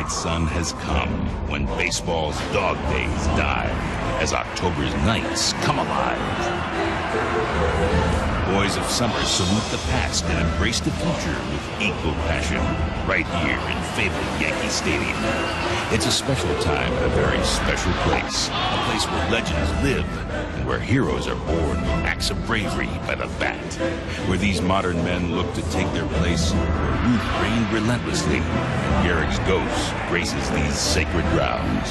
midnight sun has come when baseball's dog days die as October's nights come alive. Boys of summer salute the past and embrace the future with equal passion right here in fabled Yankee Stadium. It's a special time at a very special place, a place where legends live and where heroes are born with acts of bravery by the bat, where these modern men look to take their place, where youth reigned relentlessly and Gehrig's ghost graces these sacred grounds.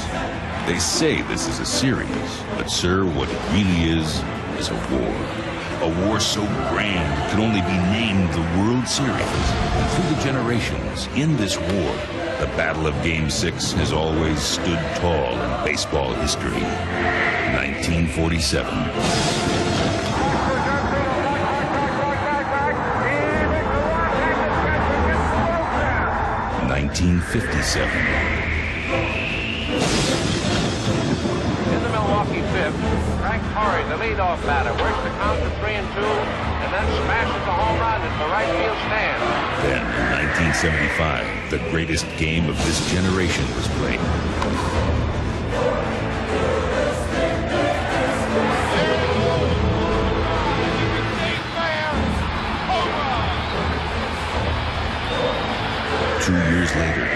They say this is a series, but sir, what it really is a war. A war so grand it could only be named the World Series. And through the generations, in this war, the Battle of Game 6 has always stood tall in baseball history. 1947. 1957. The leadoff batter works the count to 3-2 and then smashes the home run into the right field stand. Then, in 1975, the greatest game of this generation was played. Two years later,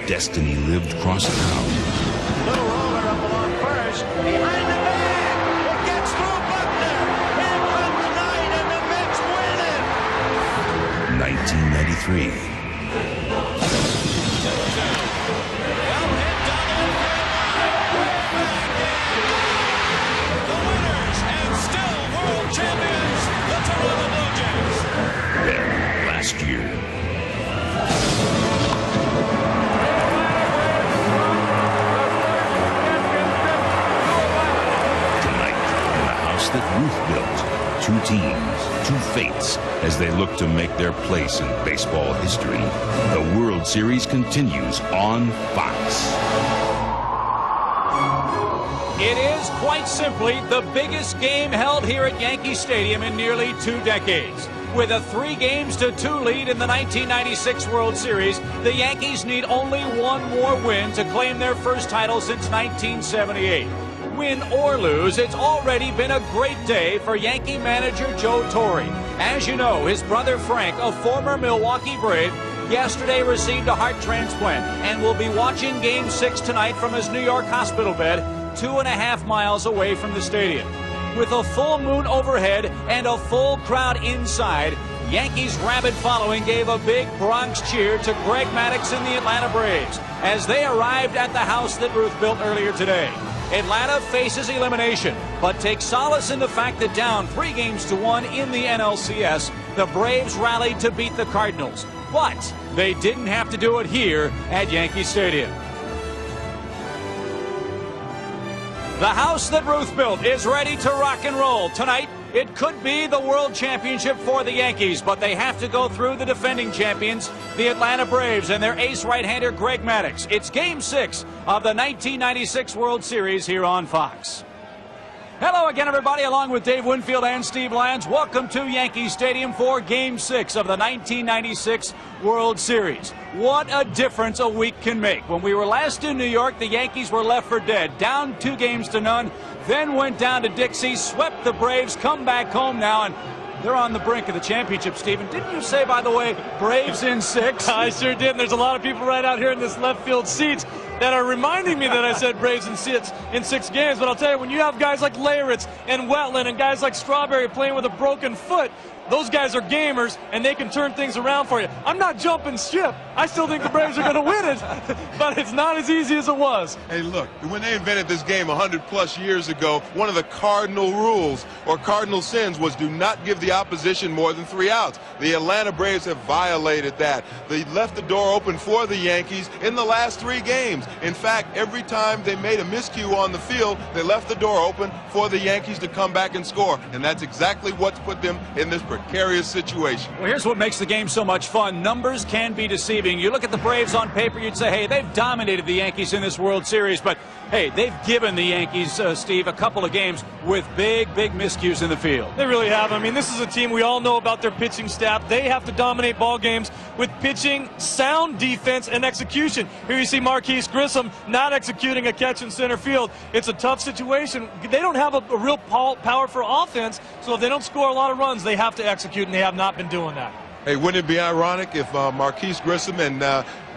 destiny lived across town. Little roller up along first, behind the bag. It gets through Buckner. Here comes Knight, and the Mets win it. 1993. Well hit down the left field line. The winners and still world champions, the Toronto Blue Jays. Then, last year, that Ruth built. Two teams, two fates, as they look to make their place in baseball history. The World Series continues on Fox. It is quite simply the biggest game held here at Yankee Stadium in nearly 2 decades. With a 3-2 lead in the 1996 World Series, the Yankees need only one more win to claim their first title since 1978. Win or lose, it's already been a great day for Yankee manager Joe Torre. As you know, his brother Frank, a former Milwaukee Brave, yesterday received a heart transplant and will be watching Game 6 tonight from his New York hospital bed, 2.5 miles away from the stadium. With a full moon overhead and a full crowd inside, Yankees' rabid following gave a big Bronx cheer to Greg Maddux and the Atlanta Braves as they arrived at the house that Ruth built earlier today. Atlanta faces elimination, but takes solace in the fact that down 3-1 in the NLCS, the Braves rallied to beat the Cardinals. But they didn't have to do it here at Yankee Stadium. The house that Ruth built is ready to rock and roll. Tonight, it could be the World Championship for the Yankees, but they have to go through the defending champions, the Atlanta Braves, and their ace right-hander Greg Maddux. It's Game 6 of the 1996 World Series here on Fox. Hello again, everybody, along with Dave Winfield and Steve Lyons. Welcome to Yankee Stadium for Game 6 of the 1996 World Series. What a difference a week can make. When we were last in New York, the Yankees were left for dead, down 2-0, then went down to Dixie, swept the Braves, come back home now, and they're on the brink of the championship, Stephen. Didn't you say, by the way, Braves in 6? I sure did. And there's a lot of people right out here in this left field seats that are reminding me that I said Braves in 6 games. But I'll tell you, when you have guys like Leyritz and Wetland and guys like Strawberry playing with a broken foot, those guys are gamers, and they can turn things around for you. I'm not jumping ship. I still think the Braves are going to win it, but it's not as easy as it was. Hey, look, when they invented this game 100-plus years ago, one of the cardinal rules or cardinal sins was do not give the opposition more than 3 outs. The Atlanta Braves have violated that. They left the door open for the Yankees in the last 3 games. In fact, every time they made a miscue on the field, they left the door open for the Yankees to come back and score, and that's exactly what's put them in this precarious situation. Well, here's what makes the game so much fun. Numbers can be deceiving. You look at the Braves on paper, you'd say, hey, they've dominated the Yankees in this World Series, but hey, they've given the Yankees, Steve, a couple of games with big miscues in the field. They really have. I mean, this is a team we all know about their pitching staff. They have to dominate ball games with pitching, sound defense, and execution. Here you see Marquise Grissom not executing a catch in center field. It's a tough situation. They don't have a real power for offense, so if they don't score a lot of runs, they have to execute, and they have not been doing that. Hey, wouldn't it be ironic if Marquise Grissom and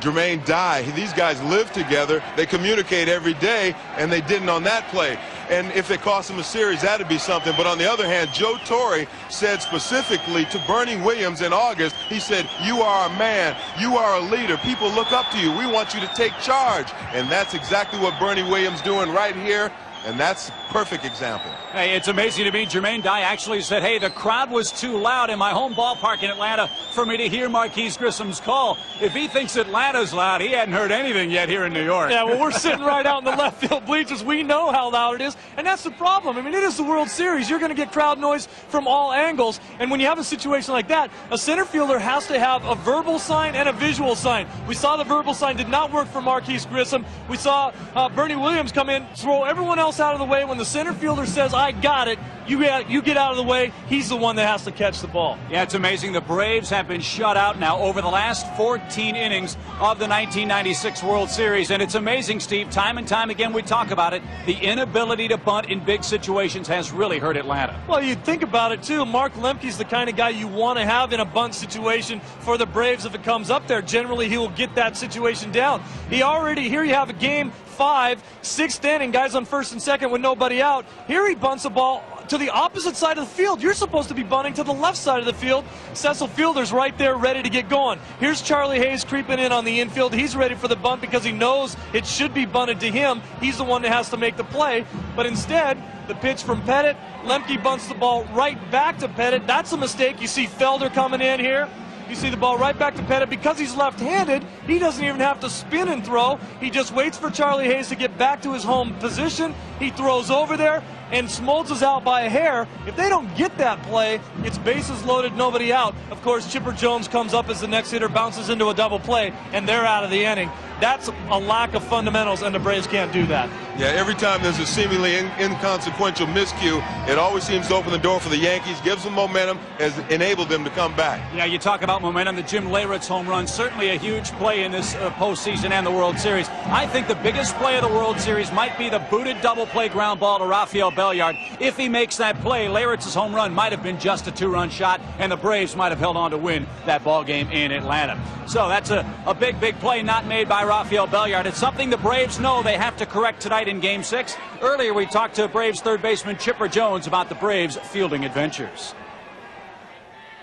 Jermaine Dye, these guys live together, they communicate every day, and they didn't on that play. And if it cost them a series, that'd be something. But on the other hand, Joe Torre said specifically to Bernie Williams in August, he said, you are a man, you are a leader, people look up to you, we want you to take charge. And that's exactly what Bernie Williams doing right here. And that's a perfect example. Hey, it's amazing to me. Jermaine Dye actually said, hey, the crowd was too loud in my home ballpark in Atlanta for me to hear Marquise Grissom's call. If he thinks Atlanta's loud, he hadn't heard anything yet here in New York. Yeah, well, we're sitting right out in the left field bleachers. We know how loud it is, and that's the problem. I mean, it is the World Series. You're going to get crowd noise from all angles, and when you have a situation like that, a center fielder has to have a verbal sign and a visual sign. We saw the verbal sign did not work for Marquise Grissom. We saw Bernie Williams come in, throw everyone else out of the way. When the center fielder says, I got it, you get out of the way, he's the one that has to catch the ball. Yeah, it's amazing. The Braves have been shut out now over the last 14 innings of the 1996 World Series. And it's amazing, Steve, time and time again we talk about it. The inability to bunt in big situations has really hurt Atlanta. Well, you think about it, too. Mark Lemke's the kind of guy you want to have in a bunt situation for the Braves if it comes up there. Generally, he will get that situation down. Here you have a game 5, 6th inning, guys on first and second with nobody out. Here he bunts a ball to the opposite side of the field. You're supposed to be bunting to the left side of the field. Cecil Fielder's right there ready to get going. Here's Charlie Hayes creeping in on the infield. He's ready for the bunt because he knows it should be bunted to him. He's the one that has to make the play. But instead, the pitch from Pettit, Lemke bunts the ball right back to Pettit. That's a mistake. You see Felder coming in here. You see the ball right back to Pettit. Because he's left-handed, he doesn't even have to spin and throw. He just waits for Charlie Hayes to get back to his home position. He throws over there, and Smoltz is out by a hair. If they don't get that play, it's bases loaded, nobody out. Of course, Chipper Jones comes up as the next hitter, bounces into a double play, and they're out of the inning. That's a lack of fundamentals, and the Braves can't do that. Yeah, every time there's a seemingly inconsequential miscue, it always seems to open the door for the Yankees, gives them momentum, has enabled them to come back. Yeah, you talk about momentum. The Jim Leyritz home run, certainly a huge play in this postseason and the World Series. I think the biggest play of the World Series might be the booted double play ground ball to Rafael Belliard. If he makes that play, Leyritz's home run might have been just a 2-run shot, and the Braves might have held on to win that ball game in Atlanta. So that's a big play not made by Rafael Belliard. It's something the Braves know they have to correct tonight in Game 6. Earlier, we talked to Braves third baseman Chipper Jones about the Braves' fielding adventures.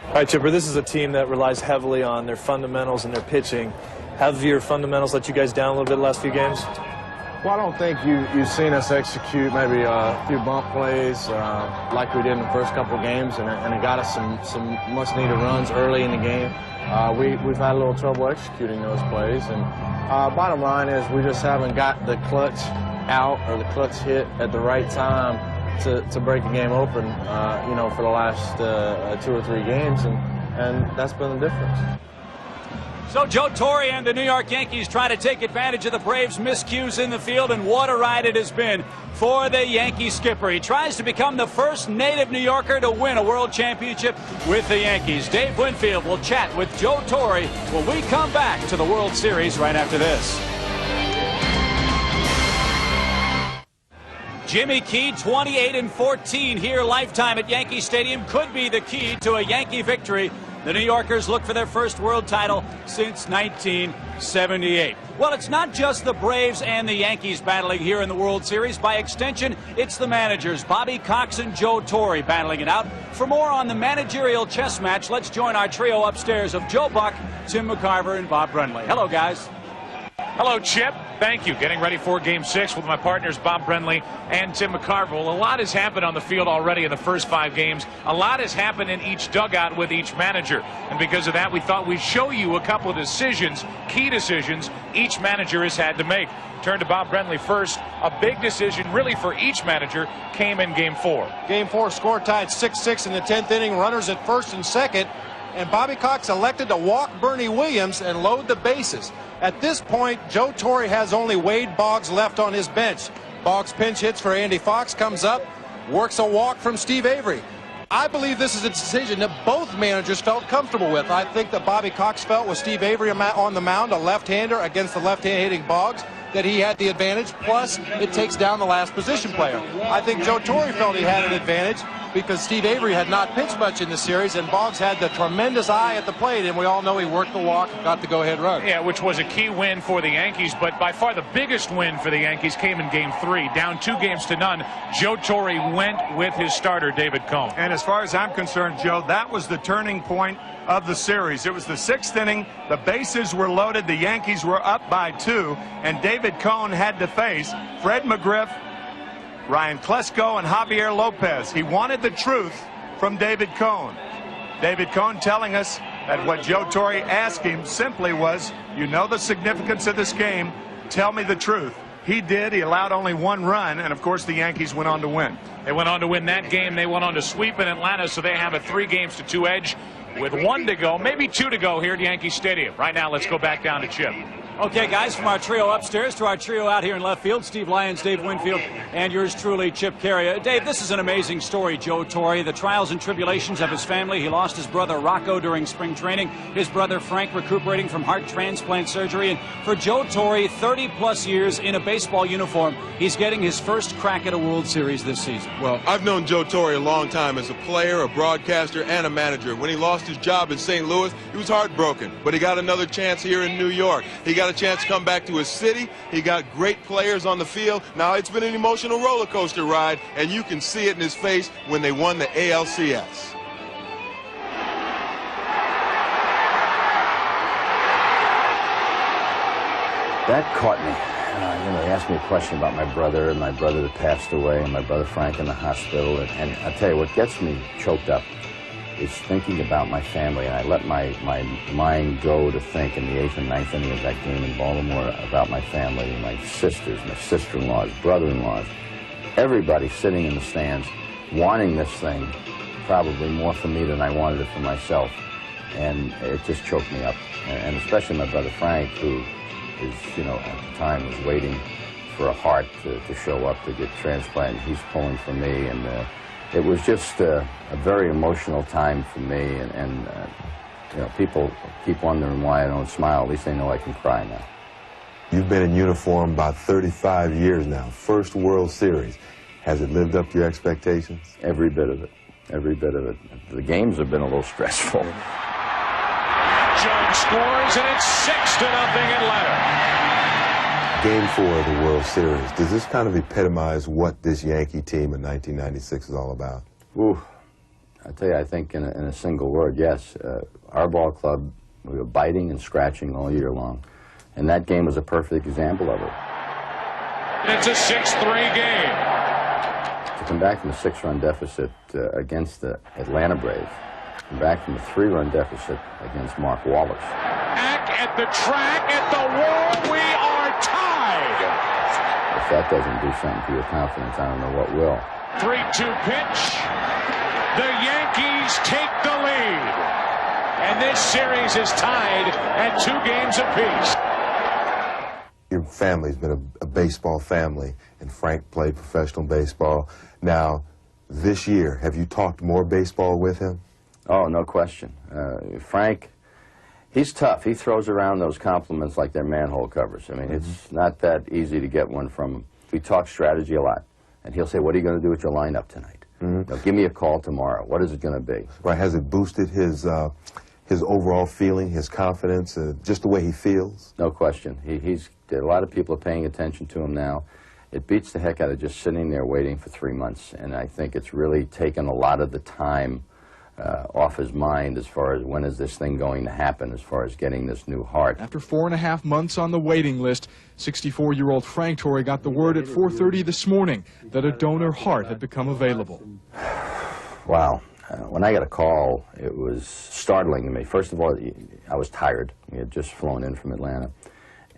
All right, Chipper, this is a team that relies heavily on their fundamentals and their pitching. Have your fundamentals let you guys down a little bit the last few games? Well, I don't think you've seen us execute maybe a few bump plays like we did in the first couple of games, and it got us some much-needed runs early in the game. We've had a little trouble executing those plays, and bottom line is we just haven't got the clutch out or the clutch hit at the right time to break the game open, for the last 2 or 3 games, and that's been the difference. So Joe Torre and the New York Yankees try to take advantage of the Braves' miscues in the field, and what a ride it has been for the Yankee skipper. He tries to become the first native New Yorker to win a world championship with the Yankees. Dave Winfield will chat with Joe Torre when we come back to the World Series right after this. Jimmy Key, 28-14 here lifetime at Yankee Stadium, could be the key to a Yankee victory. The New Yorkers look for their first world title since 1978. Well, it's not just the Braves and the Yankees battling here in the World Series. By extension, it's the managers, Bobby Cox and Joe Torre, battling it out. For more on the managerial chess match, let's join our trio upstairs of Joe Buck, Tim McCarver, and Bob Brenly. Hello, guys. Hello, Chip. Thank you. Getting ready for Game 6 with my partners Bob Brenly and Tim McCarver. Well, a lot has happened on the field already in the first 5 games. A lot has happened in each dugout with each manager. And because of that, we thought we'd show you a couple of decisions, key decisions, each manager has had to make. Turn to Bob Brenly first. A big decision, really, for each manager came in Game 4. Game 4 score tied 6-6 in the 10th inning. Runners at first and second. and Bobby Cox elected to walk Bernie Williams and load the bases. At this point, Joe Torre has only Wade Boggs left on his bench. Boggs pinch hits for Andy Fox, comes up, works a walk from Steve Avery. I believe this is a decision that both managers felt comfortable with. I think that Bobby Cox felt with Steve Avery on the mound, a left-hander against the left-hand hitting Boggs, that he had the advantage, plus it takes down the last position player. I think Joe Torre felt he had an advantage because Steve Avery had not pitched much in the series, and Boggs had the tremendous eye at the plate, and we all know he worked the walk, got the go-ahead run. Yeah, which was a key win for the Yankees, but by far the biggest win for the Yankees came in Game 3. Down 2-0. Joe Torre went with his starter, David Cone. And as far as I'm concerned, Joe, that was the turning point of the series. It was the 6th inning. The bases were loaded. The Yankees were up by 2, and David Cone had to face Fred McGriff, Ryan Klesko, and Javier Lopez. He wanted the truth from David Cone. David Cone telling us that what Joe Torre asked him simply was, you know the significance of this game, tell me the truth. He did. He allowed only 1 run, and of course the Yankees went on to win. They went on to win that game. They went on to sweep in Atlanta, so they have a 3-2 edge with 1 to go, maybe 2 to go here at Yankee Stadium. Right now, let's go back down to Chip. Okay, guys, from our trio upstairs to our trio out here in left field, Steve Lyons, Dave Winfield, and yours truly, Chip Carey. Dave, this is an amazing story, Joe Torre. The trials and tribulations of his family. He lost his brother Rocco during spring training, his brother Frank recuperating from heart transplant surgery. And for Joe Torre, 30-plus years in a baseball uniform, he's getting his first crack at a World Series this season. Well, I've known Joe Torre a long time as a player, a broadcaster, and a manager. When he lost his job in St. Louis, he was heartbroken, but he got another chance here in New York. He got a chance to come back to his city. He got great players on the field. Now, it's been an emotional roller coaster ride, and you can see it in his face when they won the ALCS. That caught me. You know, he asked me a question about my brother and my brother that passed away and my brother Frank in the hospital. And I'll tell you, what gets me choked up is thinking about my family, and I let my mind go to think in the 8th and 9th inning of that game in Baltimore about my family, my sisters, my sister-in-laws, brother-in-laws, everybody sitting in the stands wanting this thing, probably more for me than I wanted it for myself, and it just choked me up. And especially my brother Frank, who is, you know, at the time was waiting for a heart to show up to get transplanted. He's pulling for me, and it was just a very emotional time for me, and you know, people keep wondering why I don't smile. At least they know I can cry now. You've been in uniform about 35 years now. First World Series. Has it lived up to your expectations? Every bit of it. Every bit of it. The games have been a little stressful. Jones scores, and it's 6-0 Atlanta. Game 4 of the World Series. Does this kind of epitomize what this Yankee team in 1996 is all about? Ooh, I tell you, I think in a single word, yes. Our ball club, we were biting and scratching all year long, and that game was a perfect example of it. It's a 6-3 game. To come back from a 6-run deficit against the Atlanta Braves, come back from a 3-run deficit against Mark Wallace. Back at the track, at the wall, we are tied. If that doesn't do something to your confidence, I don't know what will. 3-2 pitch. The Yankees take the lead. And this series is tied at 2 games apiece. Your family's been a baseball family, and Frank played professional baseball. Now, this year, have you talked more baseball with him? Oh, no question. Frank, he's tough. He throws around those compliments like they're manhole covers. I mean, it's not that easy to get one from him. We talk strategy a lot, and he'll say, what are you going to do with your lineup tonight? You know, give me a call tomorrow. What is it going to be? Right. Has it boosted his overall feeling, his confidence, just the way he feels? No question. A lot of people are paying attention to him now. It beats the heck out of just sitting there waiting for 3 months, and I think it's really taken a lot of the time off his mind as far as when is this thing going to happen, as far as getting this new heart. After 4.5 months on the waiting list, 64-year-old Frank Torre got the word at 4:30 this morning that a donor heart had become available. Wow. When I got a call, it was startling to me. First of all, I was tired. We had just flown in from Atlanta.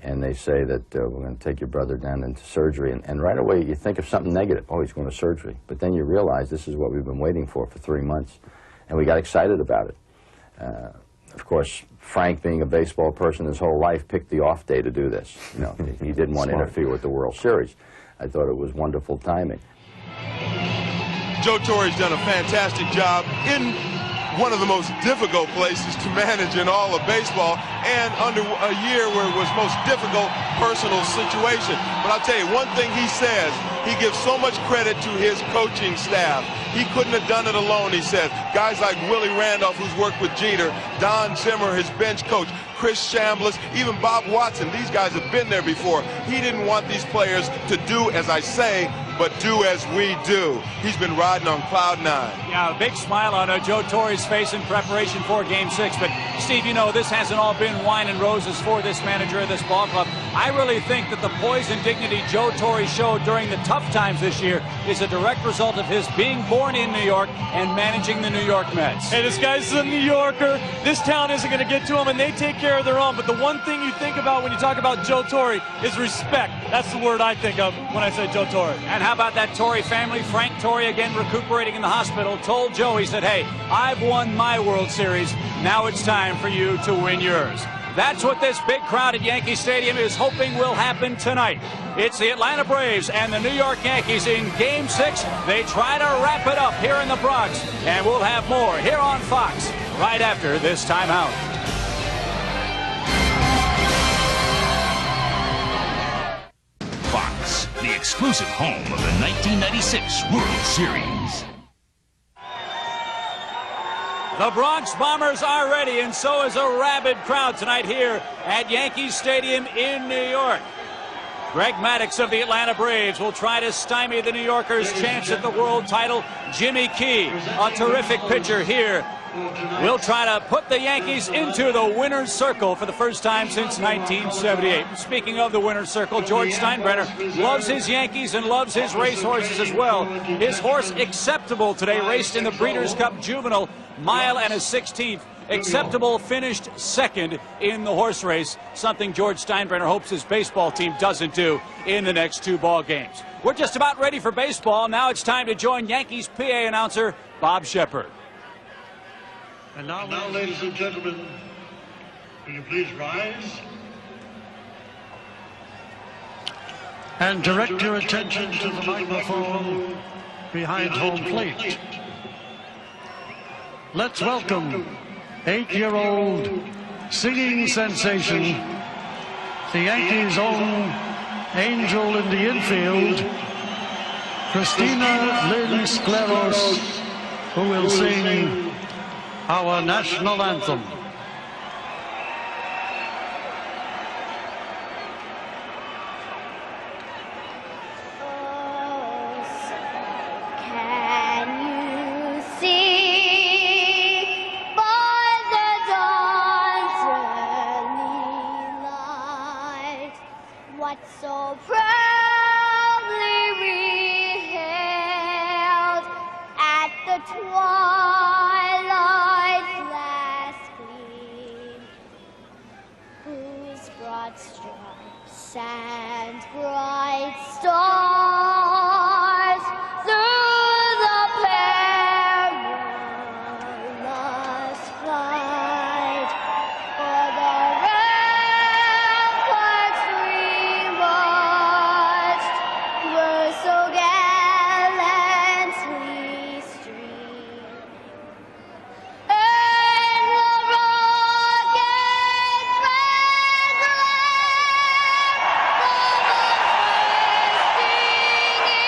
And they say that we're going to take your brother down into surgery. And right away, you think of something negative. Oh, he's going to surgery. But then you realize this is what we've been waiting for 3 months. And we got excited about it. Of course, Frank, being a baseball person his whole life, picked the off day to do this. You know, he didn't want to interfere with the World Series. I thought it was wonderful timing. Joe Torre's done a fantastic job in one of the most difficult places to manage in all of baseball, and under a year where it was most difficult personal situation. But I'll tell you, one thing he says, he gives so much credit to his coaching staff. He couldn't have done it alone, he says. Guys like Willie Randolph, who's worked with Jeter, Don Zimmer, his bench coach, Chris Chambliss, even Bob Watson. These guys have been there before. He didn't want these players to do as I say, but do as we do. He's been riding on cloud 9. Yeah, a big smile on Joe Torre's face in preparation for Game 6. But, Steve, you know, this hasn't all been wine and roses for this manager of this ball club. I really think that the poise and dignity Joe Torre showed during the tough times this year is a direct result of his being born in New York and managing the New York Mets. Hey, this guy's a New Yorker. This town isn't going to get to him, and they take care of their own. But the one thing you think about when you talk about Joe Torre is respect. That's the word I think of when I say Joe Torre. And how about that Torre family? Frank Torre, again recuperating in the hospital, told Joe, he said, hey, I've won my World Series. Now it's time for you to win yours. That's what this big crowd at Yankee Stadium is hoping will happen tonight. It's the Atlanta Braves and the New York Yankees in Game 6. They try to wrap it up here in the Bronx, and we'll have more here on Fox right after this timeout. Fox, the exclusive home of the 1996 World Series. The Bronx Bombers are ready, and so is a rabid crowd tonight here at Yankee Stadium in New York. Greg Maddux of the Atlanta Braves will try to stymie the New Yorkers' chance at the world title. Jimmy Key, a terrific pitcher here, will try to put the Yankees into the winner's circle for the first time since 1978. Speaking of the winner's circle, George Steinbrenner loves his Yankees and loves his racehorses as well. His horse, Acceptable, today raced in the Breeders' Cup Juvenile, mile and a 16th. Acceptable finished second in the horse race, something George Steinbrenner hopes his baseball team doesn't do in the next 2 ball games. We're just about ready for baseball. Now it's time to join Yankees PA announcer Bob Shepard. And now, ladies and gentlemen, will you please rise and direct your attention to the microphone behind home plate. Let's welcome 8-year-old singing sensation, the Yankees' own angel in the infield, Christina Lynn Skleros, who will sing our national anthem. So proudly we hailed at the twilight's last gleam, whose broad stripes and bright stars through the perilous fight for the ramparts we watched were so gallantly streamed, and the rocket's red glare, the most bursting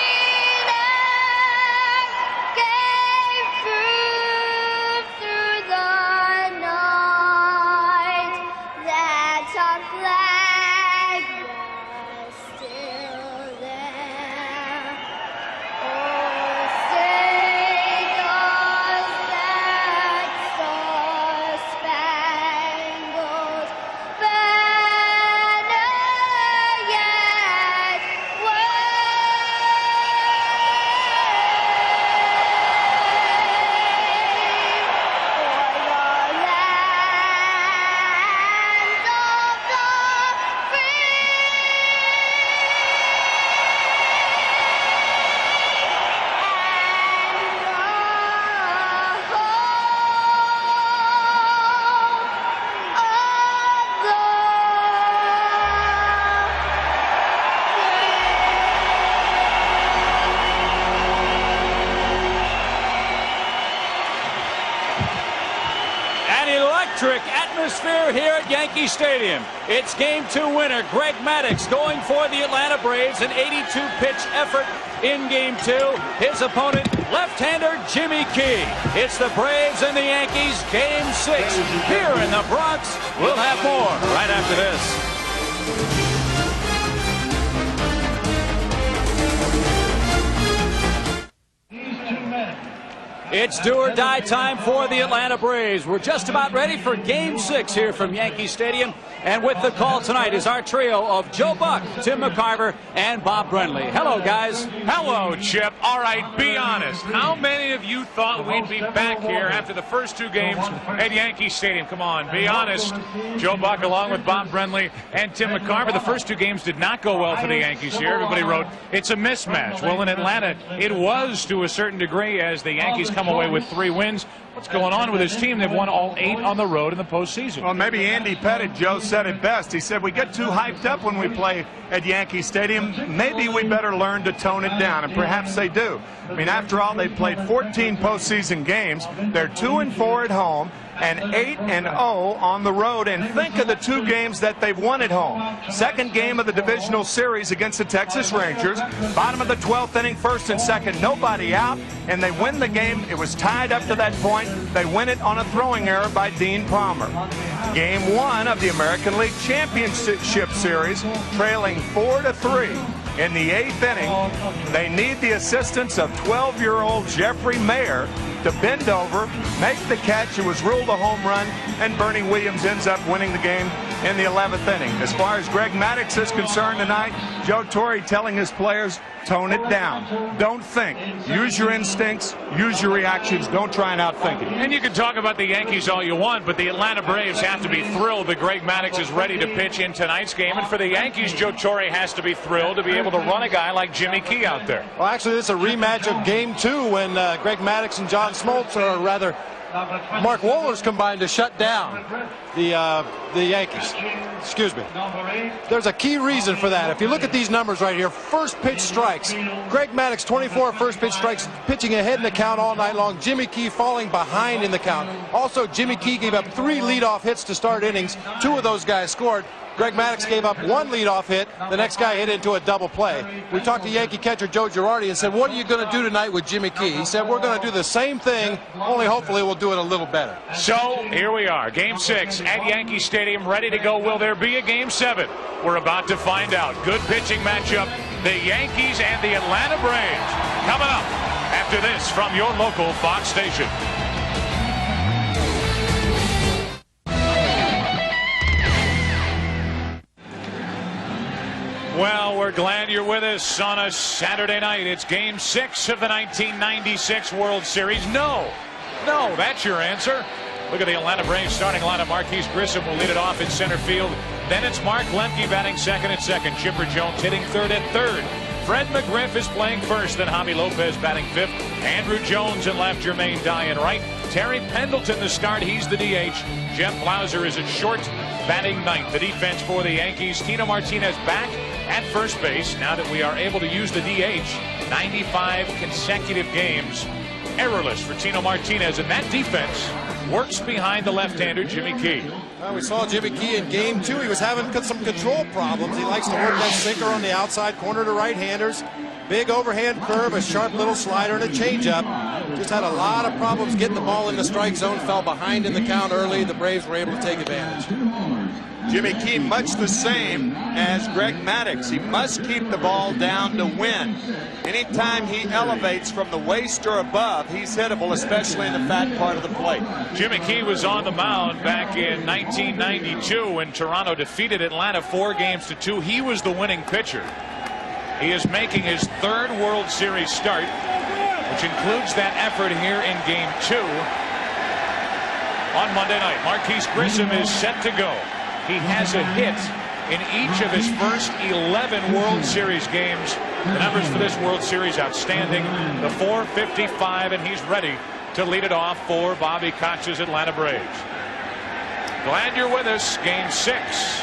electric atmosphere here at Yankee Stadium. It's Game 2 winner Greg Maddux going for the Atlanta Braves, an 82-pitch effort in Game 2. His opponent, left-hander Jimmy Key. It's the Braves and the Yankees, Game 6 here in the Bronx. We'll have more right after this. It's do or die time for the Atlanta Braves. We're just about ready for Game 6 here from Yankee Stadium. And with the call tonight is our trio of Joe Buck, Tim McCarver, and Bob Brenly. Hello, guys. Hello, Chip. All right, be honest. How many of you thought we'd be back here after the first 2 games at Yankee Stadium? Come on, be honest. Joe Buck along with Bob Brenly and Tim McCarver. The first 2 games did not go well for the Yankees here. Everybody wrote, it's a mismatch. Well, in Atlanta, it was to a certain degree as the Yankees come away with 3 wins. What's going on with his team? They've won all 8 on the road in the postseason. Well, maybe Andy Pettitte, Joe, said it best. He said, we get too hyped up when we play at Yankee Stadium. Maybe we better learn to tone it down, and perhaps they do. I mean, after all, they've played 14 postseason games. They're 2-4 at home and 8-0 on the road. And think of the 2 games that they've won at home. Second game of the divisional series against the Texas Rangers. Bottom of the 12th inning, first and second, nobody out, and they win the game. It was tied up to that point. They win it on a throwing error by Dean Palmer. Game 1 of the American League Championship Series, trailing 4-3. In the 8th inning, they need the assistance of 12-year-old Jeffrey Mayer to bend over, make the catch. It was ruled a home run, and Bernie Williams ends up winning the game in the 11th inning. As far as Greg Maddux is concerned tonight, Joe Torre telling his players, tone it down. Don't think. Use your instincts. Use your reactions. Don't try and outthink it. And you can talk about the Yankees all you want, but the Atlanta Braves have to be thrilled that Greg Maddux is ready to pitch in tonight's game. And for the Yankees, Joe Torre has to be thrilled to be able to run a guy like Jimmy Key out there. Well, actually, this is a rematch of Game 2 when Greg Maddux and John Smoltz, or rather Mark Wohlers, combined to shut down the Yankees. Excuse me. There's a key reason for that. If you look at these numbers right here, first pitch strikes. Greg Maddux, 24 first pitch strikes, pitching ahead in the count all night long. Jimmy Key falling behind in the count. Also, Jimmy Key gave up 3 leadoff hits to start innings. 2 of those guys scored. Greg Maddux gave up 1 leadoff hit. The next guy hit into a double play. We talked to Yankee catcher Joe Girardi and said, what are you going to do tonight with Jimmy Key? He said, we're going to do the same thing, only hopefully we'll do it a little better. So here we are, Game 6 at Yankee Stadium, ready to go. Will there be a Game 7? We're about to find out. Good pitching matchup, the Yankees and the Atlanta Braves. Coming up after this from your local Fox station. Well, we're glad you're with us on a Saturday night. It's Game 6 of the 1996 World Series. No, that's your answer. Look at the Atlanta Braves starting lineup. Marquise Grissom will lead it off in center field. Then it's Mark Lemke batting second at second. Chipper Jones hitting third at third. Fred McGriff is playing first. Then Javi Lopez batting fifth. Andrew Jones in left. Jermaine Dye in right. Terry Pendleton the start. He's the DH. Jeff Blauser is at short, batting ninth. The defense for the Yankees. Tino Martinez back at first base now that we are able to use the DH. 95 consecutive games errorless for Tino Martinez, and that defense works behind the left-hander Jimmy Key. Well, we saw Jimmy Key in Game 2. He was having some control problems. He likes to work that sinker on the outside corner to right-handers. Big overhand curve, a sharp little slider, and a changeup. Just had a lot of problems getting the ball in the strike zone. Fell behind in the count early. The Braves were able to take advantage. Jimmy Key much the same as Greg Maddux. He must keep the ball down to win. Anytime he elevates from the waist or above, he's hittable, especially in the fat part of the plate. Jimmy Key was on the mound back in 1992 when Toronto defeated Atlanta 4-2. He was the winning pitcher. He is making his 3rd World Series start, which includes that effort here in Game 2 on Monday night. Marquise Grissom is set to go. He has a hit in each of his first 11 World Series games. The numbers for this World Series outstanding. The .455, and he's ready to lead it off for Bobby Cox's Atlanta Braves. Glad you're with us. Game 6.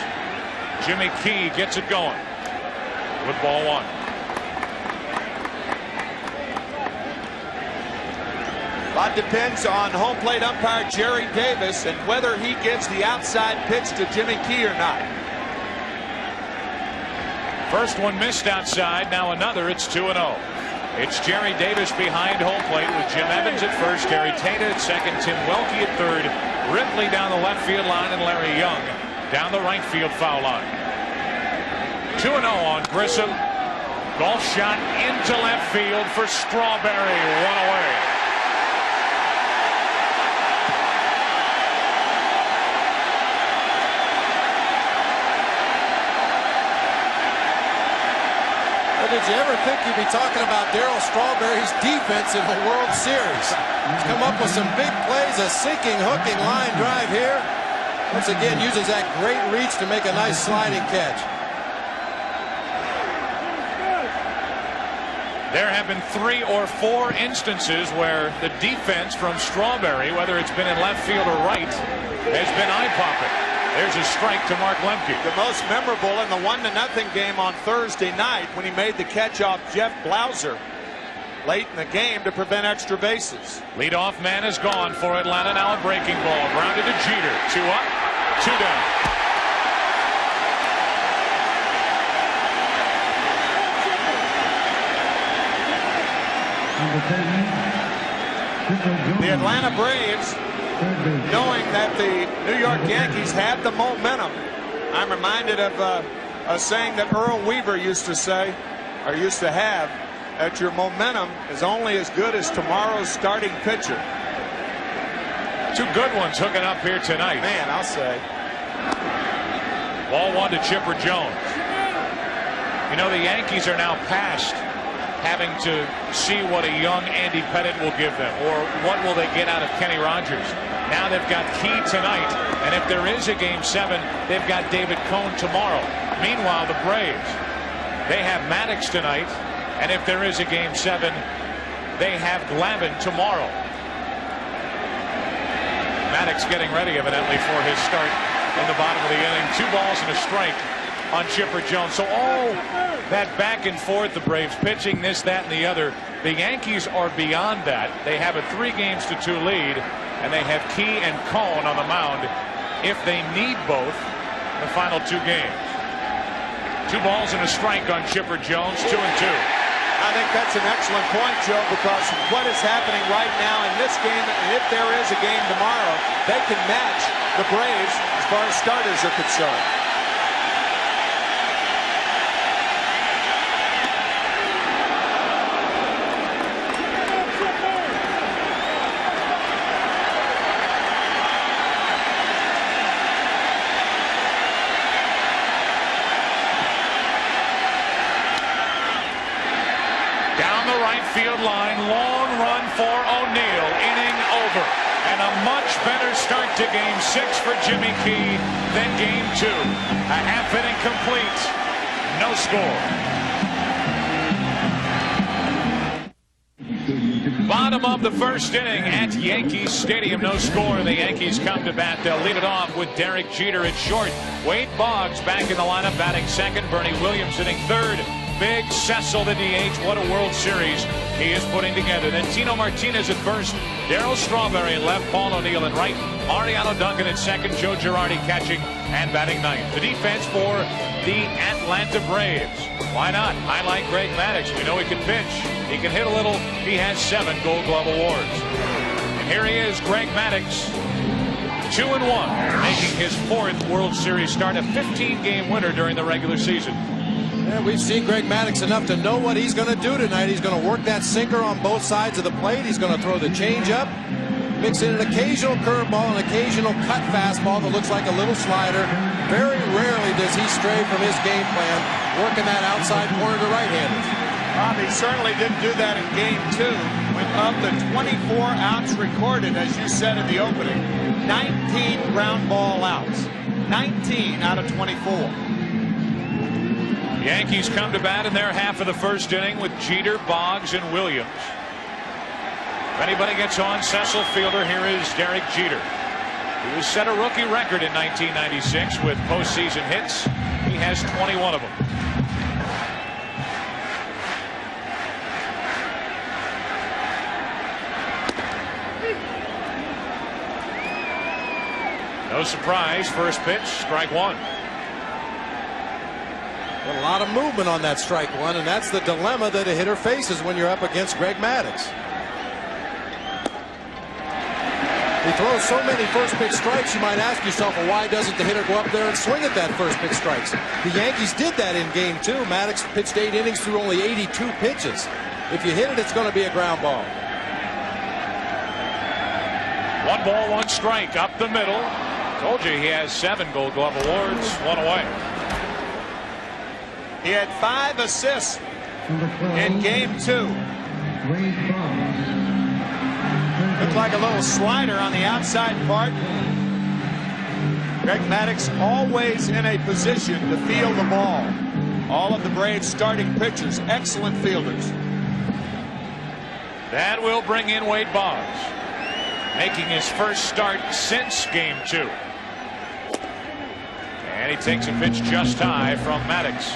Jimmy Key gets it going with ball 1. A lot depends on home plate umpire Jerry Davis and whether he gives the outside pitch to Jimmy Key or not. First one missed outside, now another. It's 2-0. It's Jerry Davis behind home plate with Jim Evans at first, Gary Tata at second, Tim Welke at third, Ripley down the left field line, and Larry Young down the right field foul line. 2-0 on Grissom. Golf shot into left field for Strawberry. One away. Did you ever think you'd be talking about Darryl Strawberry's defense in the World Series? He's come up with some big plays, a sinking, hooking line drive here. Once again, uses that great reach to make a nice sliding catch. There have been 3 or 4 instances where the defense from Strawberry, whether it's been in left field or right, has been eye-popping. There's a strike to Mark Lemke. The most memorable in the 1-0 game on Thursday night when he made the catch off Jeff Blauser late in the game to prevent extra bases. Leadoff man is gone for Atlanta. Now a breaking ball. Grounded to Jeter. 2 up, 2 down. The Atlanta Braves, knowing that the New York Yankees had the momentum. I'm reminded of a saying that Earl Weaver used to say, or used to have, that your momentum is only as good as tomorrow's starting pitcher. 2 good ones hooking up here tonight. Man, I'll say. Ball 1 to Chipper Jones. You know, the Yankees are now past having to see what a young Andy Pettitte will give them, or what will they get out of Kenny Rogers. Now they've got Key tonight, and if there is a Game 7, they've got David Cone tomorrow. Meanwhile, the Braves, they have Maddox tonight, and if there is a Game 7, they have Glavine tomorrow. Maddox getting ready, evidently, for his start in the bottom of the inning. 2 balls and a strike on Chipper Jones. So all that back and forth, the Braves pitching this, that, and the other. The Yankees are beyond that. They have a 3-2 lead, and they have Key and Cone on the mound if they need both in the final 2 games. 2 balls and a strike on Chipper Jones, 2-2. I think that's an excellent point, Joe, because what is happening right now in this game, and if there is a game tomorrow, they can match the Braves as far as starters are concerned. Field line, long run for O'Neill, inning over, and a much better start to Game 6 for Jimmy Key than Game 2. A half inning complete, no score. Bottom of the first inning at Yankees Stadium, no score. The Yankees come to bat. They'll lead it off with Derek Jeter at short. Wade Boggs back in the lineup, batting second. Bernie Williams hitting third. Big Cecil the DH. What a World Series he is putting together. Then Tino Martinez at first, Darryl Strawberry at left, Paul O'Neill at right, Mariano Duncan at second, Joe Girardi catching and batting ninth. The defense for the Atlanta Braves. Why not? I like Greg Maddux. We know he can pitch. He can hit a little. He has 7 Gold Glove awards. And here he is, Greg Maddux, 2-1, making his 4th World Series start, a 15-game winner during the regular season. Yeah, we've seen Greg Maddux enough to know what he's going to do tonight. He's going to work that sinker on both sides of the plate. He's going to throw the changeup, mix in an occasional curveball, an occasional cut fastball that looks like a little slider. Very rarely does he stray from his game plan, working that outside corner to right-handers. Bob, he certainly didn't do that in Game 2. When of the 24 outs recorded, as you said in the opening, 19 ground ball outs. 19 out of 24. Yankees come to bat in their half of the first inning with Jeter, Boggs, and Williams. If anybody gets on Cecil Fielder, here is Derek Jeter. He set a rookie record in 1996 with postseason hits. He has 21 of them. No surprise, first pitch, strike one. A lot of movement on that strike one, and that's the dilemma that a hitter faces when you're up against Greg Maddux. He throws so many first pitch strikes, you might ask yourself, well, why doesn't the hitter go up there and swing at that first pitch strikes? The Yankees did that in game 2. Maddux pitched 8 innings through only 82 pitches. If you hit it, it's going to be a ground ball. 1 ball, 1 strike up the middle. Told you he has 7 Gold Glove awards, 1 away. He had 5 assists in game 2. Looked like a little slider on the outside part. Greg Maddux always in a position to field the ball. All of the Braves starting pitchers, excellent fielders. That will bring in Wade Boggs, making his first start since game 2. And he takes a pitch just high from Maddux.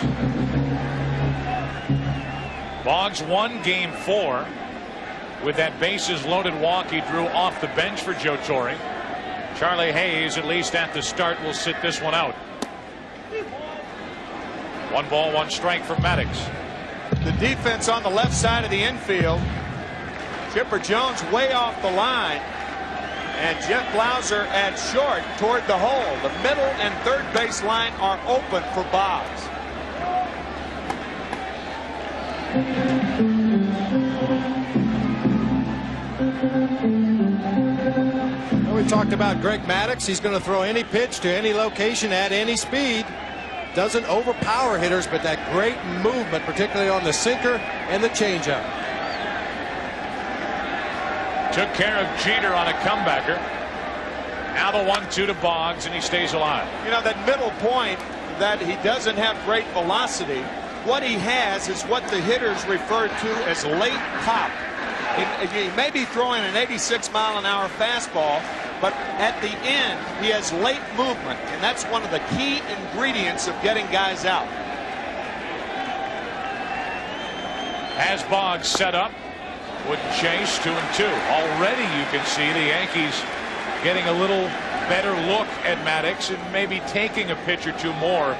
Boggs won game 4 with that bases loaded walk he drew off the bench for Joe Torre. Charlie Hayes, at least at the start, will sit this one out. 1 ball, 1 strike for Maddux. The defense on the left side of the infield. Chipper Jones way off the line. And Jeff Blauser at short toward the hole. The middle and third base line are open for Boggs. Well, we talked about Greg Maddux. He's going to throw any pitch to any location at any speed. Doesn't overpower hitters, but that great movement, particularly on the sinker and the changeup. Took care of Jeter on a comebacker. Now the 1-2 to Boggs, and he stays alive. You know, that middle point, that he doesn't have great velocity. What he has is what the hitters refer to as late pop. He may be throwing an 86-mile-an-hour fastball, but at the end, he has late movement, and that's one of the key ingredients of getting guys out. As Boggs set up, wouldn't chase, 2-2. Already you can see the Yankees getting a little better look at Maddux and maybe taking a pitch or 2 more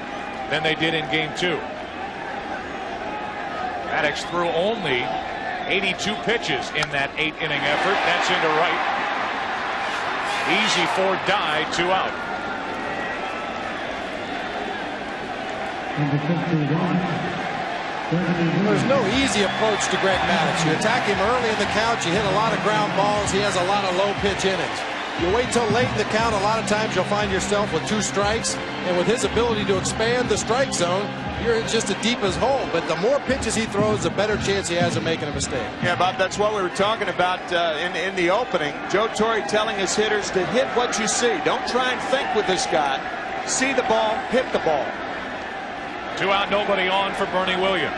than they did in game 2. Maddux threw only 82 pitches in that 8-inning effort. That's into right. Easy for Die, 2 out. There's no easy approach to Greg Maddux. You attack him early in the count, you hit a lot of ground balls, he has a lot of low pitch innings. You wait till late in the count, a lot of times you'll find yourself with 2 strikes, and with his ability to expand the strike zone, you're in just as deep as hole. But the more pitches he throws, the better chance he has of making a mistake. Yeah, Bob, that's what we were talking about in the opening. Joe Torre telling his hitters to hit what you see. Don't try and think with this guy. See the ball, hit the ball. 2 out, nobody on for Bernie Williams.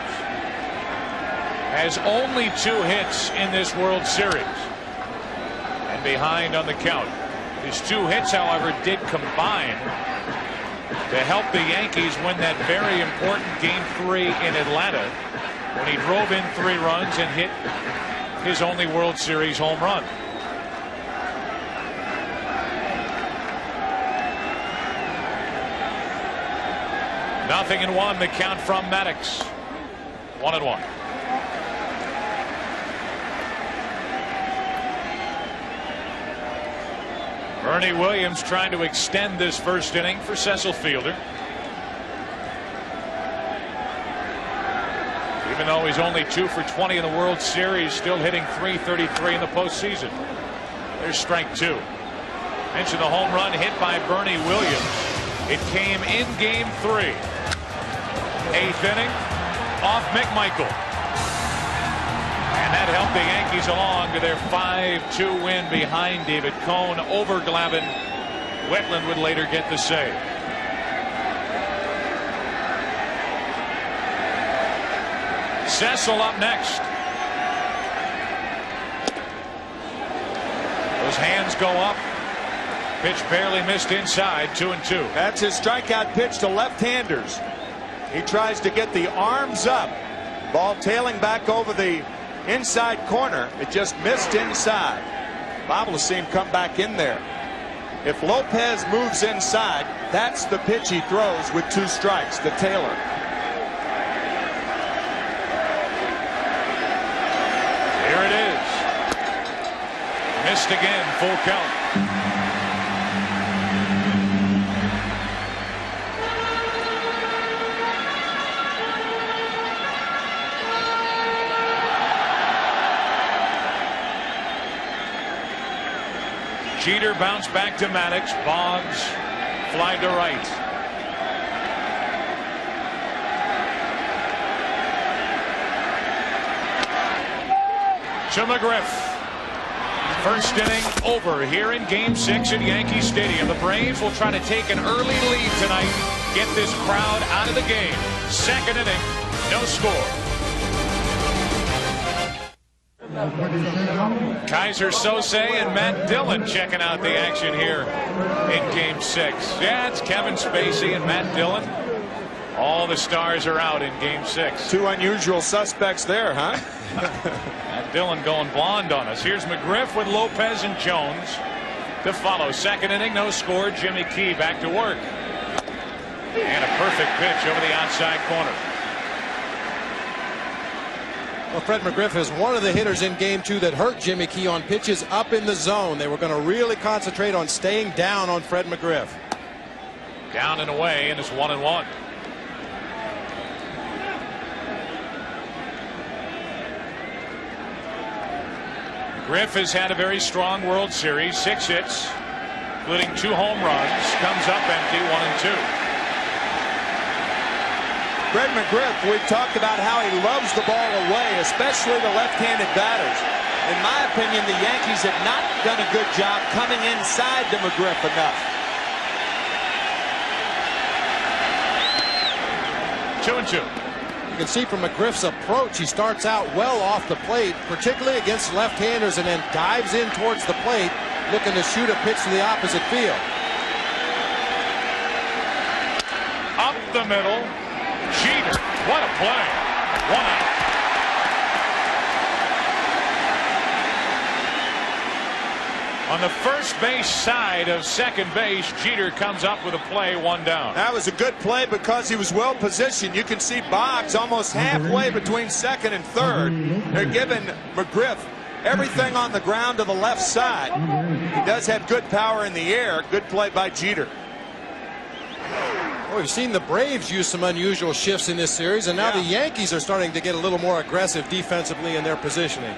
Has only 2 hits in this World Series. And behind on the count. His 2 hits, however, did combine to help the Yankees win that very important Game 3 in Atlanta when he drove in 3 runs and hit his only World Series home run. Nothing in 1, the count from Maddux. 1-1. Bernie Williams trying to extend this first inning for Cecil Fielder. Even though he's only 2 for 20 in the World Series, still hitting .333 in the postseason. There's strike 2. Mentioned the home run hit by Bernie Williams. It came in game 3. 8th inning off McMichael. And that helped the Yankees along to their 5-2 win behind David Cone over Glavine. Wetland would later get the save. Cecil up next. Those hands go up. Pitch barely missed inside, 2-2. That's his strikeout pitch to left-handers. He tries to get the arms up. Ball tailing back over the inside corner. It just missed inside. Bob will see him come back in there. If Lopez moves inside, that's the pitch he throws with 2 strikes to Taylor. Here it is. Missed again, full count. Jeter bounced back to Maddox. Boggs fly to right. To McGriff. First inning over here in Game 6 at Yankee Stadium. The Braves will try to take an early lead tonight. Get this crowd out of the game. Second inning, no score. Kaiser Sose and Matt Dillon checking out the action here in Game 6. Yeah, it's Kevin Spacey and Matt Dillon. All the stars are out in Game 6. 2 unusual suspects there, huh? Matt Dillon going blonde on us. Here's McGriff with Lopez and Jones to follow. Second inning, no score. Jimmy Key back to work. And a perfect pitch over the outside corner. Well, Fred McGriff is one of the hitters in Game 2 that hurt Jimmy Key on pitches up in the zone. They were going to really concentrate on staying down on Fred McGriff. Down and away, and it's 1-1. McGriff has had a very strong World Series. 6 hits, including 2 home runs. Comes up empty, 1-2. Fred McGriff, we've talked about how he loves the ball away, especially the left-handed batters. In my opinion, the Yankees have not done a good job coming inside to McGriff enough. 2-2. You can see from McGriff's approach, he starts out well off the plate, particularly against left-handers, and then dives in towards the plate, looking to shoot a pitch to the opposite field. Up the middle. Jeter, what a play. 1 out. On the first base side of second base, Jeter comes up with a play, 1 down. That was a good play because he was well positioned. You can see Boggs almost halfway between second and third. They're giving McGriff everything on the ground to the left side. He does have good power in the air. Good play by Jeter. Well, we've seen the Braves use some unusual shifts in this series, and now the Yankees are starting to get a little more aggressive defensively in their positioning.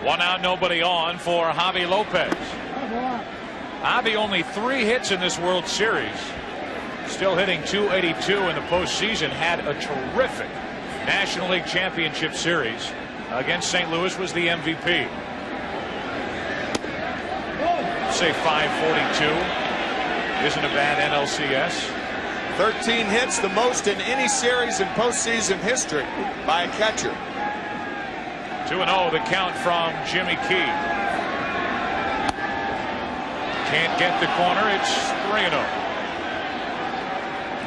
1 out, nobody on for Javi Lopez. Javi only 3 hits in this World Series. Still hitting .282 in the postseason. Had a terrific National League Championship Series. Against St. Louis was the MVP. Say .542. Isn't a bad NLCS. 13 hits, the most in any series in postseason history by a catcher. 2-0 the count from Jimmy Key. Can't get the corner. It's 3-0.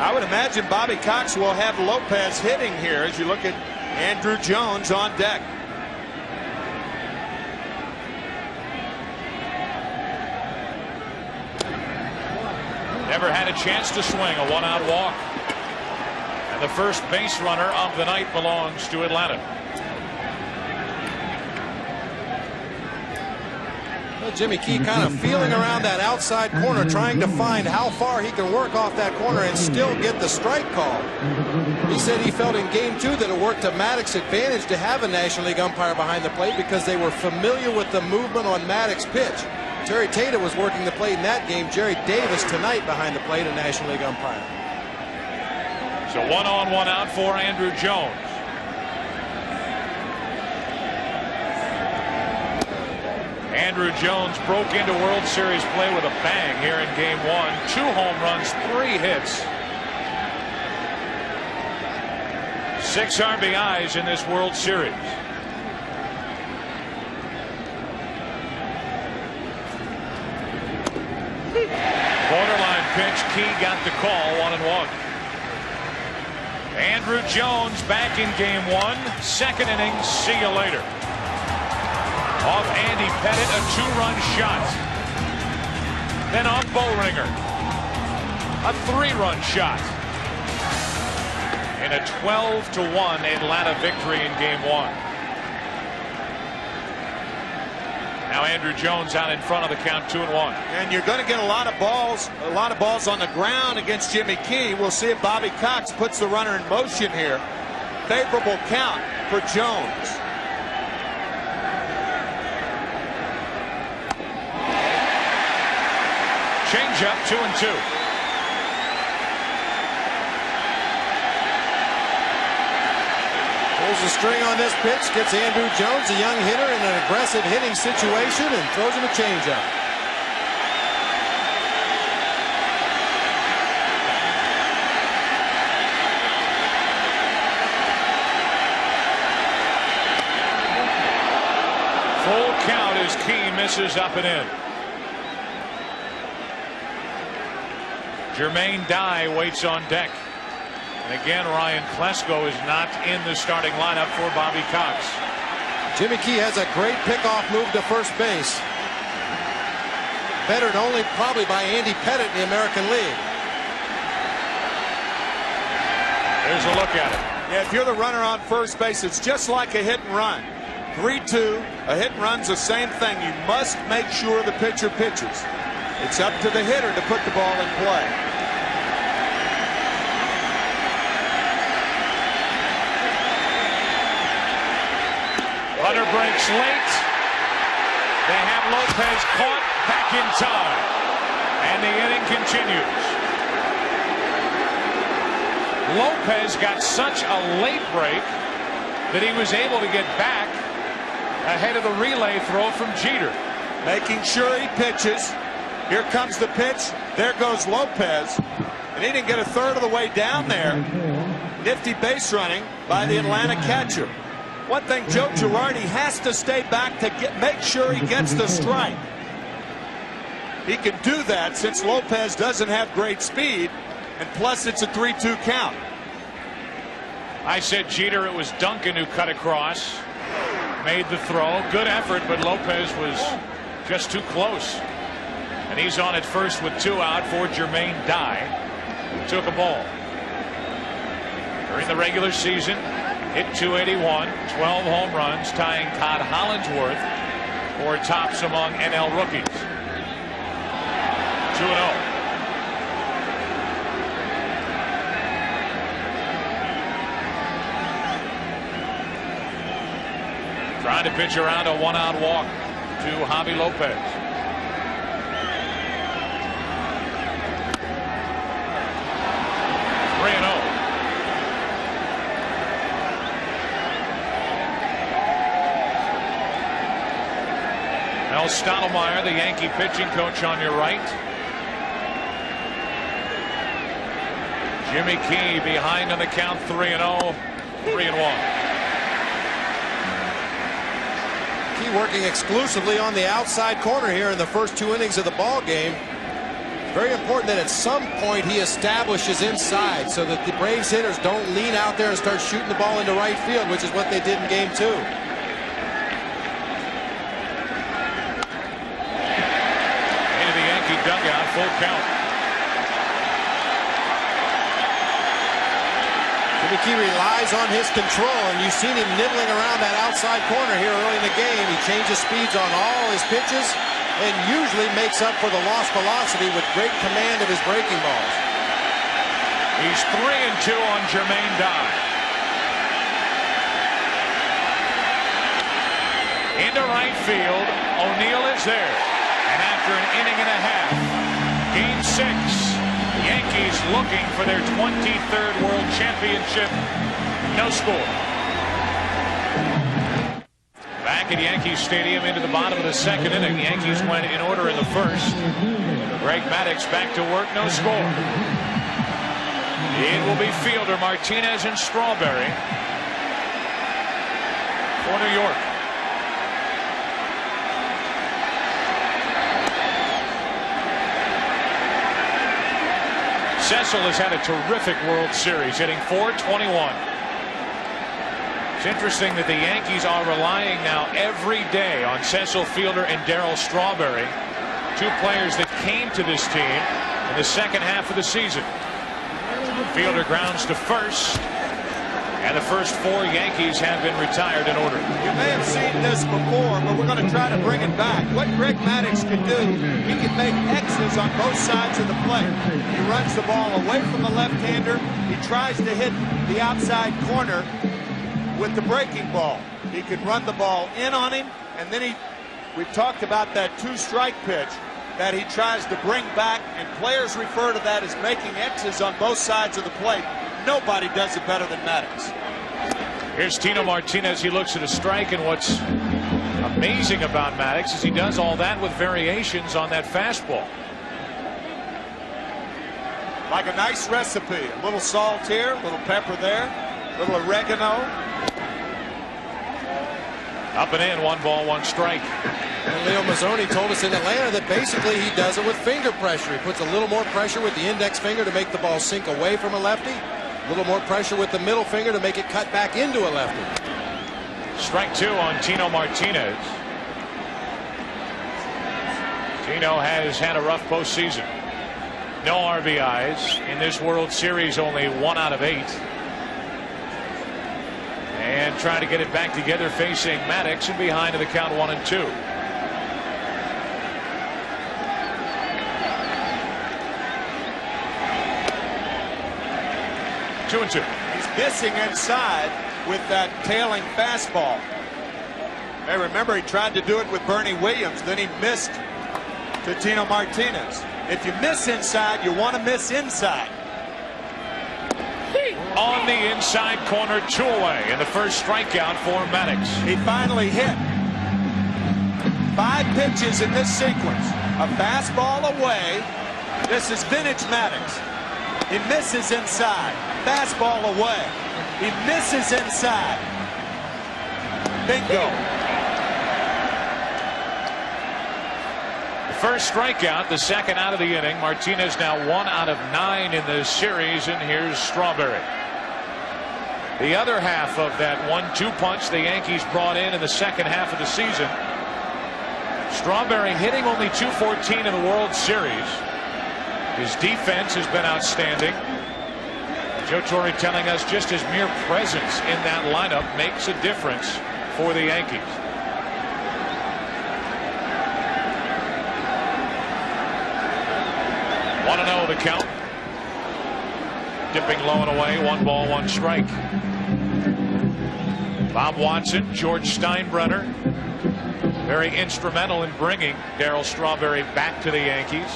I would imagine Bobby Cox will have Lopez hitting here as you look at Andrew Jones on deck. Never had a chance to swing. A 1-out walk. And the first base runner of the night belongs to Atlanta. Well, Jimmy Key kind of feeling around that outside corner, trying to find how far he can work off that corner and still get the strike call. He said he felt in Game 2 that it worked to Maddox's advantage to have a National League umpire behind the plate because they were familiar with the movement on Maddox's pitch. Terry Tata was working the plate in that game. Jerry Davis tonight behind the plate, a National League umpire. So 1 on, 1 out for Andrew Jones. Andrew Jones broke into World Series play with a bang here in Game 1. 2 home runs, 3 hits. 6 RBIs in this World Series. Borderline pitch. Key got the call. 1-1. Andrew Jones back in Game 1. Second inning. See you later. Off Andy Pettit, a 2-run shot. Then off Boehringer. A 3-run shot. In a 12-1 Atlanta victory in game 1. Now Andrew Jones out in front of the count, 2-1. And you're going to get a lot of balls on the ground against Jimmy Key. We'll see if Bobby Cox puts the runner in motion here. Favorable count for Jones. Change up, 2-2. Pulls the string on this pitch, gets Andrew Jones, a young hitter, in an aggressive hitting situation, and throws him a changeup. Full count as Key misses up and in. Jermaine Dye waits on deck. And again, Ryan Klesko is not in the starting lineup for Bobby Cox. Jimmy Key has a great pickoff move to first base. Bettered only probably by Andy Pettit in the American League. There's a look at it. Yeah, if you're the runner on first base, it's just like a hit and run. 3-2, a hit and run's the same thing. You must make sure the pitcher pitches. It's up to the hitter to put the ball in play. Runner breaks late. They have Lopez caught back in time. And the inning continues. Lopez got such a late break that he was able to get back ahead of the relay throw from Jeter. Making sure he pitches. Here comes the pitch. There goes Lopez. And he didn't get a third of the way down there. Nifty base running by the Atlanta catcher. One thing, Joe Girardi has to stay back to make sure he gets the strike. He can do that since Lopez doesn't have great speed, and plus it's a 3-2 count. I said Jeter, it was Duncan who cut across, made the throw. Good effort, but Lopez was just too close. And he's on at first with 2 out for Jermaine Dye, who took a ball. During the regular season, hit .281, 12 home runs, tying Todd Hollandsworth for tops among NL rookies. 2-0. Trying to pitch around a 1-out walk to Javi Lopez. Mel Stottlemyre, the Yankee pitching coach, on your right. Jimmy Key behind on the count, 3-0, 3-1. Key working exclusively on the outside corner here in the first 2 innings of the ball game. Very important that at some point he establishes inside so that the Braves hitters don't lean out there and start shooting the ball into right field, which is what they did in game 2. Dugout, full count. Jimmy Key relies on his control, and you've seen him nibbling around that outside corner here early in the game. He changes speeds on all his pitches and usually makes up for the lost velocity with great command of his breaking balls. He's 3-2 on Jermaine Dye. Into right field, O'Neill is there. And after an inning and a half, game 6, Yankees looking for their 23rd World Championship. No score. Back at Yankee Stadium into the bottom of the 2nd inning. The Yankees went in order in the 1st. Greg Maddux back to work, no score. It will be fielder Martinez and Strawberry for New York. Cecil has had a terrific World Series, hitting .421. It's interesting that the Yankees are relying now every day on Cecil Fielder and Darryl Strawberry two players that came to this team in the second half of the season. Fielder grounds to first, and the first four Yankees have been retired in order. You may have seen this before, but we're going to try to bring it back. What Greg Maddux can do, he can make X's on both sides of the plate. He runs the ball away from the left-hander. He tries to hit the outside corner with the breaking ball. He can run the ball in on him, and then we've talked about that two-strike pitch that he tries to bring back, and players refer to that as making X's on both sides of the plate. Nobody does it better than Maddux. Here's Tino Martinez. He looks at a strike, and what's amazing about Maddux is he does all that with variations on that fastball. Like a nice recipe. A little salt here, a little pepper there, a little oregano. Up and in, 1 ball, 1 strike. And Leo Mazzoni told us in Atlanta that basically he does it with finger pressure. He puts a little more pressure with the index finger to make the ball sink away from a lefty. A little more pressure with the middle finger to make it cut back into a lefty. Strike 2 on Tino Martinez. Tino has had a rough postseason. No RBIs in this World Series, only 1 out of 8. And trying to get it back together facing Maddux, and behind in the count 1-2. Two and two. He's missing inside with that tailing fastball. Hey, remember he tried to do it with Bernie Williams, then he missed to Tino Martinez. If you miss inside, you want to miss inside. On the inside corner, 2 away, and the first strikeout for Maddux. He finally hit 5 pitches in this sequence. A fastball away. This is vintage Maddux. He misses inside. Fastball away. He misses inside. Bingo. The first strikeout, the second out of the inning. Martinez now 1 out of 9 in the series, and here's Strawberry. The other half of that 1-2 punch the Yankees brought in the second half of the season. Strawberry hitting only .214 in the World Series. His defense has been outstanding. Joe Torre telling us just his mere presence in that lineup makes a difference for the Yankees. Want to know the count? Dipping low and away, 1 ball, 1 strike. Bob Watson, George Steinbrenner, very instrumental in bringing Darryl Strawberry back to the Yankees.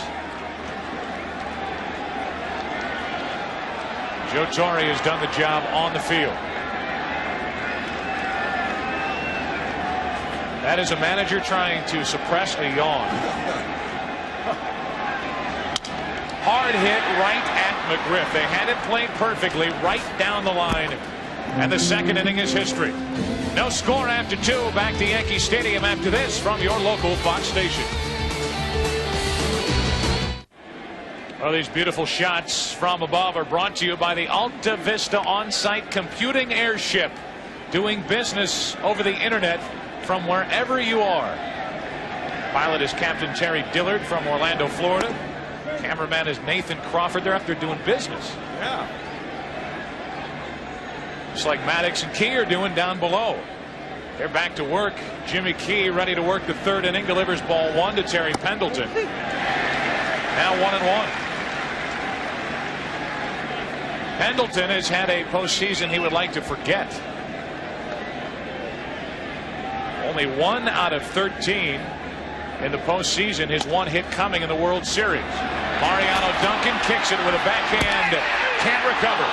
Joe Torre has done the job on the field. That is a manager trying to suppress a yawn. Hard hit right at McGriff. They had it played perfectly right down the line. And the second inning is history. No score after 2. Back to Yankee Stadium after this from your local Fox station. Well, these beautiful shots from above are brought to you by the Alta Vista on-site computing airship, doing business over the internet from wherever you are. Pilot is Captain Terry Dillard from Orlando, Florida. Cameraman is Nathan Crawford. They're up there doing business. Yeah. Just like Maddux and Key are doing down below. They're back to work. Jimmy Key ready to work the third inning. Delivers ball 1 to Terry Pendleton. Now 1-1. Pendleton has had a postseason he would like to forget. Only 1 out of 13 in the postseason. His 1 hit coming in the World Series. Mariano Duncan kicks it with a backhand. Can't recover.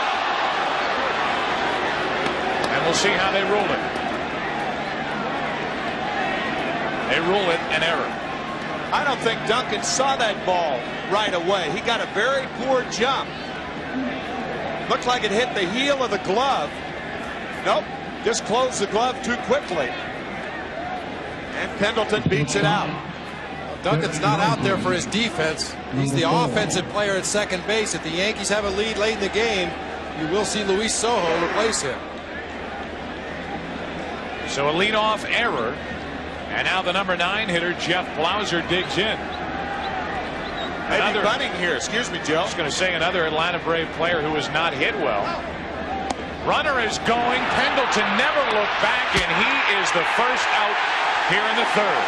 And we'll see how they rule it. They rule it an error. I don't think Duncan saw that ball right away. He got a very poor jump. Looked like it hit the heel of the glove. Nope, just closed the glove too quickly. And Pendleton beats it out. Duncan's not out there for his defense. He's the offensive player at second base. If the Yankees have a lead late in the game, you will see Luis Sojo replace him. So a leadoff error. And now the number 9 hitter, Jeff Blauser, digs in. Maybe bunting here. Excuse me, Joe. I was going to say another Atlanta Brave player who has not hit well. Runner is going. Pendleton never looked back, and he is the first out here in the third.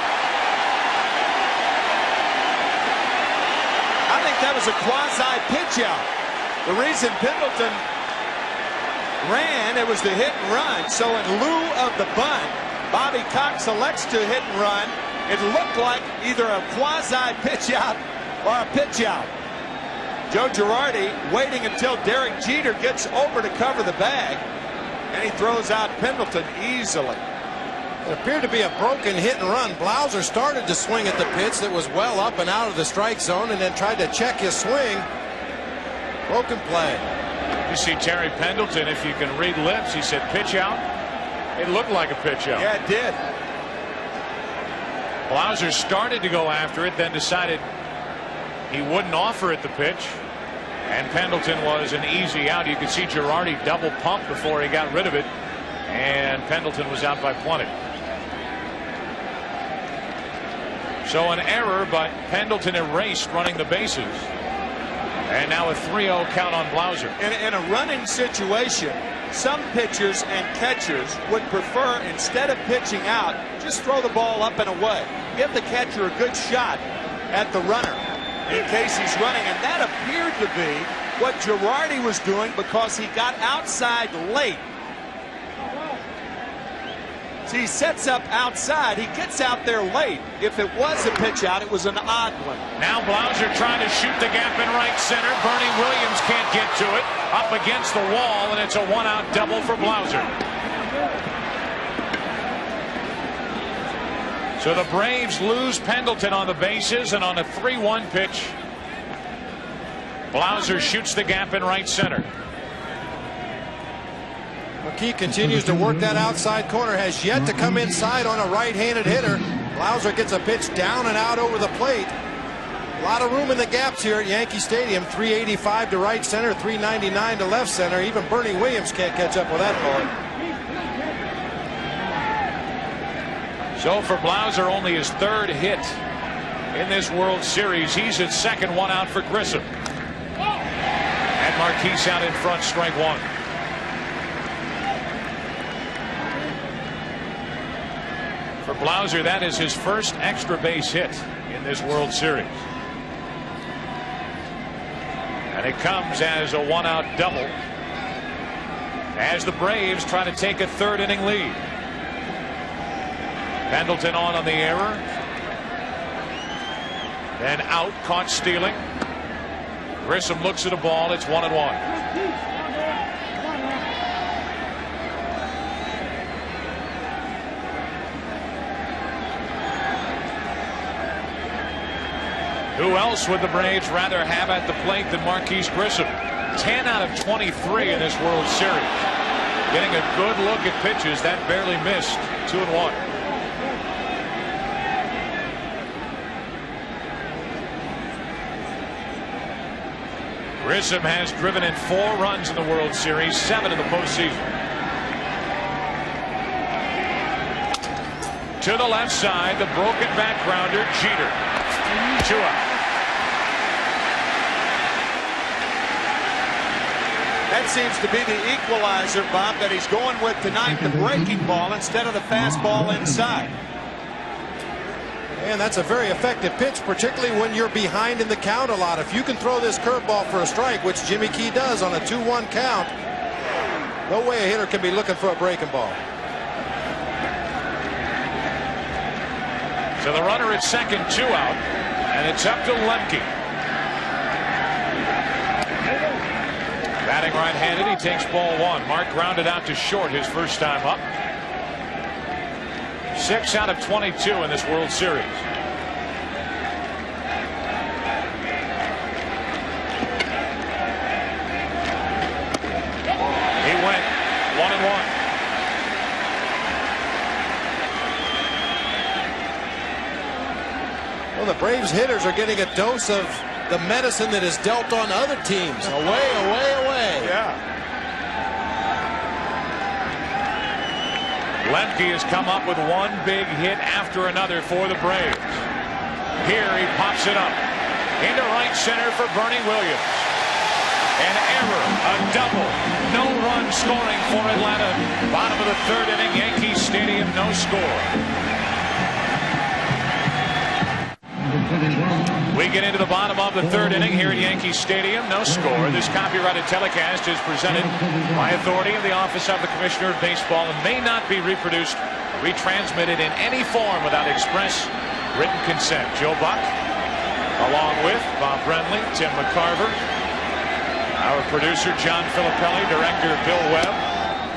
I think that was a quasi pitch out. The reason Pendleton ran, it was the hit and run. So in lieu of the bunt, Bobby Cox elects to hit and run. It looked like either a quasi pitch out or a pitch out. Joe Girardi waiting until Derek Jeter gets over to cover the bag, and he throws out Pendleton easily. It appeared to be a broken hit and run. Blauser started to swing at the pitch that was well up and out of the strike zone, and then tried to check his swing. Broken play. You see Terry Pendleton, if you can read lips, he said pitch out. It looked like a pitch out. Yeah, it did. Blauser started to go after it, then decided he wouldn't offer it the pitch, and Pendleton was an easy out. You could see Girardi double pump before he got rid of it, and Pendleton was out by plenty. So an error, but Pendleton erased running the bases. And now a 3-0 count on Blauser. In a running situation, some pitchers and catchers would prefer, instead of pitching out, just throw the ball up and away. Give the catcher a good shot at the runner in case he's running. And that appeared to be what Girardi was doing because he got outside late. So he sets up outside. He gets out there late. If it was a pitch out, it was an odd one. Now Blauser trying to shoot the gap in right center. Bernie Williams can't get to it. Up against the wall, and it's a one-out double for Blauser. So the Braves lose Pendleton on the bases, and on a 3-1 pitch, Blauser shoots the gap in right center. McKee continues to work that outside corner, has yet to come inside on a right-handed hitter. Blauser gets a pitch down and out over the plate. A lot of room in the gaps here at Yankee Stadium. 385 to right center, 399 to left center. Even Bernie Williams can't catch up with that ball. So for Blauser, only his third hit in this World Series. He's at second, one out for Grissom. And Marquise out in front, strike one. For Blauser, that is his first extra base hit in this World Series. And it comes as a one-out double as the Braves try to take a third inning lead. Pendleton on the error. Then out, caught stealing. Grissom looks at a ball. It's 1-1. Who else would the Braves rather have at the plate than Marquise Grissom? 10 out of 23 in this World Series. Getting a good look at pitches that barely missed. 2-1. Grissom has driven in 4 runs in the World Series, 7 in the postseason. To the left side, the broken back grounder, Jeter. 2 out. That seems to be the equalizer, Bob, that he's going with tonight, the breaking ball instead of the fastball inside. And that's a very effective pitch, particularly when you're behind in the count a lot. If you can throw this curveball for a strike, which Jimmy Key does on a 2-1 count, no way a hitter can be looking for a breaking ball. So the runner at second, 2 out, and it's up to Lemke. Batting right-handed, he takes ball 1. Mark grounded out to short his first time up. 6 out of 22 in this World Series. He went 1-1. Well, the Braves hitters are getting a dose of the medicine that is dealt on other teams. Away, away, away. Yeah. Lemke has come up with one big hit after another for the Braves. Here he pops it up. Into right center for Bernie Williams. An error, a double. No run scoring for Atlanta. Bottom of the third inning, Yankee Stadium, no score. We get into the bottom of the third inning here at Yankee Stadium. No score. This copyrighted telecast is presented by authority of the Office of the Commissioner of Baseball and may not be reproduced, retransmitted in any form without express written consent. Joe Buck, along with Bob Brenly, Tim McCarver, our producer John Filippelli, director Bill Webb.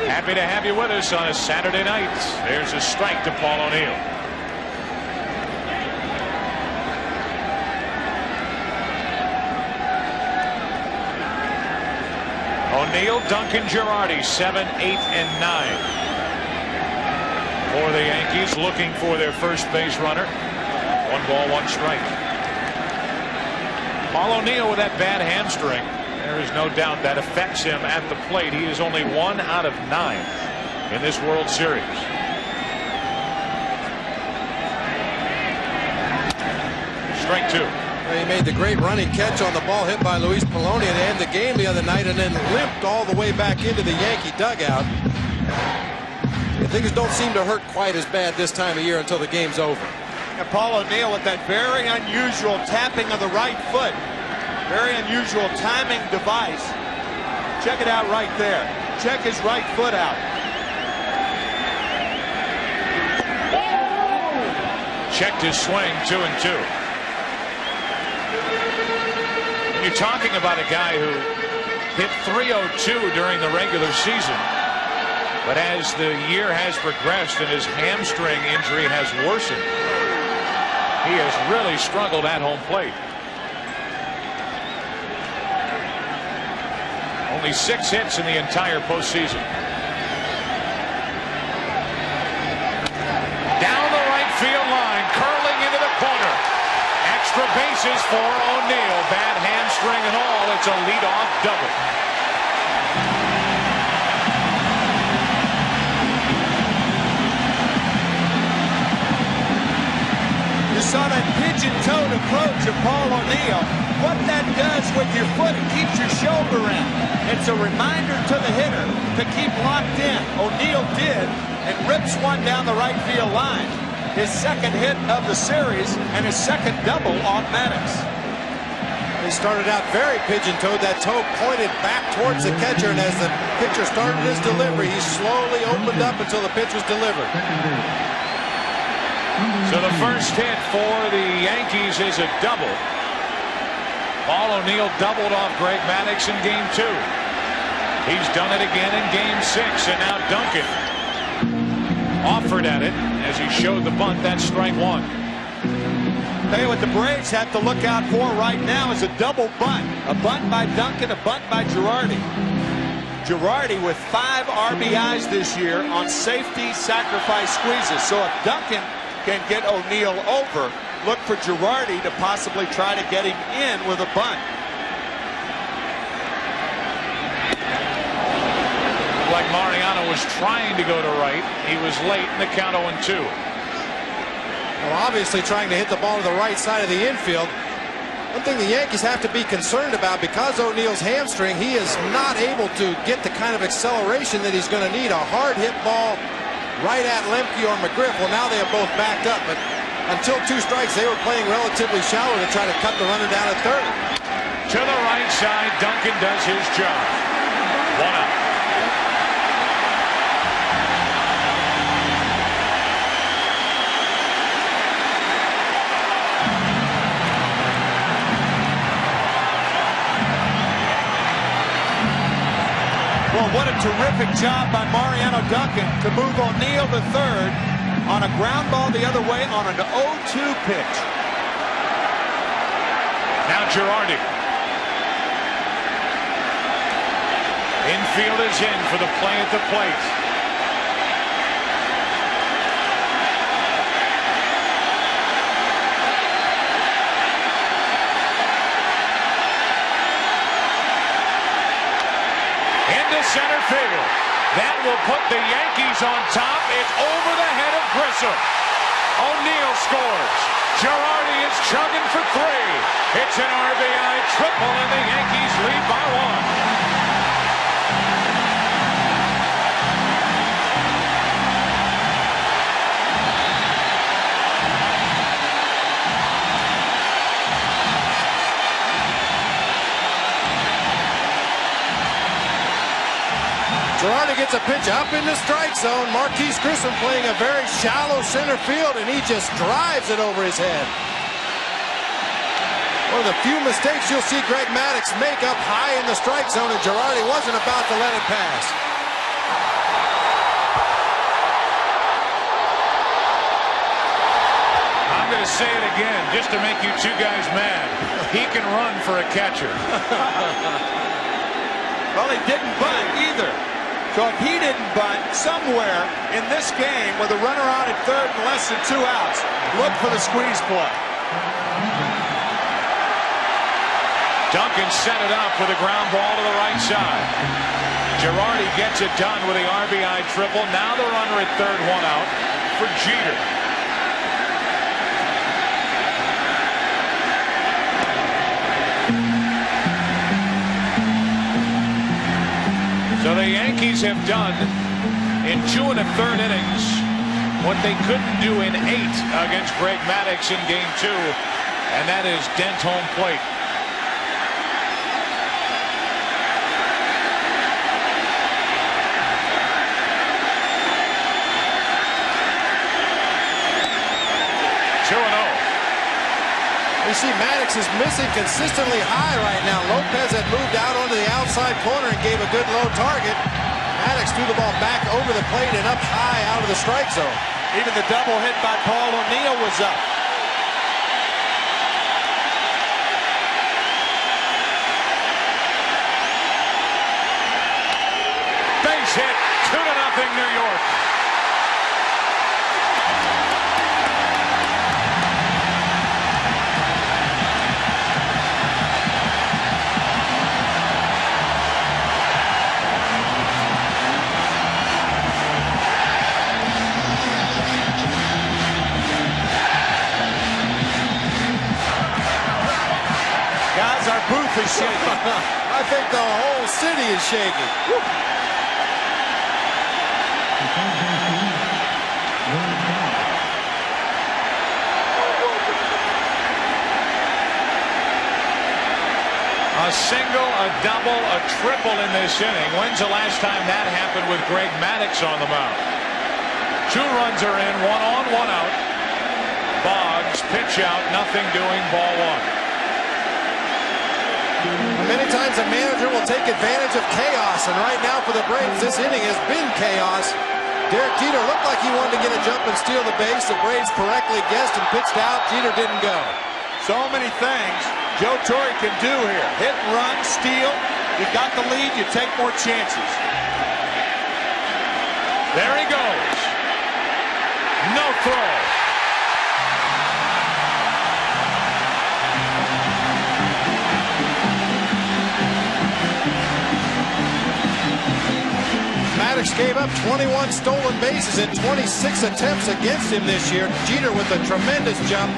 Happy to have you with us on a Saturday night. There's a strike to Paul O'Neill. O'Neill, Duncan, Girardi, 7, 8, and 9 for the Yankees, looking for their first base runner. 1 ball, 1 strike. Paul O'Neill with that bad hamstring. There is no doubt that affects him at the plate. He is only 1 out of 9 in this World Series. Strike 2. He made the great running catch on the ball hit by Luis Poloni to end the game the other night, and then limped all the way back into the Yankee dugout. And things don't seem to hurt quite as bad this time of year until the game's over. And Paul O'Neill with that very unusual tapping of the right foot. Very unusual timing device. Check it out right there. Check his right foot out. Checked his swing, 2-2. You're talking about a guy who hit .302 during the regular season, but as the year has progressed and his hamstring injury has worsened, he has really struggled at home plate. Only 6 hits in the entire postseason. Down the right field line, curling into the corner. Extra bases for O'Neill. Bad hamstring and all. It's a leadoff double. You saw that pigeon-toed approach of Paul O'Neill. What that does with your foot, it keeps your shoulder in. It's a reminder to the hitter to keep locked in. O'Neill did, and rips one down the right field line. His second hit of the series and his second double off Maddox. He started out very pigeon-toed. That toe pointed back towards the catcher, and as the pitcher started his delivery, he slowly opened up until the pitch was delivered. So the first hit for the Yankees is a double. Paul O'Neill doubled off Greg Maddux in Game 2. He's done it again in Game 6, and now Duncan offered at it as he showed the bunt. That's strike 1. Tell you what the Braves have to look out for right now is a double bunt. A bunt by Duncan, a bunt by Girardi. Girardi with 5 RBIs this year on safety sacrifice squeezes. So if Duncan can get O'Neill over, look for Girardi to possibly try to get him in with a bunt. Like Mariano was trying to go to right. He was late in the count 0-2. Well, obviously trying to hit the ball to the right side of the infield. One thing the Yankees have to be concerned about, because O'Neill's hamstring, he is not able to get the kind of acceleration that he's going to need. A hard hit ball right at Lemke or McGriff. Well, now they have both backed up, but until 2 strikes, they were playing relatively shallow to try to cut the runner down at third. To the right side, Duncan does his job. 1 out. Well, what a terrific job by Mariano Duncan to move O'Neill to third on a ground ball the other way on an 0-2 pitch. Now Girardi. Infield is in for the play at the plate. Into center field. That will put the Yankees on top. It's over the head of Grissom. O'Neill scores. Girardi is chugging for 3. It's an RBI triple, and the Yankees lead by 1. Girardi gets a pitch up in the strike zone. Marquise Grissom playing a very shallow center field, and he just drives it over his head. One of the few mistakes you'll see Greg Maddux make up high in the strike zone, and Girardi wasn't about to let it pass. I'm going to say it again just to make you two guys mad. He can run for a catcher. Well, he didn't bunt either. So if he didn't bunt, somewhere in this game with a runner on at third and less than 2 outs, look for the squeeze play. Duncan set it up with a ground ball to the right side. Girardi gets it done with the RBI triple. Now the runner at third, 1 out for Jeter. So the Yankees have done in 2 1/3 innings what they couldn't do in 8 against Greg Maddux in Game 2, and that is dent home plate. You see Maddux is missing consistently high right now. Lopez had moved out onto the outside corner and gave a good low target. Maddux threw the ball back over the plate and up high out of the strike zone. Even the double hit by Paul O'Neill was up. Base hit, 2-0 New York. Our booth is shaking. I think the whole city is shaking. Woo. A single, a double, a triple in this inning. When's the last time that happened with Greg Maddux on the mound? 2 runs are in, 1 on, 1 out. Boggs, pitch out, nothing doing, ball 1. Many times a manager will take advantage of chaos, and right now for the Braves, this inning has been chaos. Derek Jeter looked like he wanted to get a jump and steal the base. The Braves correctly guessed and pitched out. Jeter didn't go. So many things Joe Torre can do here. Hit and run, steal. You got the lead, you take more chances. There he goes. No throw. Maddux gave up 21 stolen bases in 26 attempts against him this year. Jeter with a tremendous jump.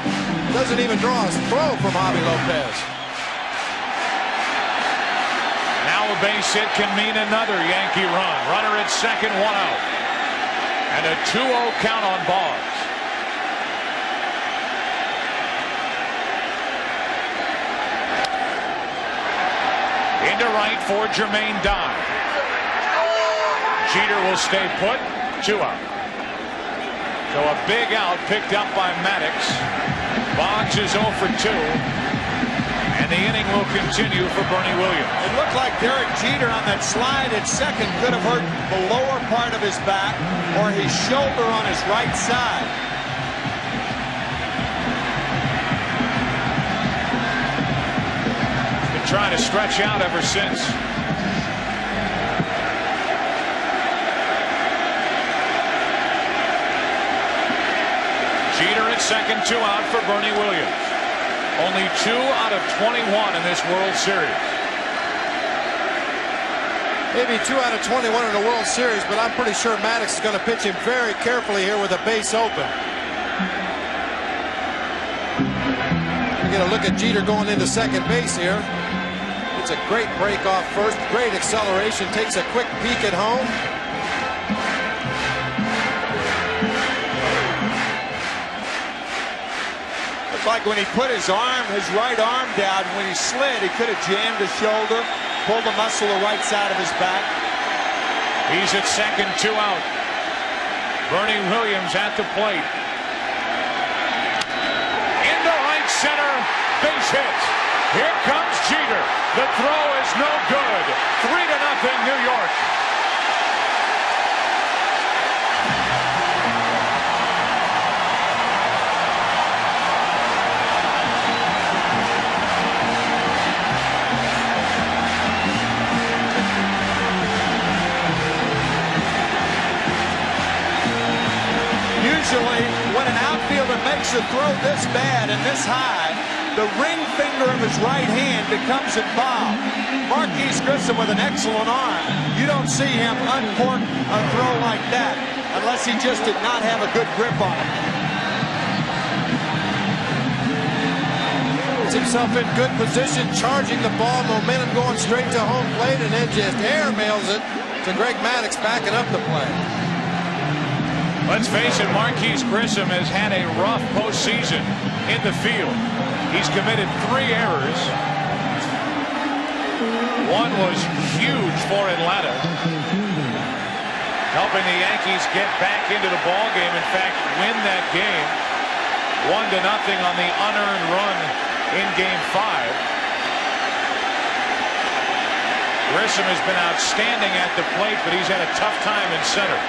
Doesn't even draw a throw from Javi Lopez. Now a base hit can mean another Yankee run. Runner at second, 1 out. And a 2-0 count on Boggs. Into right for Jermaine Dye. Jeter will stay put, 2 out. So a big out picked up by Maddux. Boggs is 0 for 2. And the inning will continue for Bernie Williams. It looked like Derek Jeter on that slide at second could have hurt the lower part of his back or his shoulder on his right side. Been trying to stretch out ever since. Jeter at second, 2 out for Bernie Williams. Only 2 out of 21 in this World Series. Maybe 2 out of 21 in the World Series, but I'm pretty sure Maddux is going to pitch him very carefully here with a base open. to get a look at Jeter going into second base here. It's a great break off first, great acceleration, takes a quick peek at home. Looked like when he put his right arm down, when he slid, he could have jammed his shoulder, pulled the muscle the right side of his back. He's at second, 2 out. Bernie Williams at the plate. Into right center, base hit. Here comes Jeter. The throw is no good. 3-0 New York. Usually, when an outfielder makes a throw this bad and this high, the ring finger of his right hand becomes involved. Marquise Grissom with an excellent arm. You don't see him uncork a throw like that unless he just did not have a good grip on it. Puts himself in good position, charging the ball, momentum going straight to home plate, and then just airmails it to Greg Maddux backing up the play. Let's face it, Marquise Grissom has had a rough postseason in the field. He's committed 3 errors. One was huge for Atlanta, helping the Yankees get back into the ball game. In fact, win that game 1-0 on the unearned run in Game 5. Grissom has been outstanding at the plate, but he's had a tough time in center.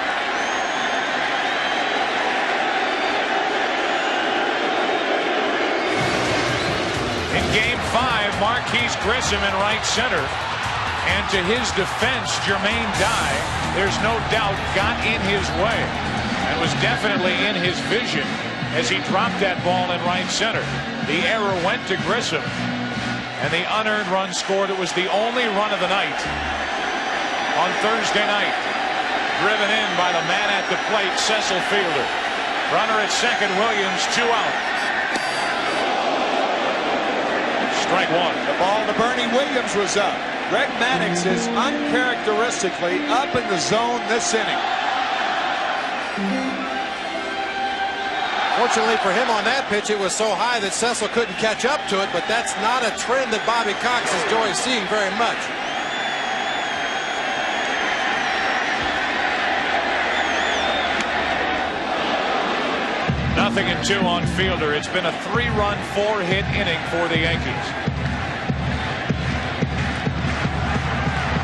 In Game 5, Marquise Grissom in right center. And to his defense, Jermaine Dye, there's no doubt, got in his way and was definitely in his vision as he dropped that ball in right center. The error went to Grissom, and the unearned run scored. It was the only run of the night on Thursday night. Driven in by the man at the plate, Cecil Fielder. Runner at second, Williams, 2 out. Strike one. The ball to Bernie Williams was up. Greg Maddux is uncharacteristically up in the zone this inning. Fortunately for him on that pitch, it was so high that Cecil couldn't catch up to it, but that's not a trend that Bobby Cox enjoys seeing very much. Nothing in 2 on Fielder. It's been a 3-run, 4-hit inning for the Yankees.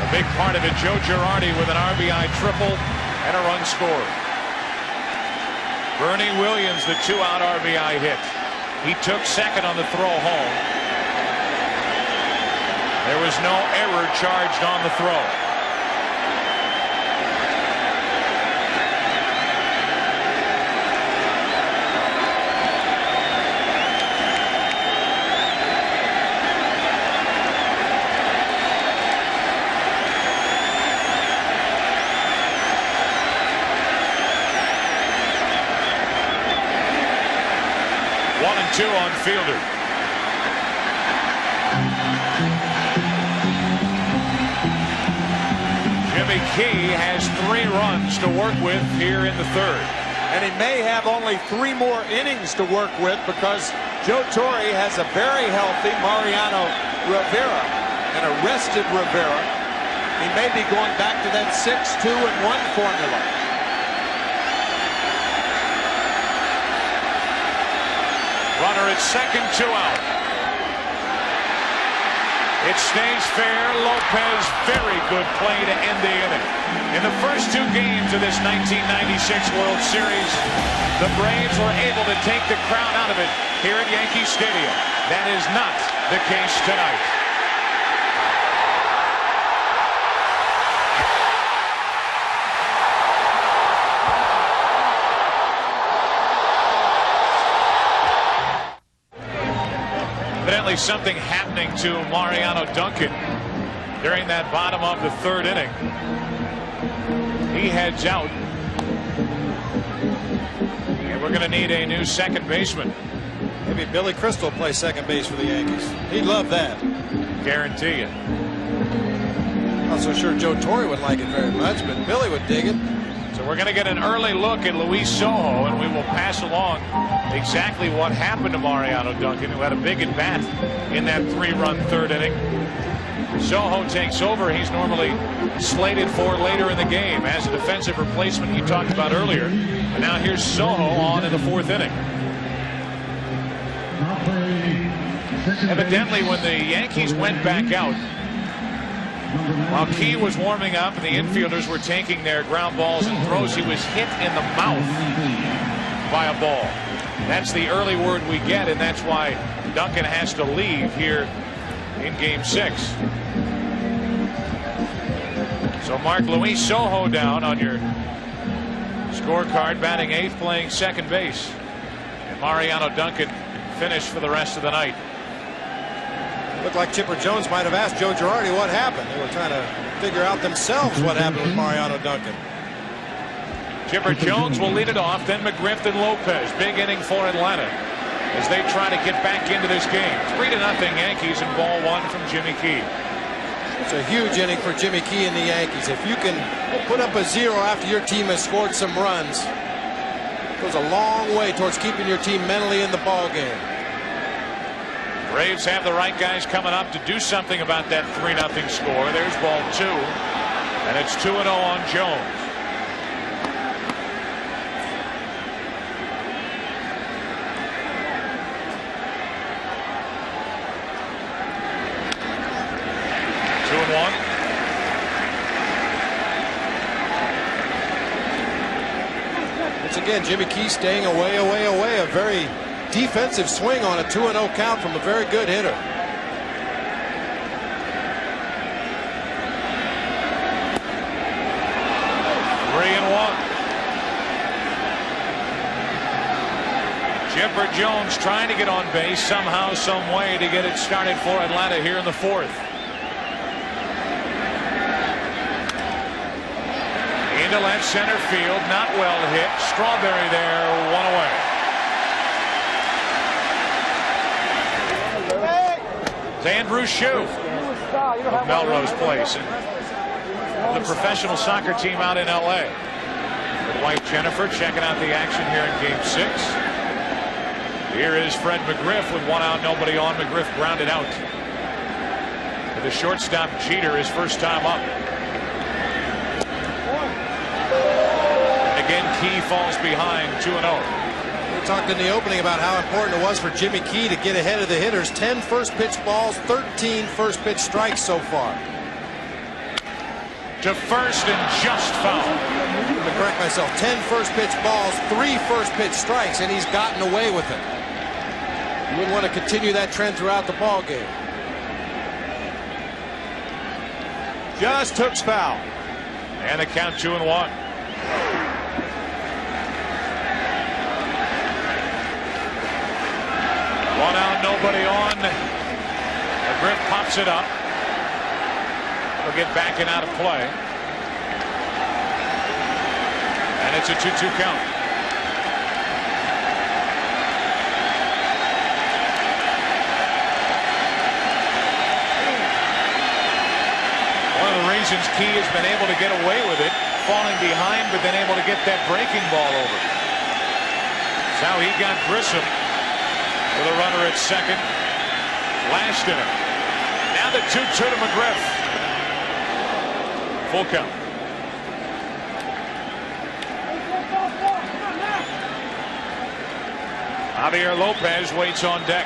A big part of it, Joe Girardi with an RBI triple and a run scored. Bernie Williams, the 2-out RBI hit. He took second on the throw home. There was no error charged on the throw. Two on Fielder. Jimmy Key has 3 runs to work with here in the 3rd. And he may have only 3 more innings to work with because Joe Torre has a very healthy Mariano Rivera, an arrested Rivera. He may be going back to that 6-2-1 formula. Runner at second, 2 out. It stays fair. Lopez, very good play to end the inning. In the first 2 games of this 1996 World Series, the Braves were able to take the crown out of it here at Yankee Stadium. That is not the case tonight. Evidently something happening to Mariano Duncan during that bottom of the 3rd inning. He heads out. And we're going to need a new second baseman. Maybe Billy Crystal play second base for the Yankees. He'd love that. Guarantee you. Not so sure Joe Torre would like it very much, but Billy would dig it. So we're going to get an early look at Luis Sojo, and we will pass along exactly what happened to Mariano Duncan, who had a big at bat in that 3-run third inning. Sojo takes over. He's normally slated for later in the game as a defensive replacement you talked about earlier. And now here's Sojo on in the 4th inning. Evidently, when the Yankees went back out, while Key was warming up and the infielders were taking their ground balls and throws, he was hit in the mouth by a ball. That's the early word we get, and that's why Duncan has to leave here in Game 6. So mark Luis Sojo down on your scorecard, batting 8th, playing second base. And Mariano Duncan finished for the rest of the night. Looked like Chipper Jones might have asked Joe Girardi what happened. They were trying to figure out themselves what happened with Mariano Duncan. Chipper Jones will lead it off, then McGriff and Lopez. Big inning for Atlanta as they try to get back into this game. 3-0 Yankees in ball 1 from Jimmy Key. It's a huge inning for Jimmy Key and the Yankees. If you can put up a 0 after your team has scored some runs, it goes a long way towards keeping your team mentally in the ball game. Braves have the right guys coming up to do something about that 3-0 score. There's ball 2, and it's 2-0 on Jones. Once again, Jimmy Key staying away. A very defensive swing on a 2-0 count from a very good hitter. Chipper Jones trying to get on base somehow, some way to get it started for Atlanta here in the 4th. Into left center field, not well hit. Strawberry there, 1 away. It's Andrew Shue of Melrose Place, and the professional soccer team out in L.A. With wife Jennifer checking out the action here in Game 6. Here is Fred McGriff with 1 out, nobody on. McGriff grounded out. For the shortstop Jeter, his first time up. Again, Key falls behind, 2-0. We talked in the opening about how important it was for Jimmy Key to get ahead of the hitters. 10 first pitch balls, 13 first pitch strikes so far. To first and just foul. Let me correct myself. 10 first pitch balls, 3 first pitch strikes, and he's gotten away with it. You wouldn't want to continue that trend throughout the ball game. Just hooks foul. And the count 2-1. 1 out, nobody on. McGriff pops it up. He'll get back and out of play. And it's a 2-2 count. One of the reasons Key has been able to get away with it, falling behind, but then able to get that breaking ball over. That's how he got Grissom with a runner at second last inning. Now the 2-2 to McGriff. Full count. Javier Lopez waits on deck.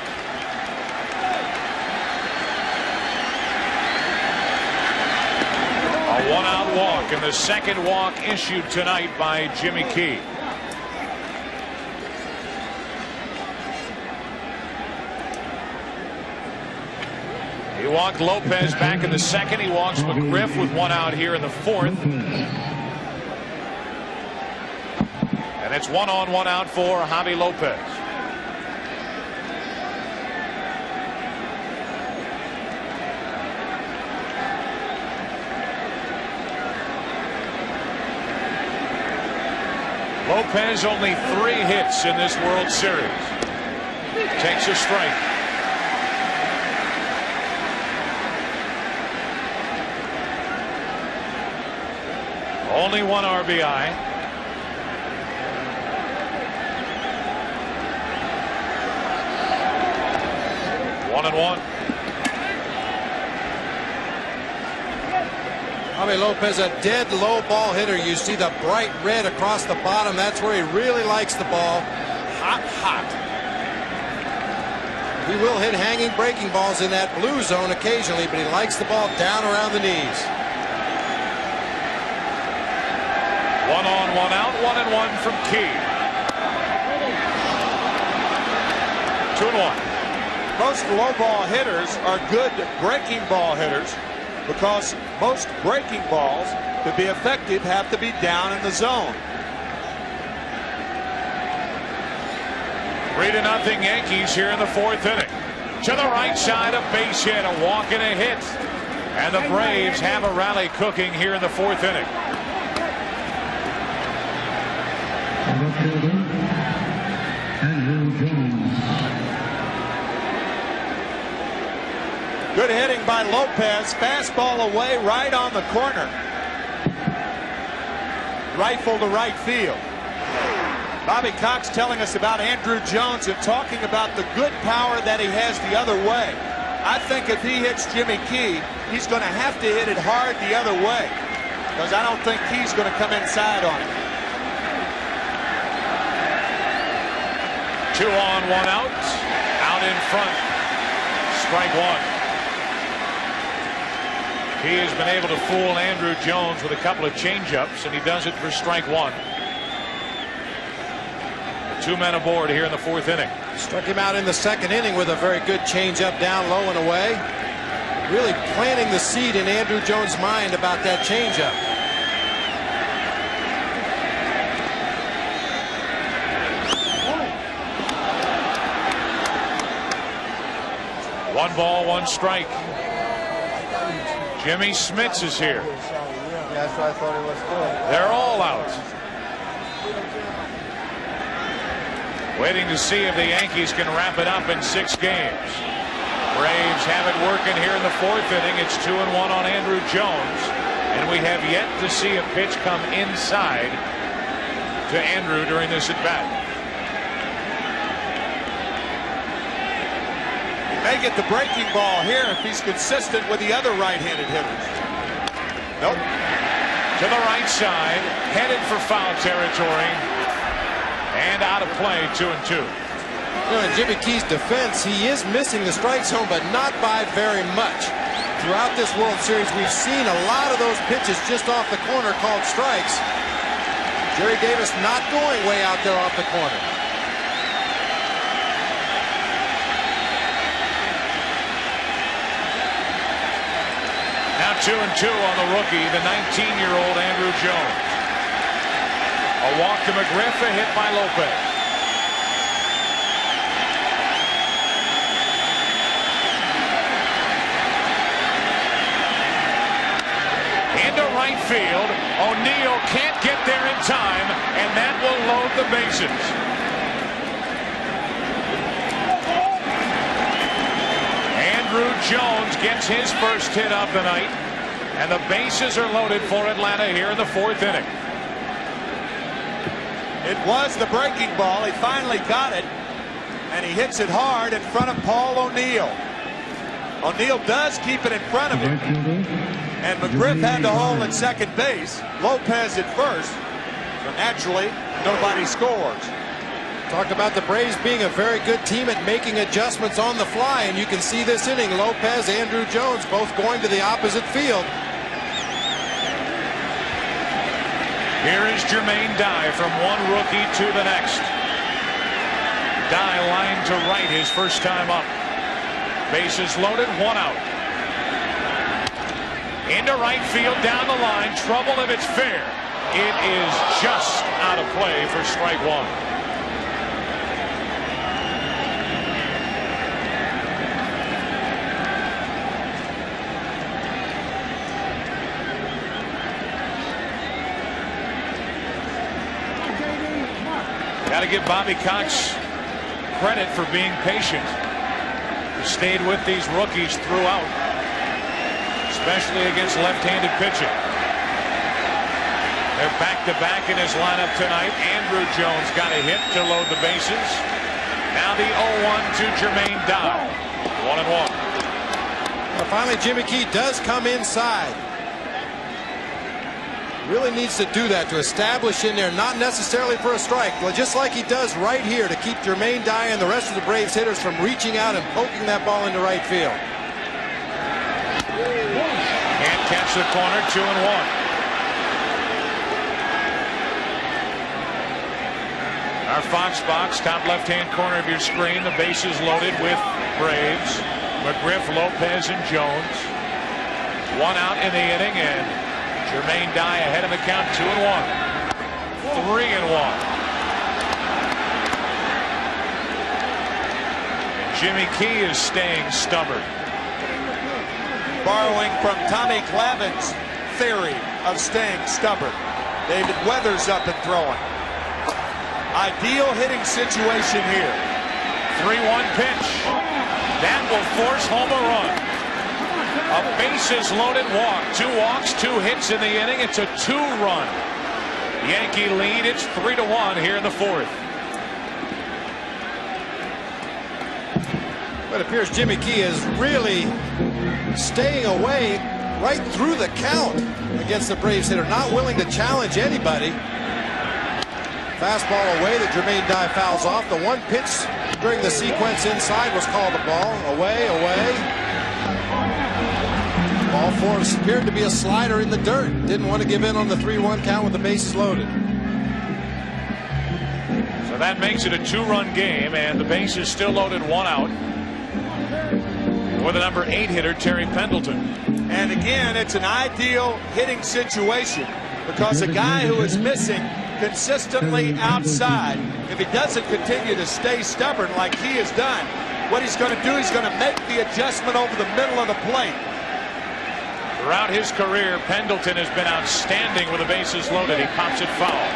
A 1-out walk, and the second walk issued tonight by Jimmy Key. He walked Lopez back in the second. He walks McGriff with 1 out here in the 4th. And it's 1 on, 1 out for Javi Lopez. Lopez only 3 hits in this World Series. Takes a strike. Only one RBI. One and one. Javi Lopez, a dead low ball hitter. You see the bright red across the bottom. That's where he really likes the ball. Hot, hot. He will hit hanging breaking balls in that blue zone occasionally, but he likes the ball down around the knees. 1 on, 1 out, 1 and 1 from Key. 2 and 1. Most low ball hitters are good breaking ball hitters because most breaking balls, to be effective, have to be down in the zone. 3-0 Yankees here in the 4th inning. To the right side, a base hit, a walk and a hit. And the Braves have a rally cooking here in the 4th inning. Good hitting by Lopez. Fastball away right on the corner. Rifle to right field. Bobby Cox telling us about Andrew Jones and talking about the good power that he has the other way. I think if he hits Jimmy Key, he's going to have to hit it hard the other way because I don't think Key's going to come inside on it. 2 on, 1 out. Out in front. Strike 1. He has been able to fool Andrew Jones with a couple of changeups, and he does it for strike 1. 2 men aboard here in the 4th inning. Struck him out in the 2nd inning with a very good changeup down low and away. Really planting the seed in Andrew Jones' mind about that changeup. One ball, 1 strike. Jimmy Smits is here. That's what I thought he was doing. They're all out. Waiting to see if the Yankees can wrap it up in 6 games. Braves have it working here in the 4th inning. It's 2 and 1 on Andrew Jones. And we have yet to see a pitch come inside to Andrew during this at bat. May get the breaking ball here if he's consistent with the other right-handed hitters. Nope. To the right side, headed for foul territory, and out of play. 2 and 2. You know, in Jimmy Key's defense, he is missing the strike zone, but not by very much. Throughout this World Series, we've seen a lot of those pitches just off the corner called strikes. Jerry Davis not going way out there off the corner. Now 2 and 2 on the rookie, the 19-year-old Andrew Jones. A walk to McGriff, a hit by Lopez. Into right field. O'Neill can't get there in time, and that will load the bases. Andrew Jones gets his first hit of the night, and the bases are loaded for Atlanta here in the 4th inning. It was the breaking ball. He finally got it, and he hits it hard in front of Paul O'Neill. O'Neill does keep it in front of him, and McGriff had to hold at second base. Lopez at first, so naturally nobody scores. Talk about the Braves being a very good team at making adjustments on the fly, and you can see this inning, Lopez, Andrew Jones both going to the opposite field. Here is Jermaine Dye from one rookie to the next. Dye lined to right his first time up. Bases loaded, 1 out. Into right field, down the line, trouble if it's fair. It is just out of play for strike 1. Got to give Bobby Cox credit for being patient. He stayed with these rookies throughout, especially against left-handed pitching. They're back-to-back in his lineup tonight. Andrew Jones got a hit to load the bases. Now the 0-1 to Jermaine Dye. 1-1. Well, finally, Jimmy Key does come inside. Really needs to do that to establish in there, not necessarily for a strike, but just like he does right here to keep Jermaine Dye and the rest of the Braves hitters from reaching out and poking that ball into right field. Can't catch the corner. 2-1. Our Fox box, top left-hand corner of your screen. The bases loaded with Braves, McGriff, Lopez, and Jones. One out in the inning, and Jermaine Dye ahead in the count. 2-1. 3-1. And Jimmy Key is staying stubborn. Borrowing from Tommy Clavin's theory of staying stubborn. David Weathers up and throwing. Ideal hitting situation here. 3-1 pitch. That will force home a run. A bases loaded walk. 2 walks, 2 hits in the inning. It's a 2-run Yankee lead. It's 3-1 here in the 4th. But it appears Jimmy Key is really staying away right through the count against the Braves hitter. Not willing to challenge anybody. Fastball away that Jermaine Dye fouls off. The one pitch during the sequence inside was called a ball. Away. Ball 4 appeared to be a slider in the dirt. Didn't want to give in on the 3-1 count with the bases loaded. So that makes it a 2-run game, and the base is still loaded, 1 out. For the number 8 hitter, Terry Pendleton. And again, it's an ideal hitting situation because a guy who is missing consistently outside, if he doesn't continue to stay stubborn like he has done, what he's going to do, he's going to make the adjustment over the middle of the plate. Throughout his career, Pendleton has been outstanding with the bases loaded. He pops it foul.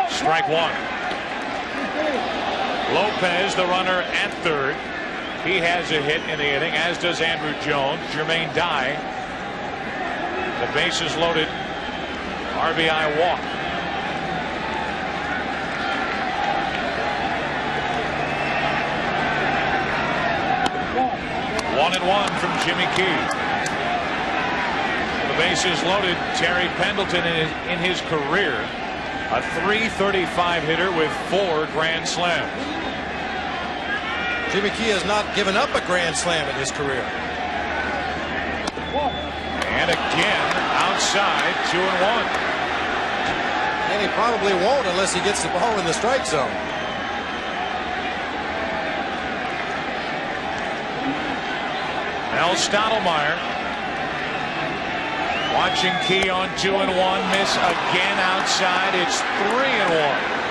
Strike 1. Lopez, the runner at third. He has a hit in the inning, as does Andrew Jones. Jermaine Dye, the bases loaded, RBI walk. 1-1 from Jimmy Key. The bases loaded. Terry Pendleton in his career, a .335 hitter with 4 grand slams. Jimmy Key has not given up a grand slam in his career. And again, outside, 2-1. And he probably won't unless he gets the ball in the strike zone. Al Stottlemyre watching Key on 2-1, miss again outside. It's 3-1.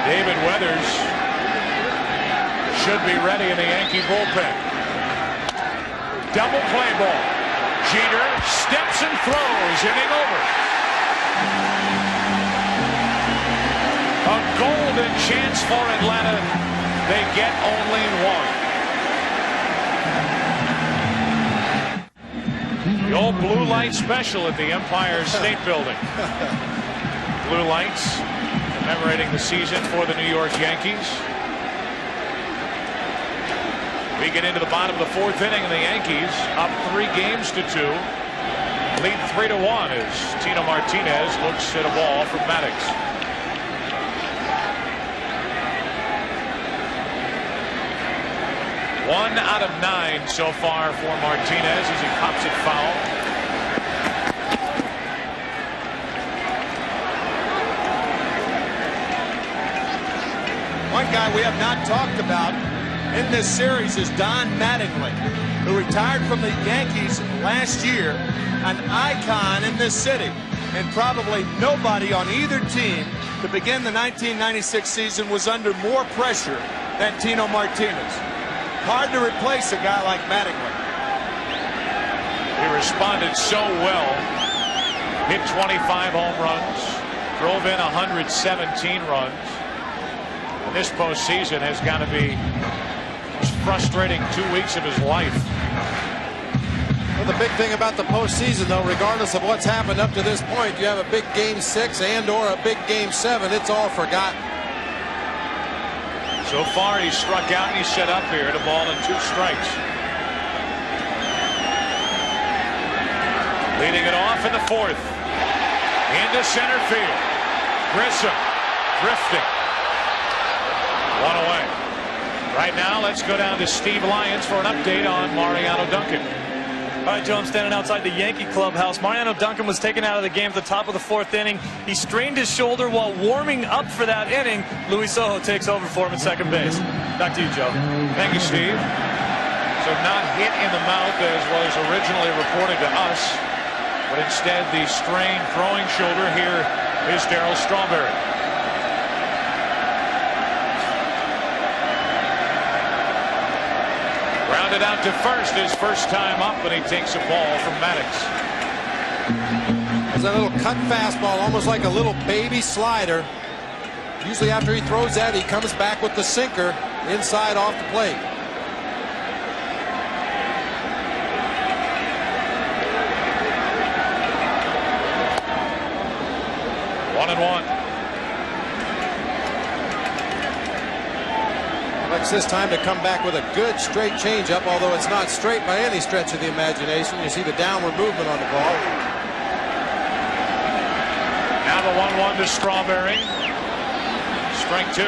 David Weathers should be ready in the Yankee bullpen. Double play ball. Jeter steps and throws. Inning over. A golden chance for Atlanta. They get only 1. The old blue light special at the Empire State Building. Blue lights commemorating the season for the New York Yankees. We get into the bottom of the 4th inning, and the Yankees up 3 games to 2. Lead 3-1 as Tino Martinez looks at a ball from Maddox. 1 out of 9 so far for Martinez as he pops it foul. One guy we have not talked about in this series is Don Mattingly, who retired from the Yankees last year, an icon in this city, and probably nobody on either team to begin the 1996 season was under more pressure than Tino Martinez. Hard to replace a guy like Mattingly. He responded so well hit 25 home runs, drove in 117 runs. And this postseason has got to be the most frustrating 2 weeks of his life. Well, the big thing about the postseason, though, regardless of what's happened up to this point, you have a big Game 6 and/or a big Game 7. It's all forgotten. So far, he's struck out and he's set up here at a ball and 2 strikes. Leading it off in the 4th. Into center field. Grissom drifting. 1 away. Right now, let's go down to Steve Lyons for an update on Mariano Duncan. All right, Joe, I'm standing outside the Yankee clubhouse. Mariano Duncan was taken out of the game at the top of the 4th inning. He strained his shoulder while warming up for that inning. Luis Sojo takes over for him at second base. Back to you, Joe. Thank you, Steve. So not hit in the mouth as was originally reported to us, but instead the strained throwing shoulder. Here is Darryl Strawberry. Grounded out to first, his first time up, and he takes a ball from Maddox. There's that little cut fastball, almost like a little baby slider. Usually after he throws that, he comes back with the sinker inside off the plate. One and one. Alex this time to come back with a good straight changeup, although it's not straight by any stretch of the imagination. You see the downward movement on the ball. Now the 1-1 to Strawberry. Strike 2.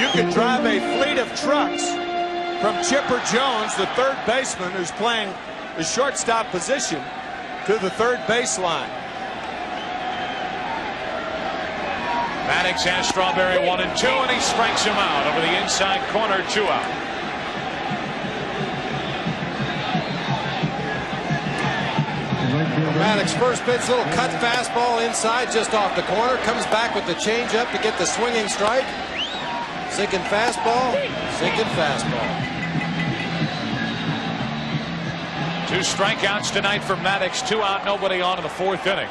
You can drive a fleet of trucks from Chipper Jones, the third baseman who's playing the shortstop position, to the third baseline. Maddox has Strawberry 1 and 2, and he strikes him out over the inside corner. 2 out. Maddox first pitch, little cut fastball inside just off the corner, comes back with the changeup to get the swinging strike. Sinking fastball, sinking fastball. 2 strikeouts tonight for Maddox. 2 out, nobody on in the 4th inning.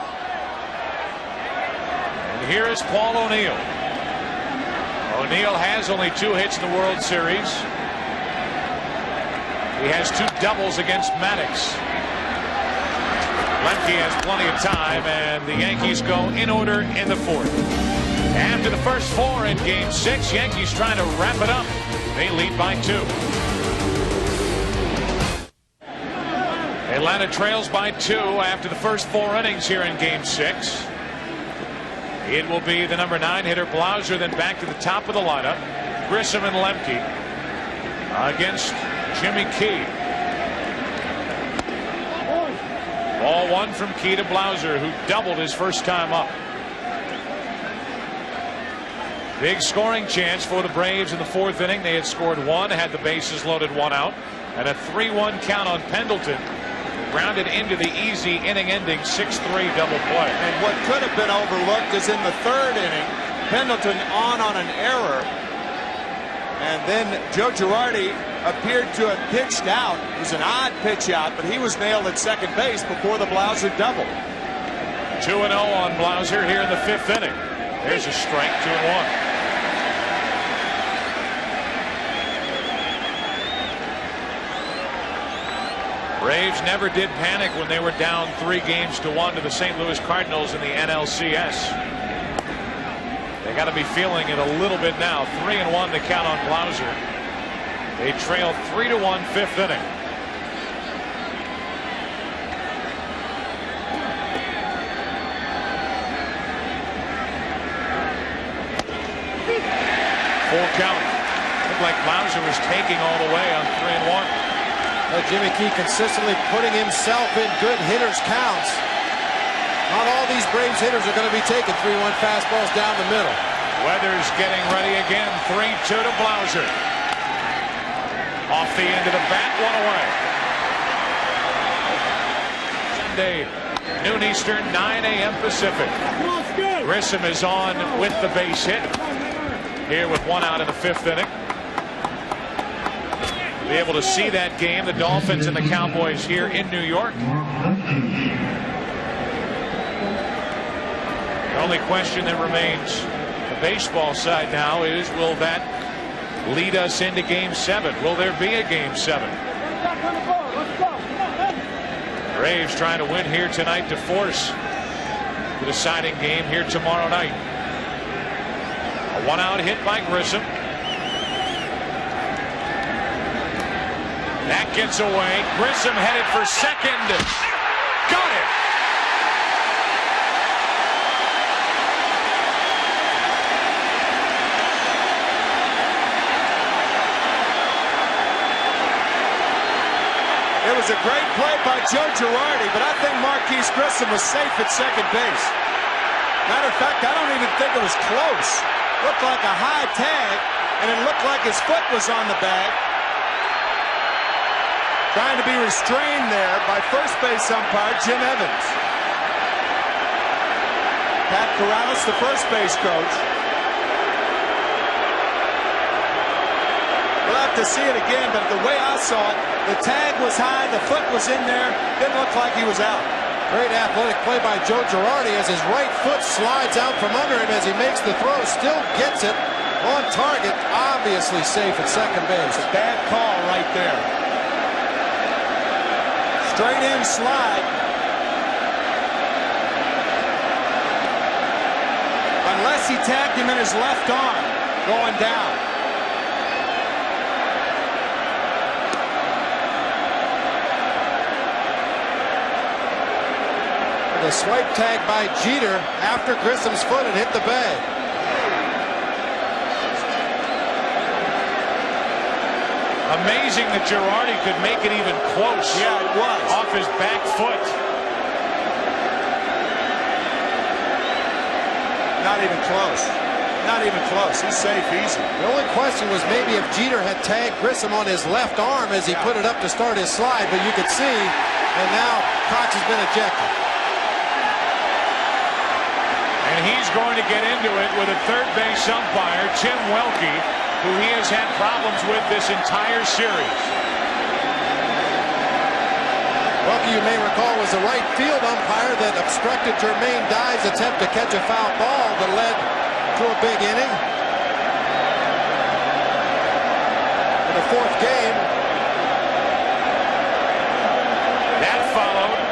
And here is Paul O'Neill. O'Neill has only 2 hits in the World Series. He has 2 doubles against Maddox. Lemke has plenty of time, and the Yankees go in order in the 4th. After the first 4 in Game 6, Yankees trying to wrap it up. They lead by 2. Atlanta trails by 2 after the first 4 innings here in Game 6. It will be the number 9 hitter Blauser, then back to the top of the lineup. Grissom and Lemke against Jimmy Key. Ball 1 from Key to Blauser, who doubled his first time up. Big scoring chance for the Braves in the 4th inning. They had scored 1, had the bases loaded, 1 out, and a 3-1 count on Pendleton. Grounded into the easy inning-ending 6-3 double play. And what could have been overlooked is in the 3rd inning, Pendleton on an error. And then Joe Girardi appeared to have pitched out. It was an odd pitch out, but he was nailed at second base before the Blauser double. 2-0 on Blauser here in the 5th inning. There's a strike, 2-1. Braves never did panic when they were down 3-1 to the St. Louis Cardinals in the NLCS. They got to be feeling it a little bit now. 3-1 to count on Blauser. They trail 3-1 5th inning. Full count. Looked like Blauser was taking all the way on 3-1. Jimmy Key consistently putting himself in good hitters' counts. Not all these Braves hitters are going to be taking 3-1 fastballs down the middle. Weathers getting ready again. 3-2 to Blauser. Off the end of the bat, 1 away. Sunday, noon Eastern, 9 a.m. Pacific. Grissom is on with the base hit. Here with 1 out in the 5th inning. be able to see that game, the Dolphins and the Cowboys here in New York. The only question that remains the baseball side now is, will that lead us into Game 7? Will there be a Game 7? Braves trying to win here tonight to force the deciding game here tomorrow night. A one-out hit by Grissom. That gets away. Grissom headed for second. Got it. It was a great play by Joe Girardi, but I think Marquise Grissom was safe at second base. Matter of fact, I don't even think it was close. Looked like a high tag, and it looked like his foot was on the bag. Trying to be restrained there by first base umpire Jim Evans. Pat Corrales, the first base coach. We'll have to see it again, but the way I saw it, the tag was high, the foot was in there, didn't look like he was out. Great athletic play by Joe Girardi as his right foot slides out from under him as he makes the throw, still gets it on target, obviously safe at second base. A bad call right there. Straight in slide. Unless he tagged him in his left arm going down. The swipe tag by Jeter after Grissom's foot had hit the bag. Amazing that Girardi could make it even close. Yeah, it was. Off his back foot. Not even close. Not even close. He's safe easy. The only question was maybe if Jeter had tagged Grissom on his left arm as he put it up to start his slide, but you could see, and now Cox has been ejected. And he's going to get into it with a third base umpire, Tim Welke, who he has had problems with this entire series. Welke, you may recall, was the right field umpire that obstructed Jermaine Dye's attempt to catch a foul ball that led to a big inning. In the fourth game. That followed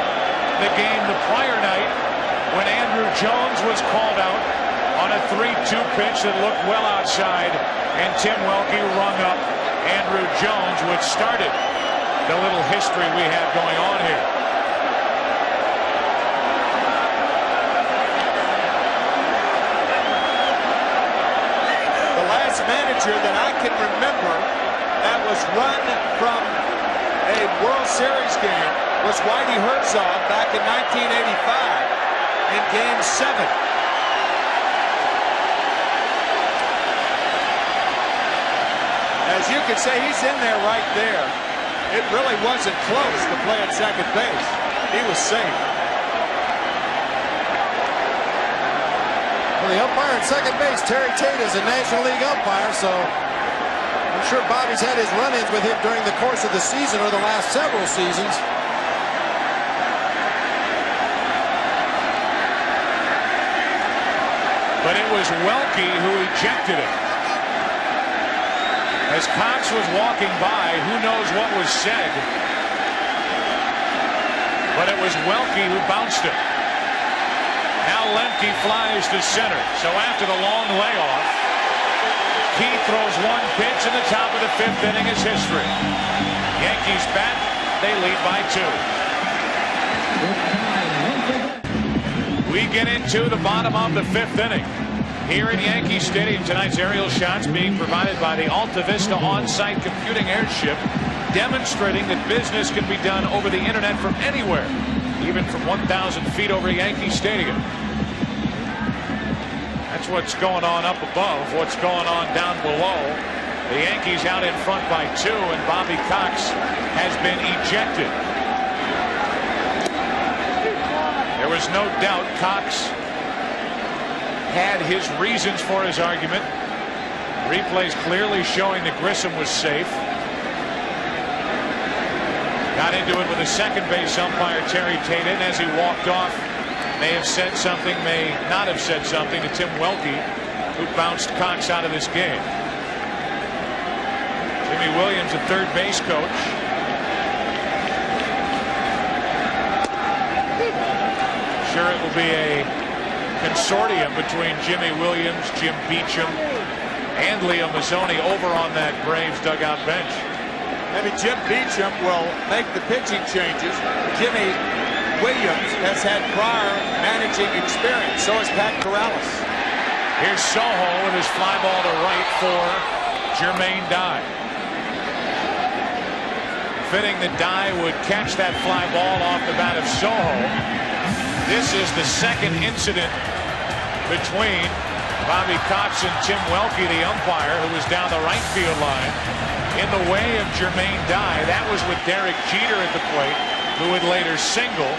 the game the prior night when Andrew Jones was called out on a 3-2 pitch that looked well outside, and Tim Welke rung up Andrew Jones, which started the little history we have going on here. The last manager that I can remember that was run from a World Series game was Whitey Herzog back in 1985. In Game 7. As you can say, he's in there right there. It really wasn't close to play at second base. He was safe. Well, the umpire at second base, Terry Tate, is a National League umpire, so I'm sure Bobby's had his run-ins with him during the course of the season or the last several seasons. But it was Welke who ejected it. As Cox was walking by, who knows what was said. But it was Welke who bounced it. Now Lemke flies to center. So after the long layoff, Key throws one pitch in the top of the fifth inning is history. Yankees bat, they lead by 2. We get into the bottom of the fifth inning here in Yankee Stadium. Tonight's aerial shots being provided by the Alta Vista on-site computing airship, demonstrating that business can be done over the internet from anywhere, even from 1,000 feet over Yankee Stadium. That's what's going on up above. What's going on down below. The Yankees out in front by 2, and Bobby Cox has been ejected. There was no doubt Cox had his reasons for his argument. Replays clearly showing that Grissom was safe. Got into it with a second base umpire, Terry Tatum, as he walked off. May have said something, may not have said something to Tim Welke, who bounced Cox out of this game. Jimmy Williams, a third base coach. Sure, it will be a consortium between Jimmy Williams, Jim Beecham, and Leo Mazzoni over on that Braves dugout bench. Maybe Jim Beecham will make the pitching changes. Jimmy Williams has had prior managing experience. So has Pat Corrales. Here's Soho with his fly ball to right for Jermaine Dye. Fitting that Dye would catch that fly ball off the bat of Soho. This is the second incident between Bobby Cox and Tim Welke, the umpire, who was down the right field line in the way of Jermaine Dye. That was with Derek Jeter at the plate, who would later single,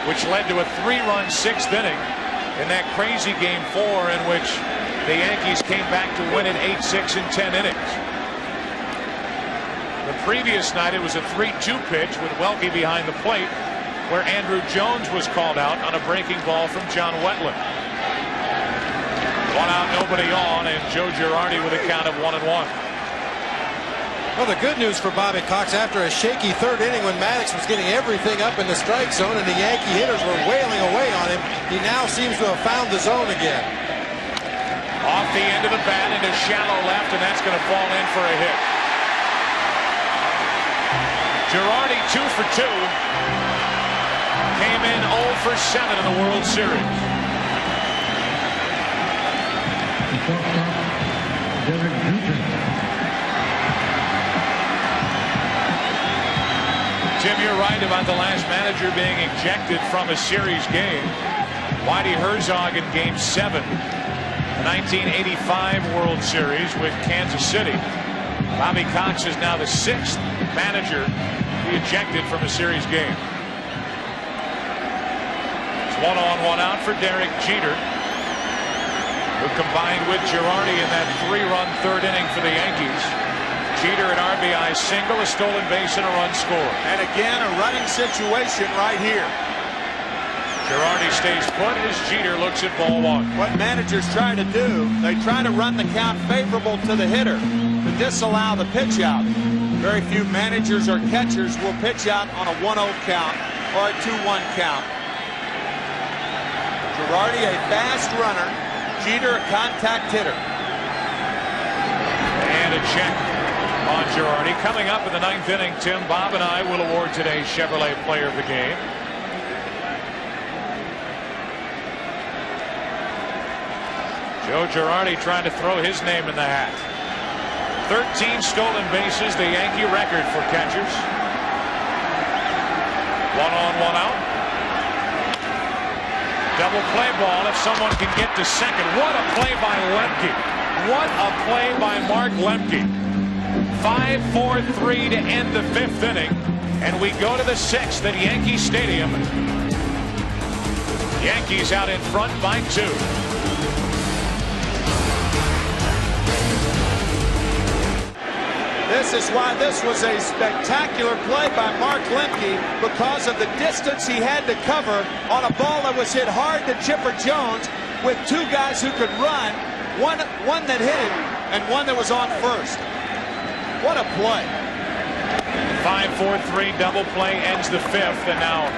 which led to a 3-run 6th inning in that crazy Game 4 in which the Yankees came back to win it 8-6 in 10 innings. The previous night it was a 3-2 pitch with Welke behind the plate, where Andrew Jones was called out on a breaking ball from John Wetland. 1 out, nobody on, and Joe Girardi with a count of 1-1. Well, the good news for Bobby Cox, after a shaky third inning when Maddox was getting everything up in the strike zone and the Yankee hitters were wailing away on him, he now seems to have found the zone again. Off the end of the bat into shallow left, and that's going to fall in for a hit. Girardi 2 for 2. Came in 0 for 7 in the World Series. Tim, you're right about the last manager being ejected from a series game. Whitey Herzog in Game 7, the 1985 World Series with Kansas City. Bobby Cox is now the 6th manager to be ejected from a series game. 1 on, 1 out for Derek Jeter, who combined with Girardi in that 3-run 3rd inning for the Yankees. Jeter an RBI single, a stolen base, and a run scored. And again, a running situation right here. Girardi stays put as Jeter looks at ball 1. What managers try to do, they try to run the count favorable to the hitter to disallow the pitch out. Very few managers or catchers will pitch out on a 1-0 count or a 2-1 count. Girardi a fast runner, Jeter a contact hitter. And a check on Girardi. Coming up in the 9th inning, Tim, Bob and I will award today's Chevrolet Player of the Game. Joe Girardi trying to throw his name in the hat. 13 stolen bases, the Yankee record for catchers. 1 on, 1 out. Double play ball if someone can get to second. What a play by Lemke. What a play by Mark Lemke. 5-4-3 to end the 5th inning. And we go to the 6th at Yankee Stadium. Yankees out in front by 2. This is why this was a spectacular play by Mark Lemke, because of the distance he had to cover on a ball that was hit hard to Chipper Jones with 2 guys who could run, one that hit it and one that was on first. What a play. 5-4-3 double play ends the 5th, and now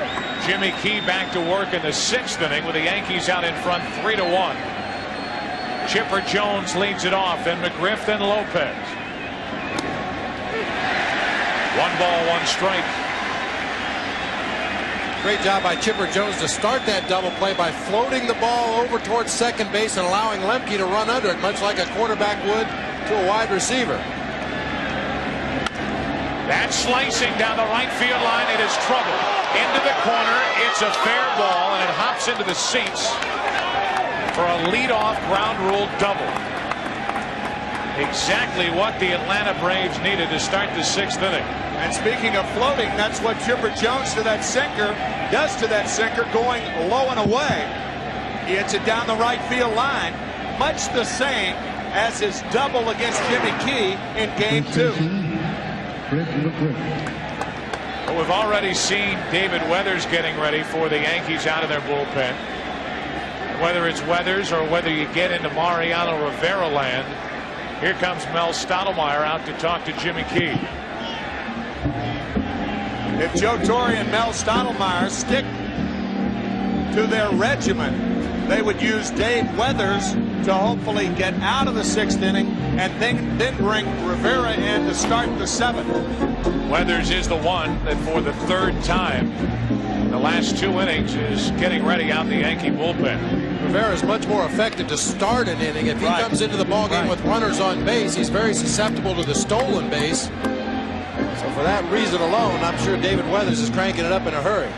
Jimmy Key back to work in the 6th inning with the Yankees out in front 3-1. Chipper Jones leads it off, and McGriff and Lopez. 1 ball, 1 strike. Great job by Chipper Jones to start that double play by floating the ball over towards second base and allowing Lemke to run under it, much like a quarterback would to a wide receiver. That's slicing down the right field line. It is trouble. Into the corner. It's a fair ball, and it hops into the seats for a leadoff ground rule double. Exactly what the Atlanta Braves needed to start the 6th inning. And speaking of floating, that's what Chipper Jones to that sinker does to that sinker, going low and away. He hits it down the right field line, much the same as his double against Jimmy Key in Game 2. But we've already seen David Weathers getting ready for the Yankees out of their bullpen. Whether it's Weathers or whether you get into Mariano Rivera land, here comes Mel Stottlemyre out to talk to Jimmy Key. If Joe Torre and Mel Stottlemyre stick to their regimen, they would use Dave Weathers to hopefully get out of the 6th inning and then bring Rivera in to start the 7th. Weathers is the one that for the 3rd time in the last 2 innings is getting ready out in the Yankee bullpen. Rivera is much more effective to start an inning. If he comes into the ballgame with runners on base, he's very susceptible to the stolen base. So for that reason alone, I'm sure David Weathers is cranking it up in a hurry.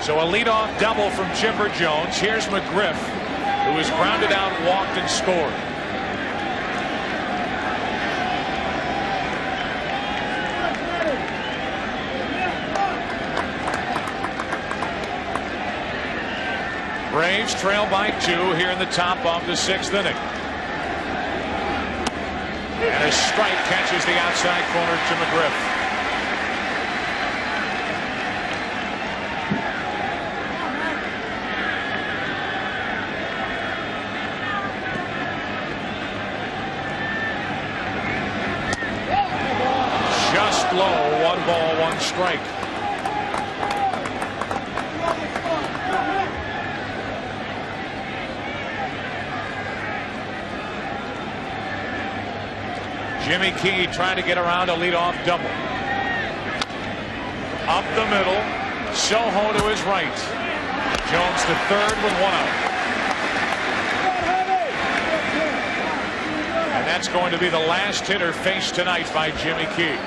So a leadoff double from Chipper Jones. Here's McGriff, who was grounded out, walked, and scored. Braves trail by 2 here in the top of the 6th inning. And a strike catches the outside corner to McGriff. Just low, 1 ball, 1 strike. Jimmy Key trying to get around a leadoff double. Up the middle. Soho to his right. Jones to 3rd with 1 out. And that's going to be the last hitter faced tonight by Jimmy Key.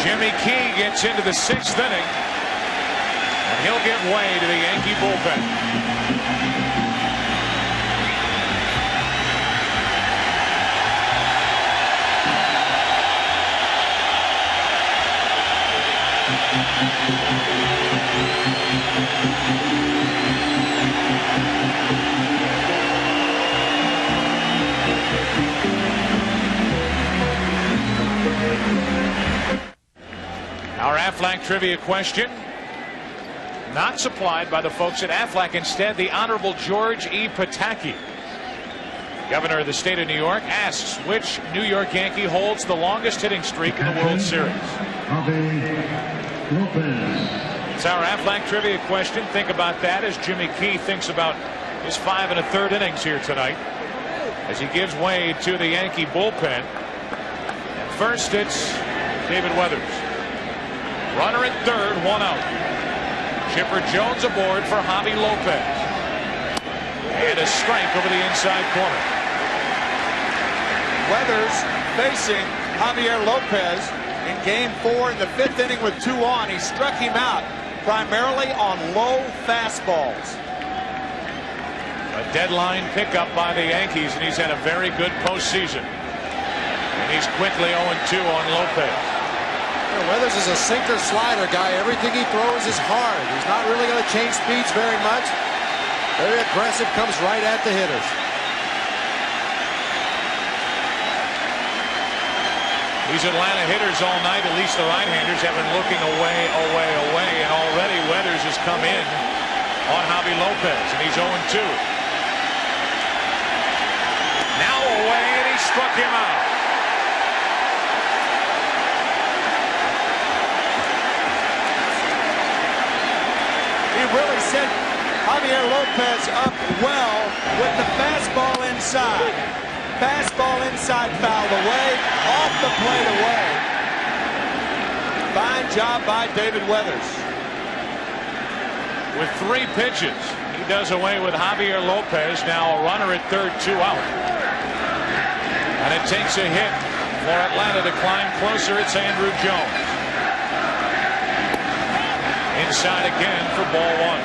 Jimmy Key gets into the 6th inning. And he'll give way to the Yankee bullpen. Our Aflac trivia question, not supplied by the folks at Aflac. Instead, the Honorable George E. Pataki, Governor of the state of New York, asks which New York Yankee holds the longest hitting streak in the World Series. It's our Aflac trivia question. Think about that as Jimmy Key thinks about his 5 1/3 innings here tonight as he gives way to the Yankee bullpen. And first, it's David Weathers. Runner at 3rd, 1 out. Chipper Jones aboard for Javi Lopez. And a strike over the inside corner. Weathers facing Javier Lopez in game 4 in the 5th inning with 2 on. He struck him out primarily on low fastballs. A deadline pickup by the Yankees, and he's had a very good postseason. And he's quickly 0-2 on Lopez. Weathers is a sinker slider guy. Everything he throws is hard. He's not really going to change speeds very much. Very aggressive, comes right at the hitters. These Atlanta hitters all night, at least the right-handers, have been looking away, and already Weathers has come in on Javi Lopez, and he's 0-2. Now away, and he struck him out. He really set Javier Lopez up well with the fastball inside. Fastball inside fouled away, off the plate away. Fine job by David Weathers. With 3 pitches, he does away with Javier Lopez. Now a runner at 3rd, 2 out. And it takes a hit for Atlanta to climb closer. It's Andrew Jones. Inside again for ball 1.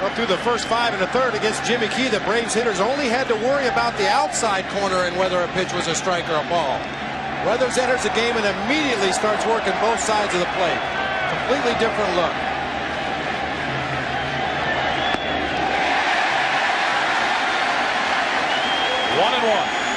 Well, through the first 5 1/3 against Jimmy Key, the Braves hitters only had to worry about the outside corner and whether a pitch was a strike or a ball. Weathers enters the game and immediately starts working both sides of the plate. Completely different look. 1.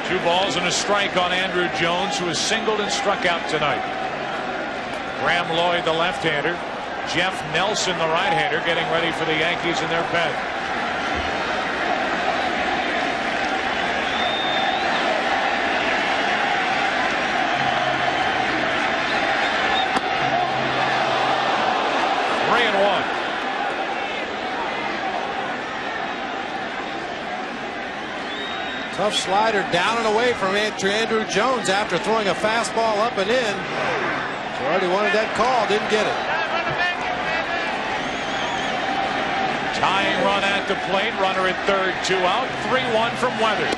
Two balls and a strike on Andrew Jones, who is singled and struck out tonight. Graham Lloyd, the left-hander. Jeff Nelson, the right-hander, getting ready for the Yankees in their pen. Three and one. Tough slider down and away from Andrew Jones after throwing a fastball up and in. He already wanted that call, didn't get it. Tying run at the plate, runner at third, 2 out, 3-1 from Weathers.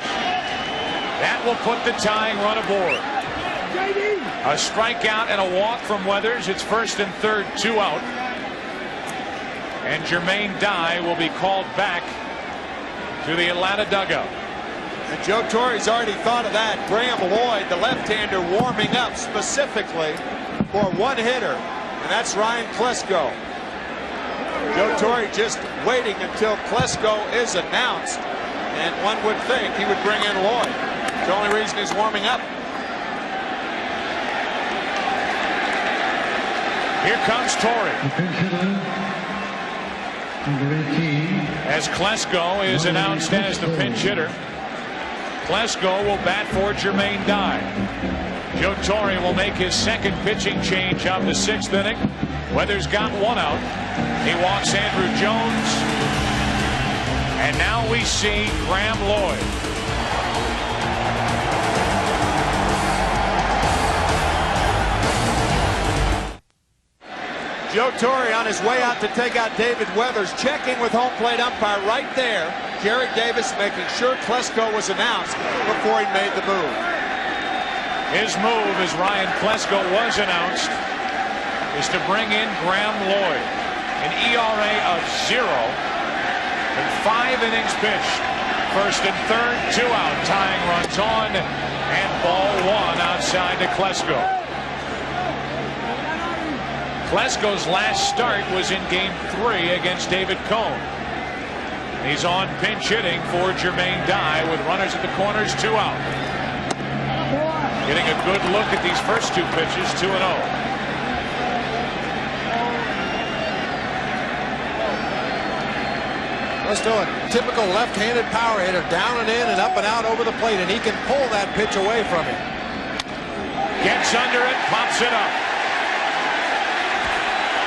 That will put the tying run aboard. A strikeout and a walk from Weathers. It's first and third, 2 out. And Jermaine Dye will be called back to the Atlanta dugout. And Joe Torre's already thought of that. Graham Lloyd, the left-hander, warming up specifically for one hitter, and that's Ryan Klesko. Joe Torre just waiting until Klesko is announced, and one would think he would bring in Lloyd. It's the only reason he's warming up. Here comes Torre. As Klesko is announced as the pinch hitter. Klesko will bat for Jermaine Dye. Joe Torre will make his second pitching change of the 6th inning. Weathers got 1 out. He walks Andrew Jones. And now we see Graham Lloyd. Joe Torre on his way out to take out David Weathers, checking with home plate umpire right there. Jerry Davis making sure Klesko was announced before he made the move. His move, as Ryan Klesko was announced, is to bring in Graham Lloyd. An ERA of 0 in 5 innings pitched. First and third, 2 out. Tying runs on, and ball 1 outside to Klesko. Klesko's last start was in Game 3 against David Cohn. He's on pinch hitting for Jermaine Dye with runners at the corners, 2 out. Getting a good look at these first 2 pitches, 2-0. Still a typical left-handed power hitter, down and in and up and out over the plate, and he can pull that pitch away from him. Gets under it, pops it up.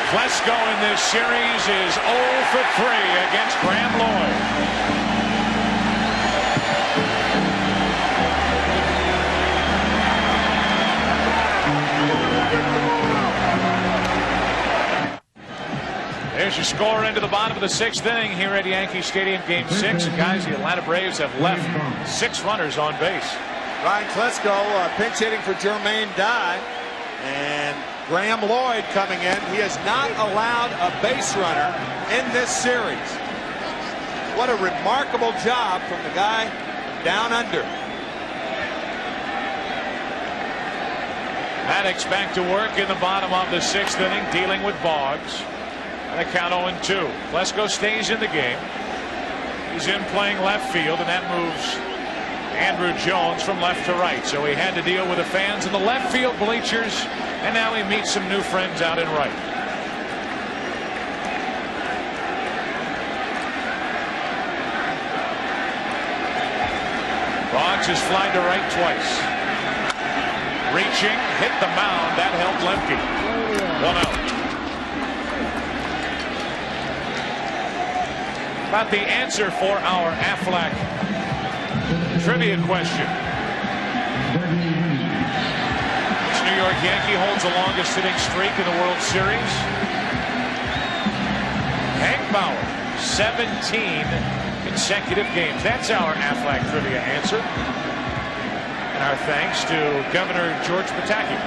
Klesko in this series is 0 for 3 against Graham Lloyd. There's your score into the bottom of the 6th inning here at Yankee Stadium, Game 6. And guys, the Atlanta Braves have left 6 runners on base. Ryan Klesko pinch hitting for Jermaine Dye, and Graham Lloyd coming in. He has not allowed a base runner in this series. What a remarkable job from the guy down under. Maddox back to work in the bottom of the 6th inning, dealing with Boggs. And a count 0-2. Klesko stays in the game. He's in playing left field, and that moves Andrew Jones from left to right. So he had to deal with the fans in the left field bleachers, and now he meets some new friends out in right. Boggs has flied to right twice. Reaching, hit the mound. That helped Lemke. 1 out. About the answer for our Aflac trivia question. Which New York Yankee holds the longest hitting streak in the World Series? Hank Bauer, 17 consecutive games. That's our Aflac trivia answer. And our thanks to Governor George Pataki.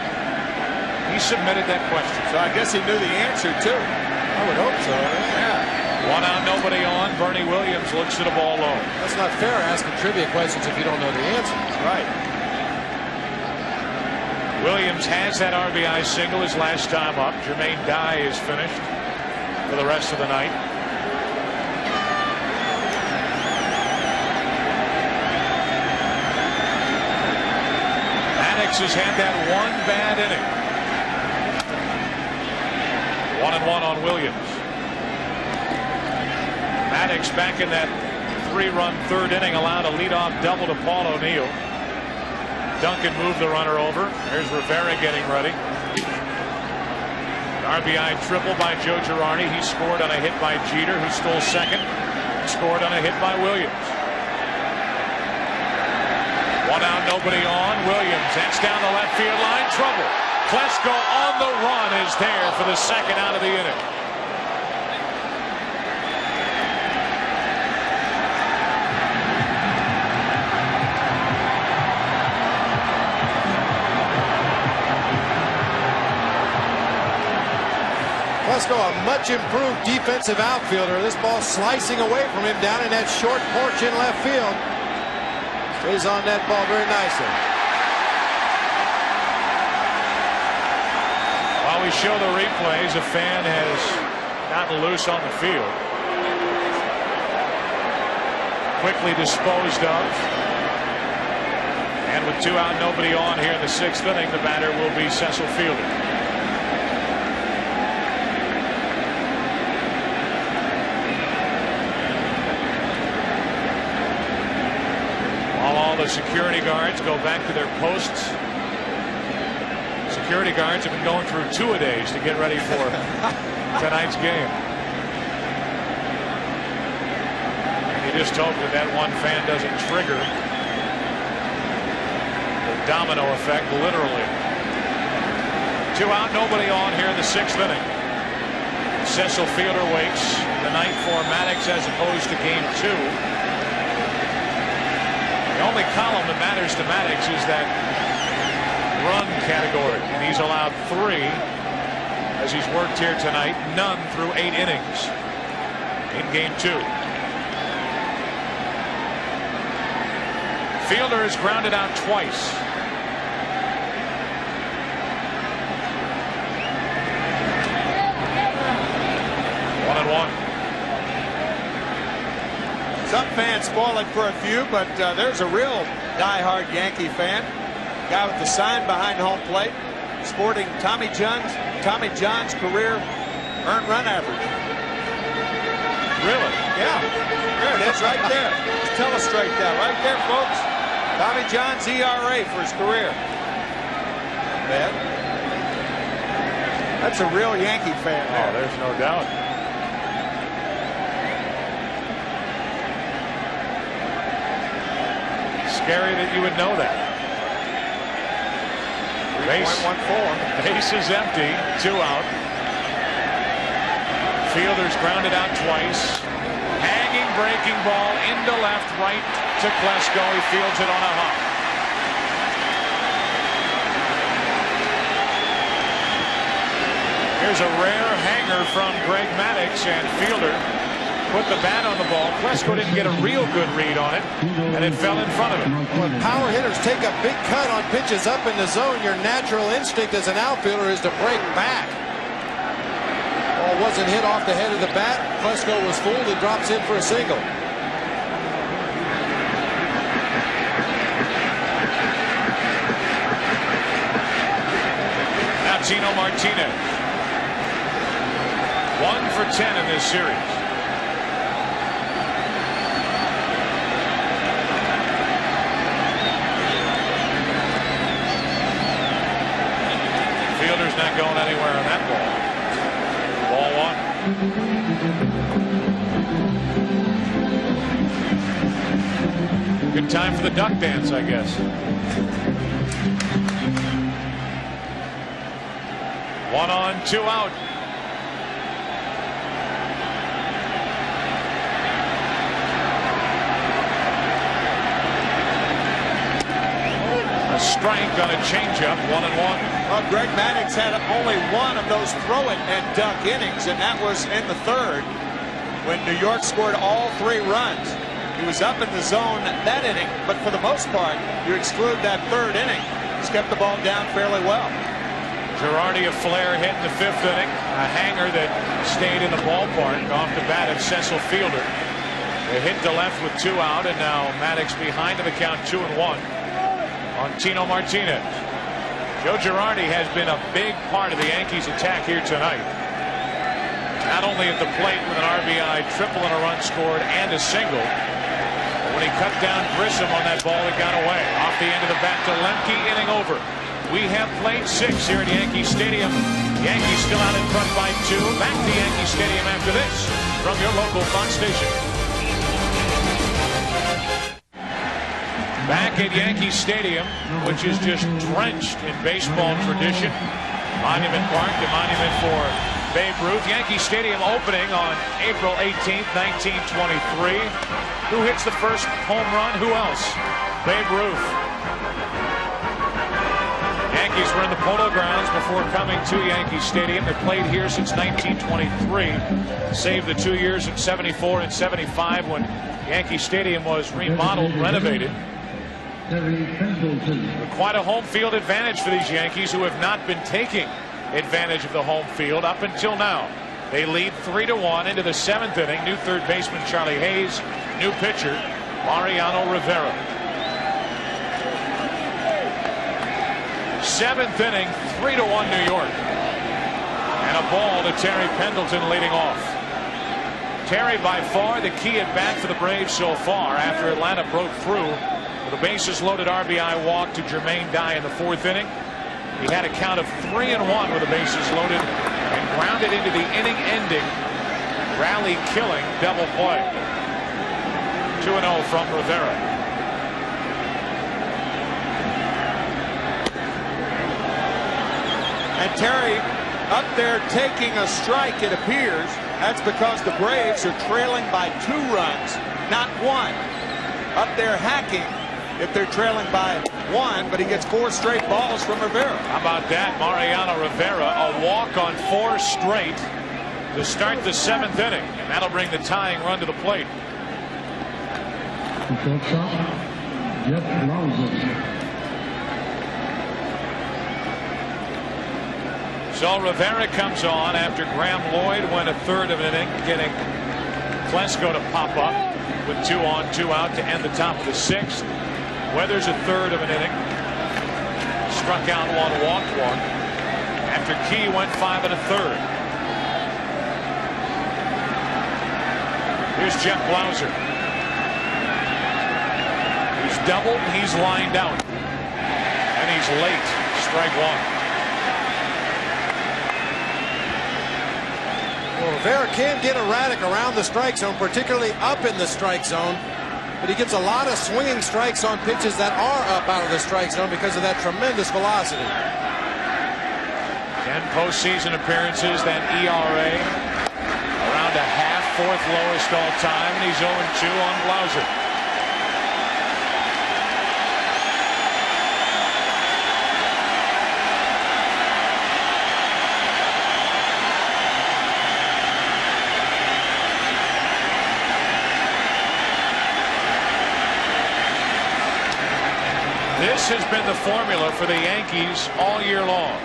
He submitted that question. So I guess he knew the answer, too. I would hope so. Yeah. One out, nobody on. Bernie Williams looks at the ball low. That's not fair asking trivia questions if you don't know the answer. Right. Williams has that RBI single his last time up. Jermaine Dye is finished for the rest of the night. Maddox has had that one bad inning. 1-1 on Williams. Maddox back in that 3-run third inning allowed a leadoff double to Paul O'Neill. Duncan moved the runner over. There's Rivera getting ready. An RBI triple by Joe Girardi. He scored on a hit by Jeter, who stole second. Scored on a hit by Williams. One out, nobody on. Williams, that's down the left field line. Trouble. Klesko on the run is there for the second out of the inning. Klesko, a much improved defensive outfielder. This ball slicing away from him down in that short porch in left field. Stays on that ball very nicely. While we show the replays, a fan has gotten loose on the field. Quickly disposed of. And with 2 out, nobody on here in the 6th inning, the batter will be Cecil Fielder. All the security guards go back to their posts. Security guards have been going through 2-a-days to get ready for tonight's game. And you just hope that that one fan doesn't trigger the domino effect, literally. 2 out, nobody on here in the 6th inning. Cecil Fielder waits the night for Maddox as opposed to game 2. The only column that matters to Maddox is that run category, and he's allowed 3 as he's worked here tonight, none through 8 innings in game 2. Fielder is grounded out twice. One and one. Some fans spoil it for a few, but there's a real diehard Yankee fan. Guy with the sign behind home plate, sporting Tommy John's career earned run average. Really? Yeah. There it is, right there. Let's illustrate that right there, folks. Tommy John's ERA for his career. Bad. That's a real Yankee fan there. Oh, there's no doubt. Scary that you would know that. Base is empty. 2 out. Fielder's grounded out twice. Hanging breaking ball into left, right to Klesko. He fields it on a hop. Here's a rare hanger from Greg Maddox, and Fielder put the bat on the ball. Klesko didn't get a real good read on it, and it fell in front of him. When power hitters take a big cut on pitches up in the zone, your natural instinct as an outfielder is to break back. Ball wasn't hit off the head of the bat. Klesko was fooled. He drops in for a single. Now Tino Martinez. 1 for 10 in this series. Fielder's not going anywhere on that ball. Ball 1. Good time for the duck dance, I guess. 1 on, 2 out. A strike on a changeup, 1-1. Well, Greg Maddux had only one of those throw-it and duck innings, and that was in the third when New York scored all 3 runs. He was up in the zone that inning, but for the most part, you exclude that third inning, he's kept the ball down fairly well. Girardi a flare hit in the 5th inning, a hanger that stayed in the ballpark off the bat of Cecil Fielder. They hit to left with 2 out, and now Maddux behind in the count 2-1 on Tino Martinez. Joe Girardi has been a big part of the Yankees attack here tonight. Not only at the plate with an RBI triple and a run scored and a single, but when he cut down Grissom on that ball that got away. Off the end of the bat to Lemke, inning over. We have played 6 here at Yankee Stadium. Yankees still out in front by 2. Back to Yankee Stadium after this from your local Fox station. Back at Yankee Stadium, which is just drenched in baseball tradition. Monument Park, the monument for Babe Ruth. Yankee Stadium opening on April 18th, 1923. Who hits the first home run? Who else? Babe Ruth. Yankees were in the Polo Grounds before coming to Yankee Stadium. They played here since 1923. Save the 2 years in 74 and 75 when Yankee Stadium was remodeled, renovated. Quite a home field advantage for these Yankees, who have not been taking advantage of the home field up until now. They lead 3-1 into the 7th inning. New third baseman Charlie Hayes, new pitcher Mariano Rivera. 7th inning, 3-1 New York, and a ball to Terry Pendleton leading off. Terry by far the key at bat for the Braves so far after Atlanta broke through. The bases loaded RBI walk to Jermaine Dye in the 4th inning. He had a count of 3-1 with the bases loaded and grounded into the inning-ending rally-killing double play. 2-0 from Rivera. And Terry up there taking a strike, it appears. That's because the Braves are trailing by 2 runs, not 1. Up there hacking if they're trailing by 1, but he gets 4 straight balls from Rivera. How about that? Mariano Rivera, a walk on 4 straight to start the 7th inning, and that'll bring the tying run to the plate. So Rivera comes on after Graham Lloyd went a 1/3 of an inning, getting Klesko to pop up with 2 on, 2 out to end the top of the 6th. Weathers a 1/3 of an inning. Struck out 1, walked 1. After Key went 5 1/3. Here's Jeff Blauser. He's doubled, he's lined out. And he's late. Strike 1. Well, Rivera can get erratic around the strike zone, particularly up in the strike zone. But he gets a lot of swinging strikes on pitches that are up out of the strike zone because of that tremendous velocity. 10 postseason appearances, that ERA around a half, 4th lowest all time, and he's 0-2 on Blauser. This has been the formula for the Yankees all year long.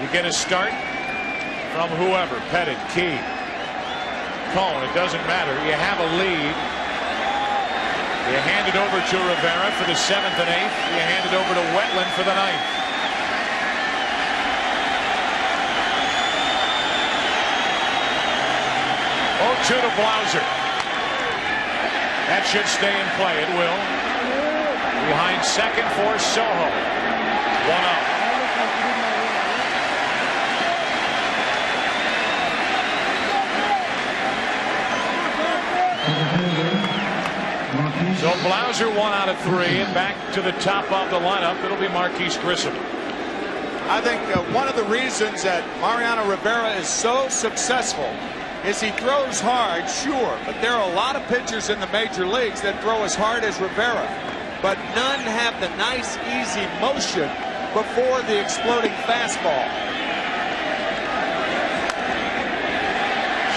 You get a start from whoever, Pettit, Key, Cone, it doesn't matter. You have a lead. You hand it over to Rivera for the 7th and 8th. You hand it over to Wetland for the 9th. Oh, 2 to Blauser. That should stay in play. It will. Behind second for Soho. 1 out. So Blauser 1 out of 3, and back to the top of the lineup. It'll be Marquise Grissom. I think one of the reasons that Mariano Rivera is so successful is he throws hard, sure, but there are a lot of pitchers in the major leagues that throw as hard as Rivera. But none have the nice, easy motion before the exploding fastball.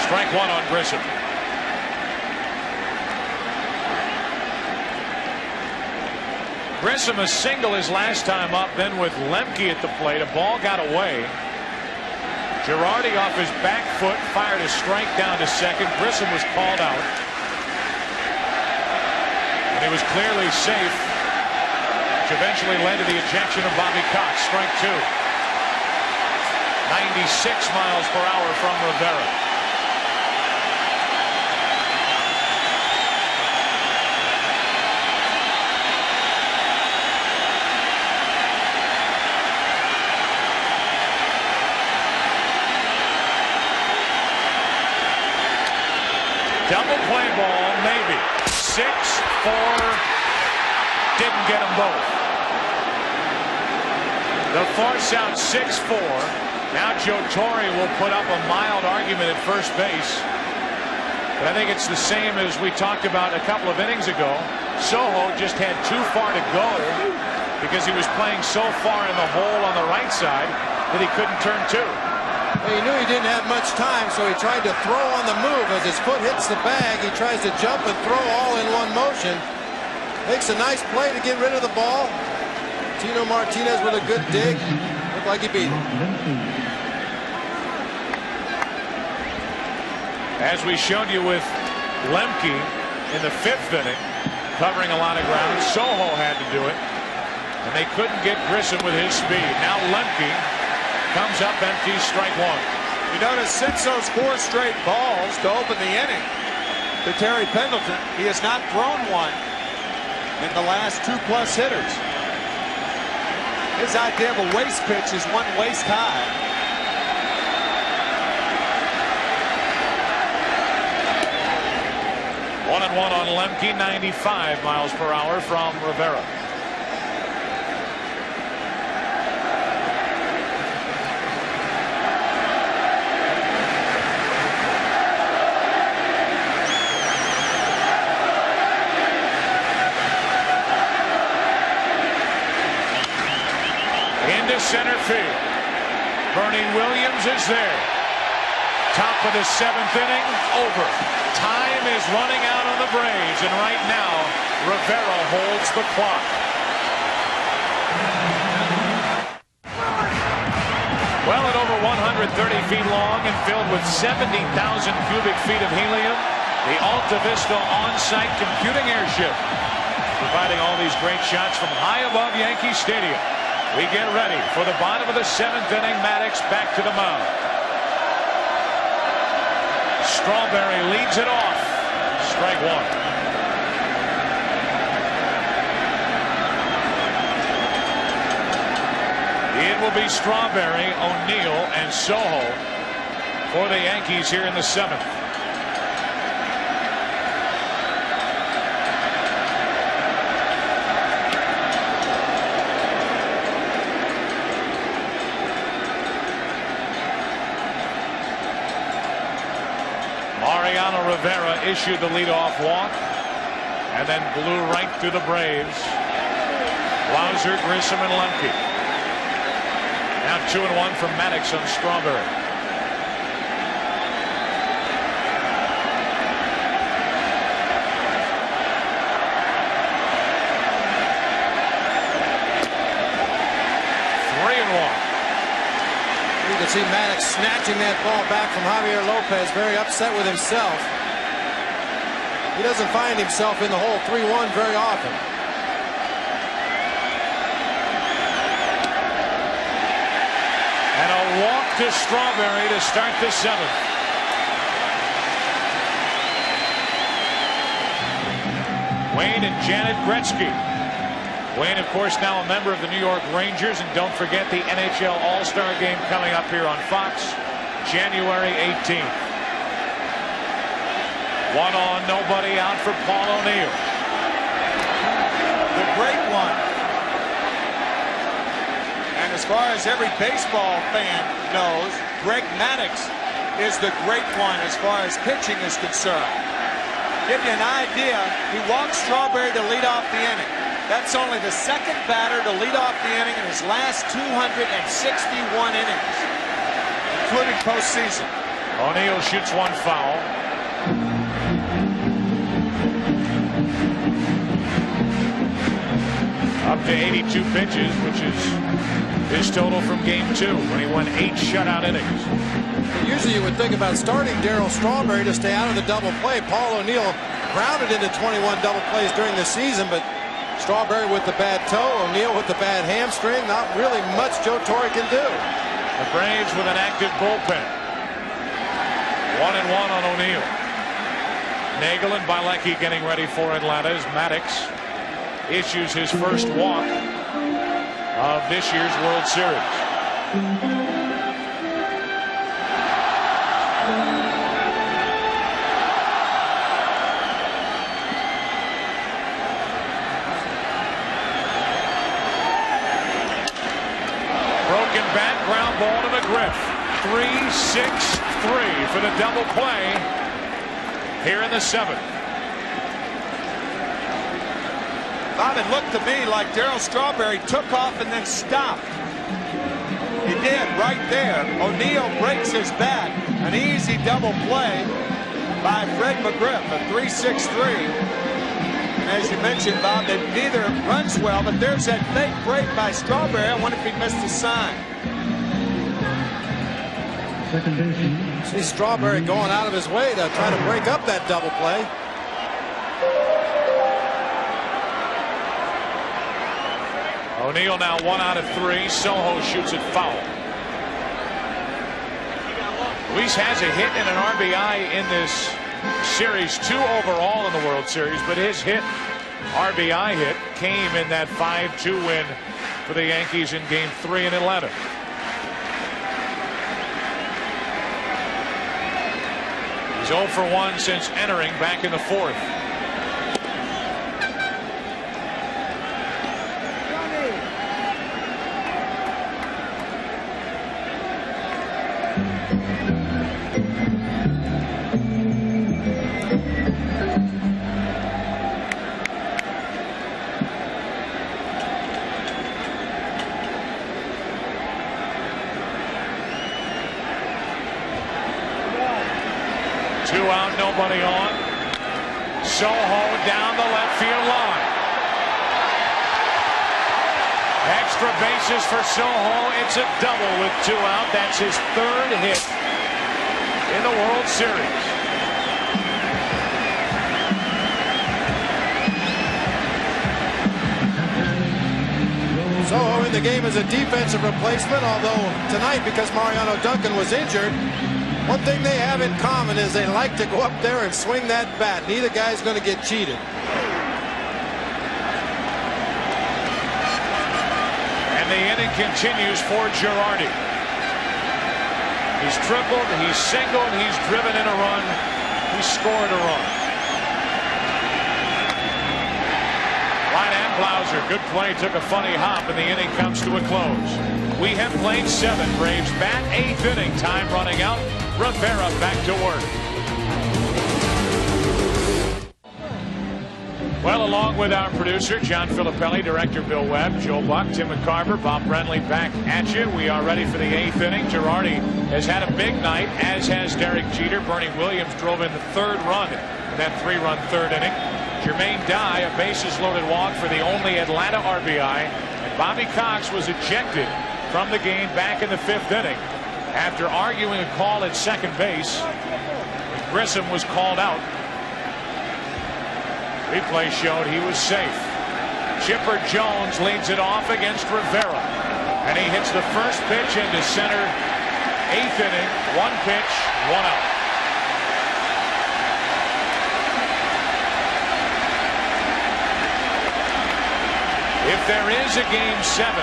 Strike one on Grissom. Grissom a single his last time up, then with Lemke at the plate, a ball got away. Girardi off his back foot fired a strike down to second. Grissom was called out. And he was clearly safe, which eventually led to the ejection of Bobby Cox. Strike two. 96 miles per hour from Rivera. Double play ball, maybe. 6-4. Didn't get them both. The force out 6-4. Now Joe Torre will put up a mild argument at first base. But I think it's the same as we talked about a couple of innings ago. Soho just had too far to go because he was playing so far in the hole on the right side that he couldn't turn two. He knew he didn't have much time, so he tried to throw on the move. As his foot hits the bag, he tries to jump and throw all in one motion. Makes a nice play to get rid of the ball. Tino Martinez with a good dig. Looked like he beat him. As we showed you with Lemke in the 5th inning, covering a lot of ground, Soho had to do it. And they couldn't get Grissom with his speed. Now Lemke comes up empty, strike one. You notice since those 4 straight balls to open the inning to Terry Pendleton, he has not thrown one in the last 2+ hitters. His idea of a waist pitch is one waist high. One and one on Lemke, 95 miles per hour from Rivera. Center field. Bernie Williams is there. Top of the 7th inning, over. Time is running out on the Braves, and right now Rivera holds the clock. Well, at over 130 feet long and filled with 70,000 cubic feet of helium, the Alta Vista on-site computing airship, providing all these great shots from high above Yankee Stadium. We get ready for the bottom of the 7th inning. Maddox back to the mound. Strawberry leads it off. Strike one. It will be Strawberry, O'Neill, and Soho for the Yankees here in the 7th. Rivera issued the leadoff walk and then blew right through the Braves. Lauser, Grissom, and Lemke. Now 2-1 from Maddox on Strawberry. You can see Maddox snatching that ball back from Javier Lopez, very upset with himself. He doesn't find himself in the hole 3-1 very often. And a walk to Strawberry to start the 7th. Wayne and Janet Gretzky. Wayne, of course, now a member of the New York Rangers. And don't forget the NHL All-Star Game coming up here on Fox, January 18th. 1 on, nobody out for Paul O'Neill. The great one. And as far as every baseball fan knows, Greg Maddux is the great one as far as pitching is concerned. Give you an idea, he walked Strawberry to lead off the inning. That's only the second batter to lead off the inning in his last 261 innings, including postseason. O'Neill shoots one foul. Up to 82 pitches, which is his total from game 2 when he won 8 shutout innings. Usually you would think about starting Darryl Strawberry to stay out of the double play. Paul O'Neill grounded into 21 double plays during the season, but Strawberry with the bad toe, O'Neill with the bad hamstring. Not really much Joe Torre can do. The Braves with an active bullpen. 1-1 on O'Neill. Nagel and Bilecki getting ready for Atlanta as Maddox issues his first walk of this year's World Series. Broken bat, ground ball to McGriff. 3-6-3 for the double play here in the 7th. Bob, it looked to me like Darryl Strawberry took off and then stopped. He did right there. O'Neill breaks his bat. An easy double play by Fred McGriff, a 3-6-3. And as you mentioned, Bob, that neither runs well, but there's that fake break by Strawberry. I wonder if he missed the sign. See Strawberry going out of his way to try to break up that double play. O'Neill now 1 out of 3. Soho shoots it foul. Luis has a hit and an RBI in this series, 2 overall in the World Series, but his RBI hit came in that 5-2 win for the Yankees in Game 3 in Atlanta. He's 0 for 1 since entering back in the 4th. Nobody on. Soho down the left field line. Extra bases for Soho. It's a double with 2 out. That's his 3rd hit in the World Series. Soho in the game as a defensive replacement, although tonight, because Mariano Duncan was injured, one thing they have in common is they like to go up there and swing that bat. Neither guy's going to get cheated. And the inning continues for Girardi. He's tripled, he's singled, he's driven in a run, he scored a run. White and Blauser, good play, took a funny hop, and the inning comes to a close. We have played 7. Braves bat, 8th inning, time running out. Rivera back to work. Well, along with our producer, John Filippelli, director Bill Webb, Joe Buck, Tim McCarver, Bob Brenly back at you. We are ready for the 8th inning. Girardi has had a big night, as has Derek Jeter. Bernie Williams drove in the 3rd run in that 3-run 3rd inning. Jermaine Dye, a bases-loaded walk for the only Atlanta RBI. And Bobby Cox was ejected from the game back in the 5th inning after arguing a call at second base. Grissom was called out. Replay showed he was safe. Chipper Jones leads it off against Rivera, and he hits the first pitch into center. 8th inning, 1 pitch, 1 out. If there is a Game 7,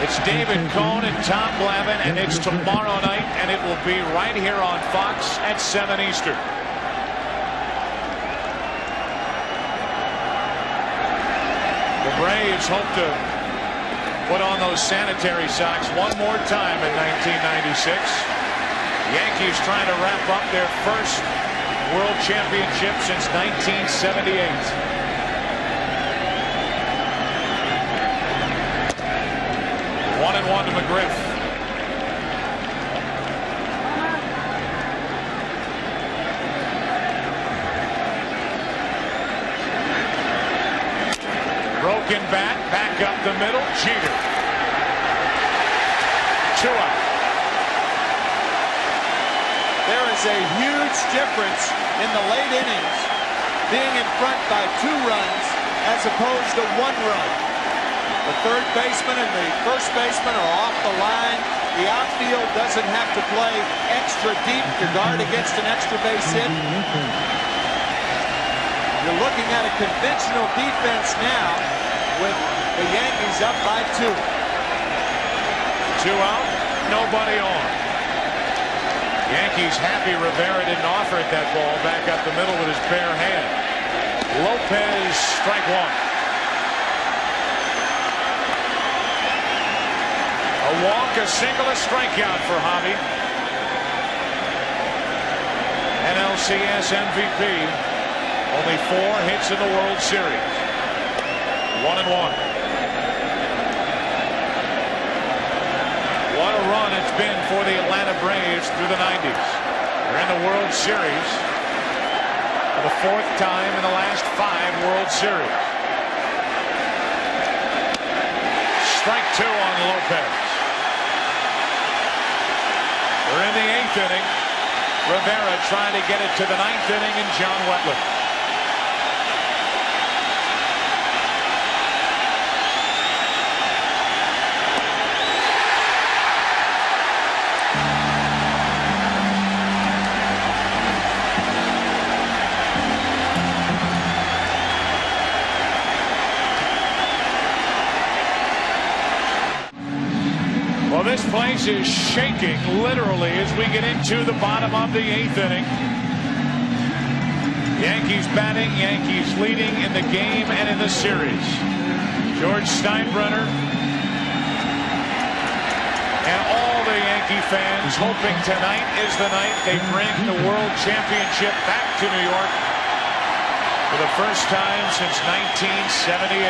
it's David Cohn and Tom Glavine, and it's tomorrow night, and it will be right here on Fox at 7 Eastern. The Braves hope to put on those sanitary socks one more time in 1996. Yankees trying to wrap up their first World Championship since 1978. 1 to McGriff. Broken bat, back up the middle, Jeter. 2 out. There is a huge difference in the late innings being in front by 2 runs as opposed to 1 run. The third baseman and the first baseman are off the line. The outfield doesn't have to play extra deep to guard against an extra base hit. You're looking at a conventional defense now with the Yankees up by 2. 2 out, nobody on. Yankees happy Rivera didn't offer it that ball back up the middle with his bare hand. Lopez, strike 1. A walk, a single, a strikeout for Javi. NLCS MVP. Only 4 hits in the World Series. 1-1. What a run it's been for the Atlanta Braves through the 90s. They're in the World Series for the 4th time in the last 5 World Series. Strike 2 on Lopez. We're in the 8th inning. Rivera trying to get it to the 9th inning, and John Wetland. Well, this place is shaking literally as we get into the bottom of the 8th inning. Yankees batting, Yankees leading in the game and in the series. George Steinbrenner and all the Yankee fans hoping tonight is the night they bring the World Championship back to New York for the first time since 1978.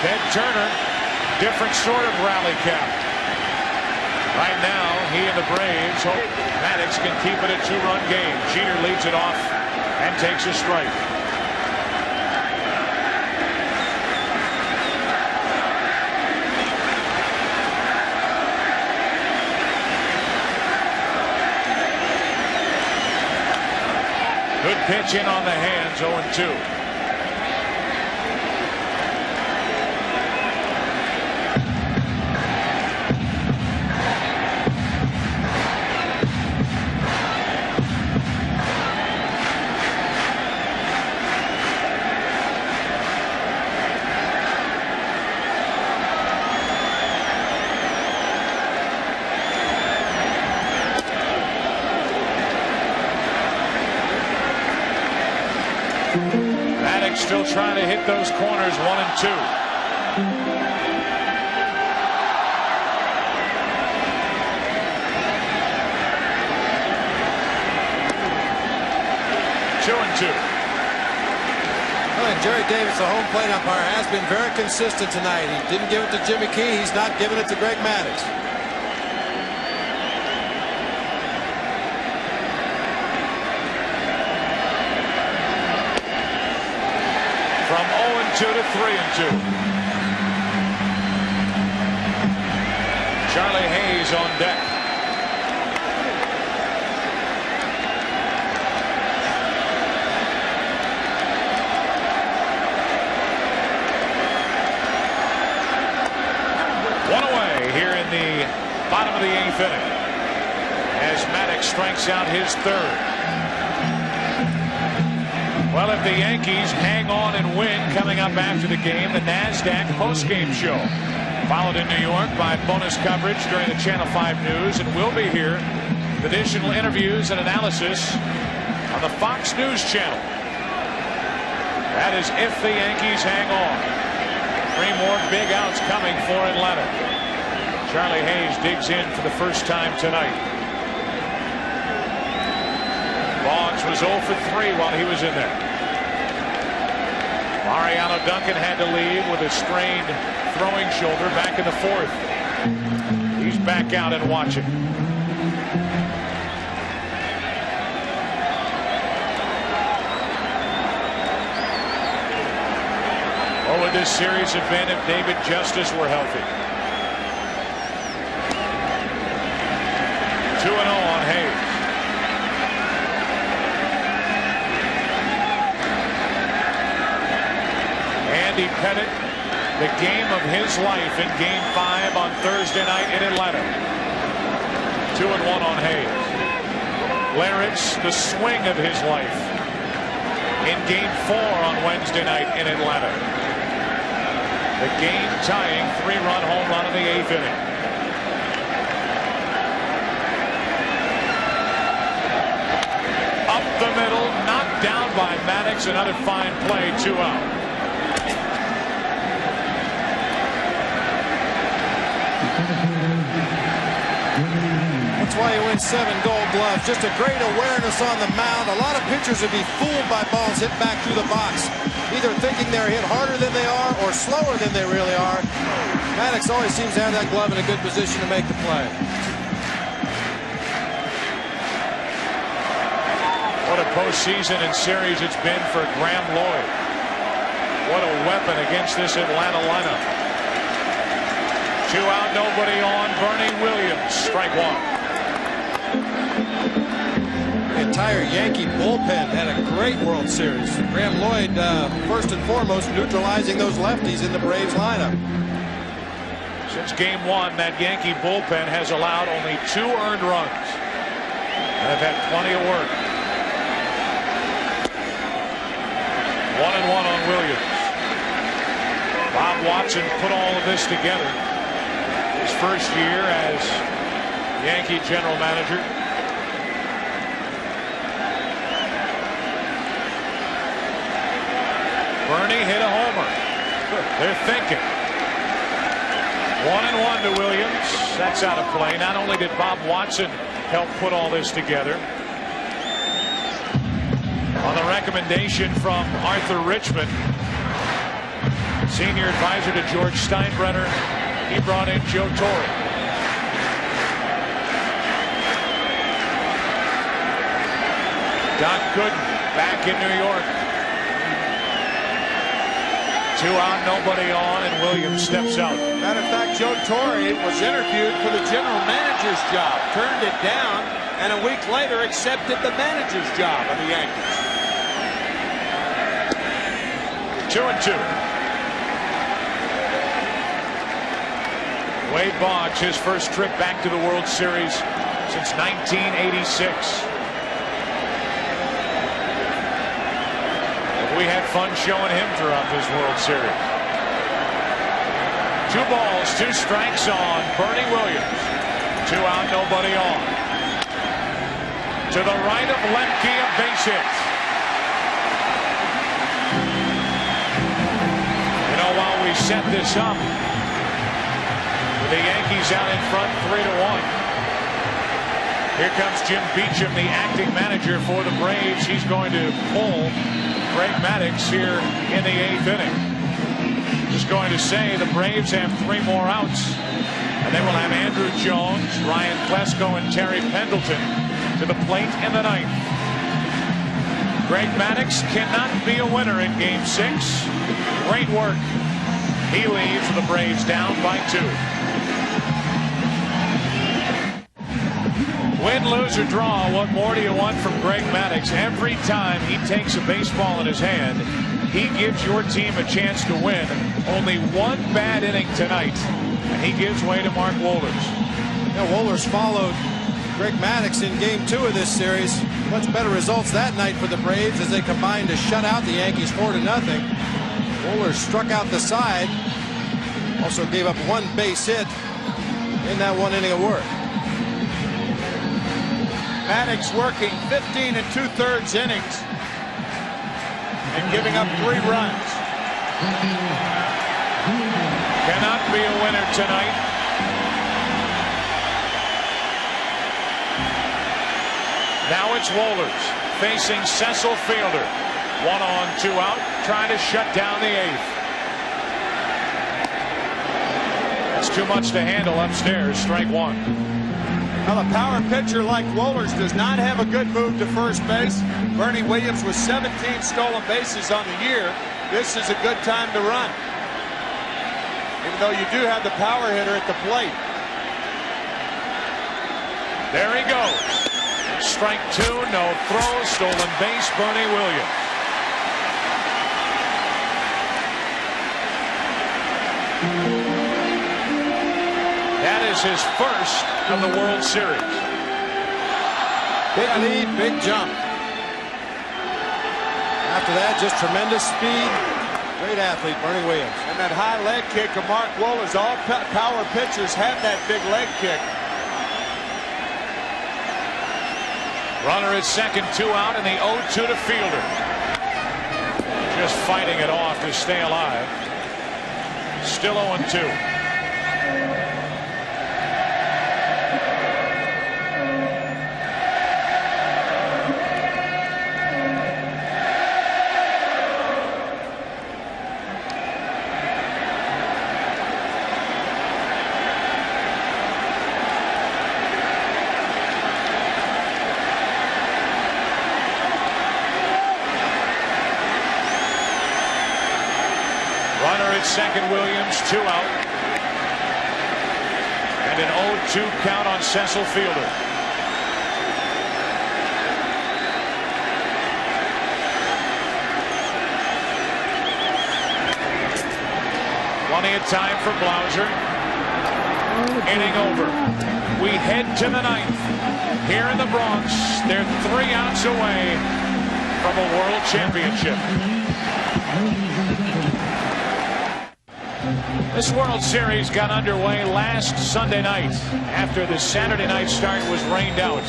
Ted Turner, different sort of rally cap. Right now, he and the Braves hope Maddox can keep it a 2-run game. Jeter leads it off and takes a strike. Good pitch in on the hands, 0-2. Maddox still trying to hit those corners, 1 and 2. Well, Jerry Davis, the home plate umpire, has been very consistent tonight. He didn't give it to Jimmy Key. He's not giving it to Greg Maddox. From 0-2 to 3-2. Charlie Hayes on deck. One away here in the bottom of the 8th inning as Maddox strikes out his 3rd. Well, if the Yankees hang on and win, coming up after the game, the NASDAQ postgame show, followed in New York by bonus coverage during the Channel 5 News, and we'll be here with additional interviews and analysis on the Fox News Channel. That is if the Yankees hang on. 3 more big outs coming for Atlanta. Charlie Hayes digs in for the first time tonight. Boggs was 0 for 3 while he was in there. Mariano Duncan had to leave with a strained throwing shoulder back in the 4th. He's back out and watching. What would this series have been if David Justice were healthy? 2-0 on Hayes. Andy Pettitte, the game of his life in Game 5 on Thursday night in Atlanta. 2-1 on Hayes. Larics, the swing of his life in Game 4 on Wednesday night in Atlanta. The game-tying 3-run home run in the 8th inning. Up the middle, knocked down by Maddox. Another fine play, 2 out. That's why he wins 7 Gold Gloves. Just a great awareness on the mound. A lot of pitchers would be fooled by balls hit back through the box, either thinking they're hit harder than they are or slower than they really are. Maddox always seems to have that glove in a good position to make the play. What a postseason and series it's been for Graham Lloyd. What a weapon against this Atlanta lineup. 2 out, nobody on. Bernie Williams, strike 1. The entire Yankee bullpen had a great World Series. Graham Lloyd, first and foremost, neutralizing those lefties in the Braves lineup. Since Game 1, that Yankee bullpen has allowed only 2 earned runs. And have had plenty of work. 1-1 on Williams. Bob Watson put all of this together. His first year as Yankee general manager. Bernie hit a homer. They're thinking. 1-1 to Williams. That's out of play. Not only did Bob Watson help put all this together, on the recommendation from Arthur Richmond, senior advisor to George Steinbrenner, he brought in Joe Torre. Doc Gooden back in New York. 2 out, nobody on, and Williams steps out. Matter of fact, Joe Torre was interviewed for the general manager's job, turned it down, and a week later accepted the manager's job of the Yankees. 2-2. Wade Boggs, his first trip back to the World Series since 1986. We had fun showing him throughout this World Series. 2 balls, 2 strikes on Bernie Williams. 2 out, nobody on. To the right of Lemke, a base hit. You know, while we set this up, with the Yankees out in front 3-1. Here comes Jim Beecham, the acting manager for the Braves. He's going to pull Greg Maddux here in the 8th inning. Just going to say the Braves have 3 more outs, and they will have Andrew Jones, Ryan Klesko, and Terry Pendleton to the plate in the 9th. Greg Maddux cannot be a winner in Game 6. Great work. He leaves the Braves down by 2. Win, lose, or draw, what more do you want from Greg Maddux? Every time he takes a baseball in his hand, he gives your team a chance to win. Only 1 bad inning tonight, and he gives way to Mark Wohlers. Yeah, Wohlers followed Greg Maddux in Game 2 of this series. Much better results that night for the Braves as they combined to shut out the Yankees 4-0. Wohlers struck out the side, also gave up 1 base hit in that 1 inning of work. Maddux working 15 2/3 innings and giving up 3 runs. Cannot be a winner tonight. Now it's Wohlers facing Cecil Fielder. 1 on, 2 out, trying to shut down the 8th. That's too much to handle upstairs. Strike one. Well, a power pitcher like Wohlers does not have a good move to first base. Bernie Williams with 17 stolen bases on the year. This is a good time to run, even though you do have the power hitter at the plate. There he goes. Strike two, no throw, stolen base, Bernie Williams. That is his first of the World Series. Big lead, big jump. After that, just tremendous speed. Great athlete, Bernie Williams. And that high leg kick of Mark Wohlers. All power pitchers have that big leg kick. Runner at second, 2 out, and the 0-2 to Fielder. Just fighting it off to stay alive. Still 0-2. Second, Williams, 2 out. And an 0-2 count on Cecil Fielder. Plenty of time for Blauser. Inning over. We head to the ninth. Here in the Bronx, they're 3 outs away from a world championship. This World Series got underway last Sunday night after the Saturday night start was rained out.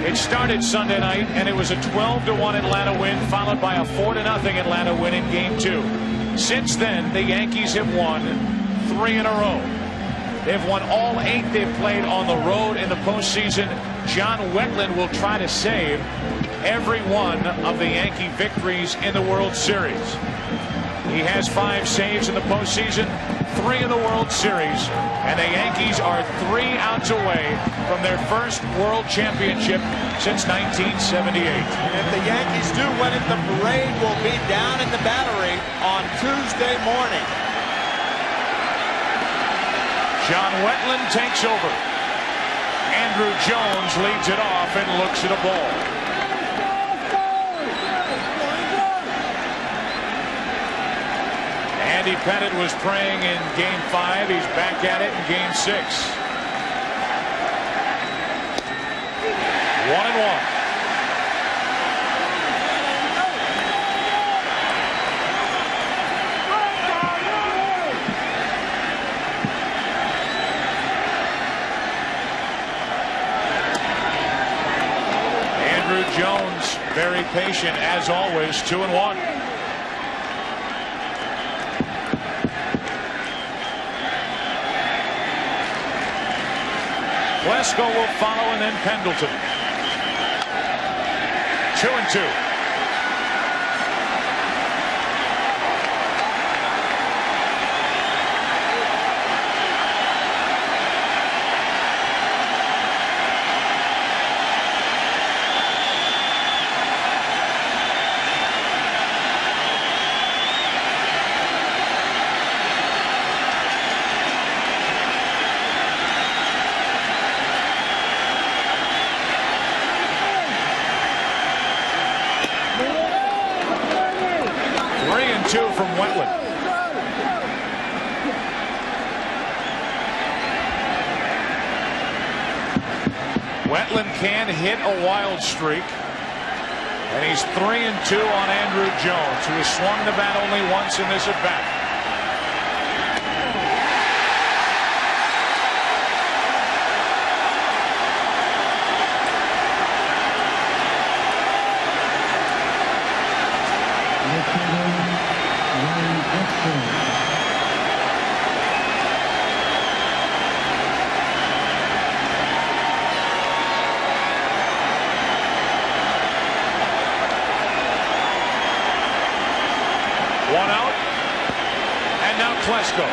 It started Sunday night and it was a 12-1 Atlanta win, followed by a 4-0 Atlanta win in Game 2. Since then, the Yankees have won 3 in a row. They've won all 8 they've played on the road in the postseason. John Wetland will try to save every one of the Yankee victories in the World Series. He has 5 saves in the postseason, 3 in the World Series, and the Yankees are 3 outs away from their first World Championship since 1978. And if the Yankees do win it, the parade will be down in the Battery on Tuesday morning. John Wetland takes over. Andrew Jones leads it off and looks at a ball. Andy Pettitte was praying in Game 5. He's back at it in Game 6. 1-1. Andrew Jones, very patient as always, 2-1. Plesko will follow, and then Pendleton. 2-2. From Wetland. Wetland can hit a wild streak, and he's 3-2 on Andrew Jones, who has swung the bat only once in this at-bat. Plesko.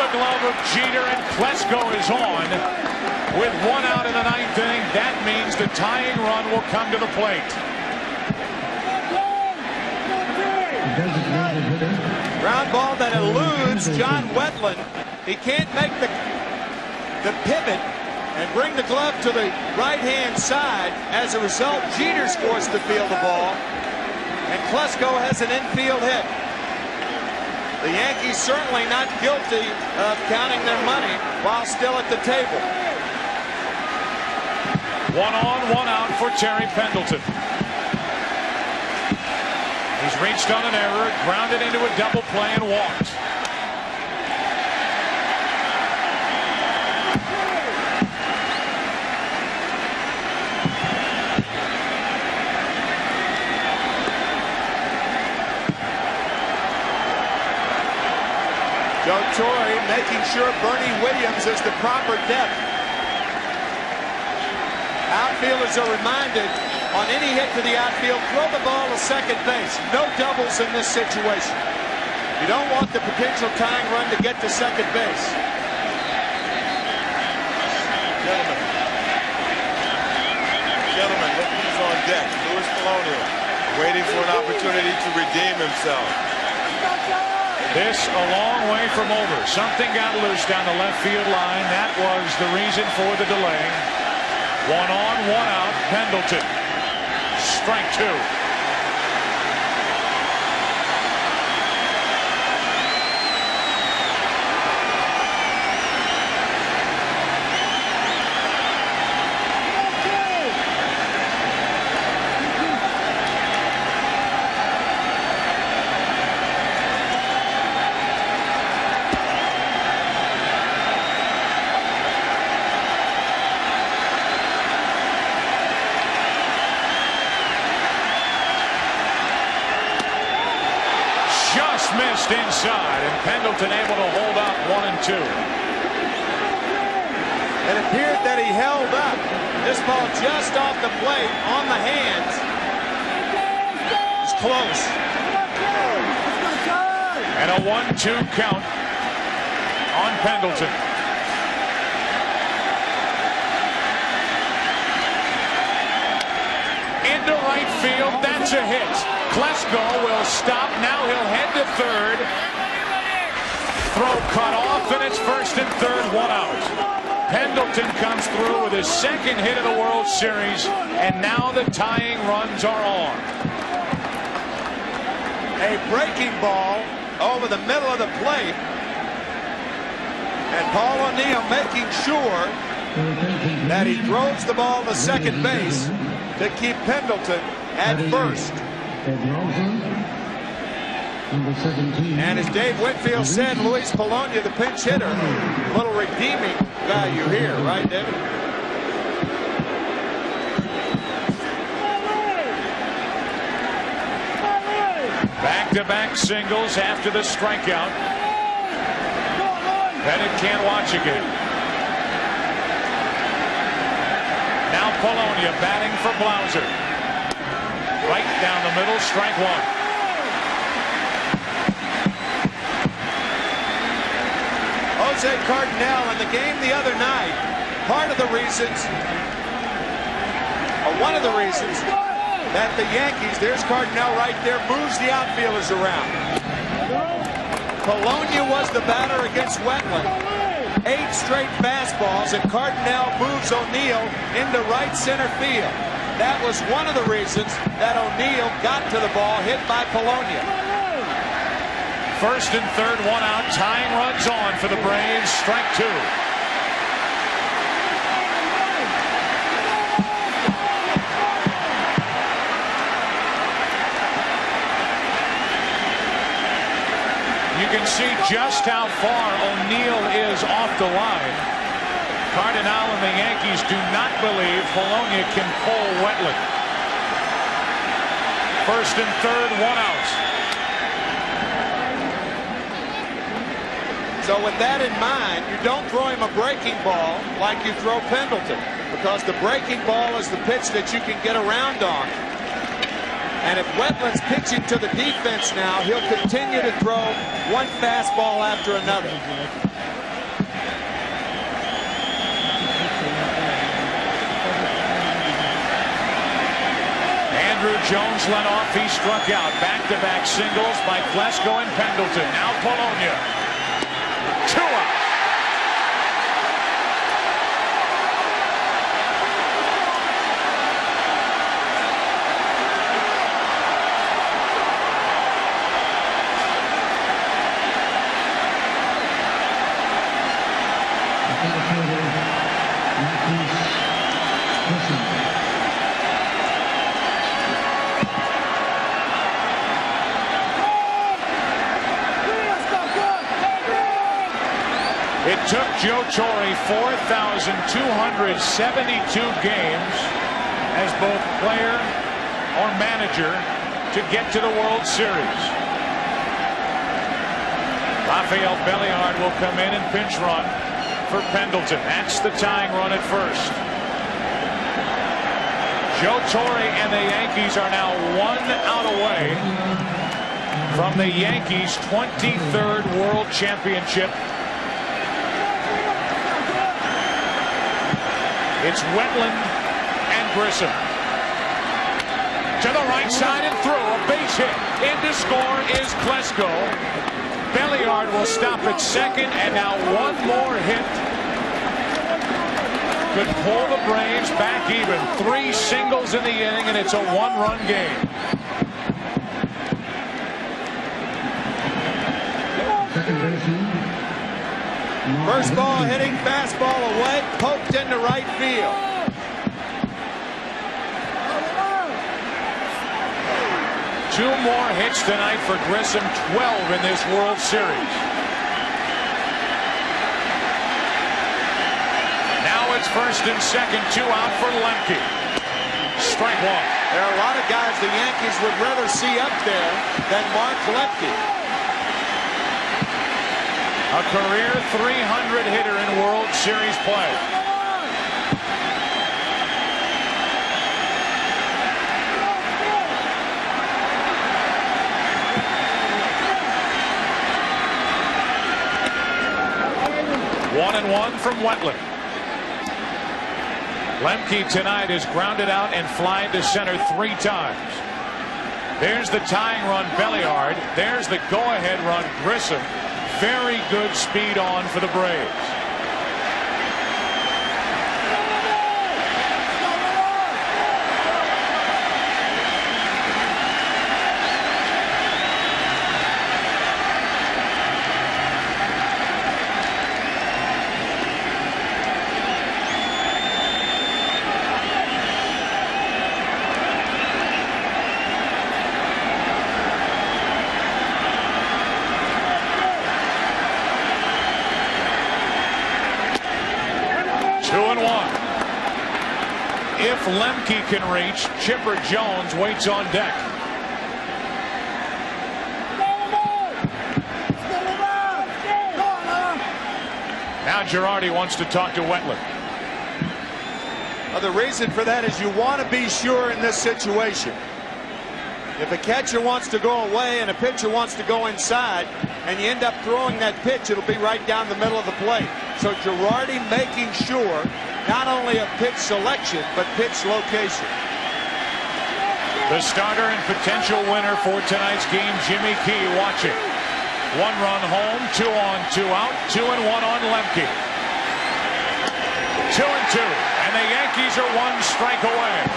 the glove of Jeter, and Klesko is on. With 1 out in the 9th inning, that means the tying run will come to the plate. Ground ball that eludes John Wetland. He can't make the pivot and bring the glove to the right-hand side. As a result, Jeter's forced to field the ball, and Klesko has an infield hit. The Yankees certainly not guilty of counting their money while still at the table. 1 on, 1 out for Terry Pendleton. He's reached on an error, grounded into a double play, and walked. Joe Torre making sure Bernie Williams is the proper depth. Outfielders are reminded, on any hit to the outfield, throw the ball to second base. No doubles in this situation. You don't want the potential tying run to get to second base. Gentlemen, look who's on deck. Louis Polonia, waiting for an opportunity to redeem himself. This a long way from over. Something got loose down the left field line. That was the reason for the delay. 1 on, 1 out. Pendleton. Strike 2. Missed inside, and Pendleton able to hold up 1 and 2. It appeared that he held up. This ball just off the plate on the hands. It's close. And a 1-2 count on Pendleton. Into right field, that's a hit. Klesko will stop. Now he'll head to third. Throw cut off, and it's 1st and 3rd, 1 out. Pendleton comes through with his 2nd hit of the World Series, and now the tying runs are on. A breaking ball over the middle of the plate, and Paul O'Neill making sure that he throws the ball to second base to keep Pendleton at first. And as Dave Whitfield said, Luis Polonia, the pinch hitter, a little redeeming value here, right, David? Back-to-back singles after the strikeout. Pettit can't watch again. Now Polonia batting for Blauser. Right down the middle, strike 1. Jose Cardinal in the game the other night, part of the reasons, or one of the reasons, that the Yankees, there's Cardinal right there, moves the outfielders around. Polonia was the batter against Wetland. 8 straight fastballs, and Cardinal moves O'Neill into right center field. That was one of the reasons that O'Neill got to the ball, hit by Polonia. 1st and 3rd, 1 out. Tying runs on for the Braves. Strike 2. You can see just how far O'Neill is off the line. Cardinal and the Yankees do not believe Polonia can pull Wetland. 1st and 3rd, 1 out. So with that in mind, you don't throw him a breaking ball like you throw Pendleton, because the breaking ball is the pitch that you can get around on. And if Wetland's pitching to the defense now, he'll continue to throw one fastball after another. Andrew Jones led off. He struck out. Back-to-back singles by Klesko and Pendleton. Now Polonia. 2 out. It took Joe Torre 4,272 games as both player or manager to get to the World Series. Rafael Belliard will come in and pinch run for Pendleton. That's the tying run at first. Joe Torre and the Yankees are now 1 out away from the Yankees' 23rd World Championship. It's Wetland and Grissom. To the right side and through. A base hit. In to score is Klesko. Belliard will stop at second, and now one more hit could pull the Braves back even. 3 singles in the inning, and it's a 1-run game. First ball hitting, fastball away, poked into right field. Two more hits tonight for Grissom, 12 in this World Series. Now it's first and second, 2 out for Lemke. Strike one. There are a lot of guys the Yankees would rather see up there than Mark Lemke. A career 300 hitter in World Series play. One and one from Wetland. Lemke tonight is grounded out and flying to center 3 times. There's the tying run, Belliard. There's the go-ahead run, Grissom. Very good speed on for the Braves. If Lemke can reach, Chipper Jones waits on deck. Now Girardi wants to talk to Wetland. Well, the reason for that is you want to be sure in this situation. If a catcher wants to go away and a pitcher wants to go inside, and you end up throwing that pitch, it'll be right down the middle of the plate. So Girardi making sure not only of pitch selection, but pitch location. The starter and potential winner for tonight's game, Jimmy Key, watching. 1 run home, 2 on, 2 out, 2 and 1 on Lemke. 2 and 2, and the Yankees are 1 strike away.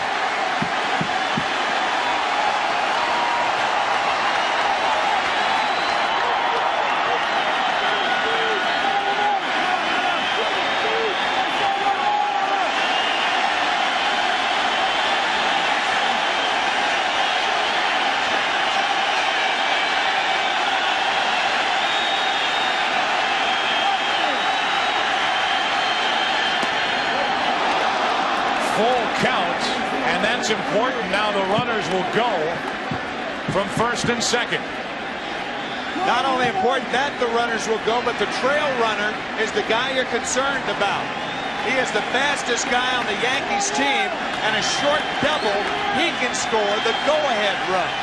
Count, and that's important. Now the runners will go from first and second. Not only important that the runners will go, but the trail runner is the guy you're concerned about. He is the fastest guy on the Yankees team, and a short double, he can score the go-ahead run.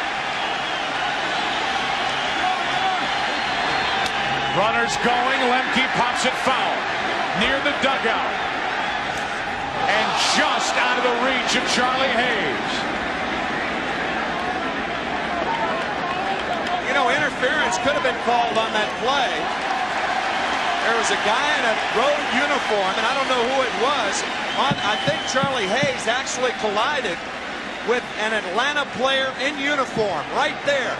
Runners going, Lemke pops it foul near the dugout. And just out of the reach of Charlie Hayes. interference could have been called on that play. There was a guy in a road uniform, and I don't know who it was. I think Charlie Hayes actually collided with an Atlanta player in uniform right there.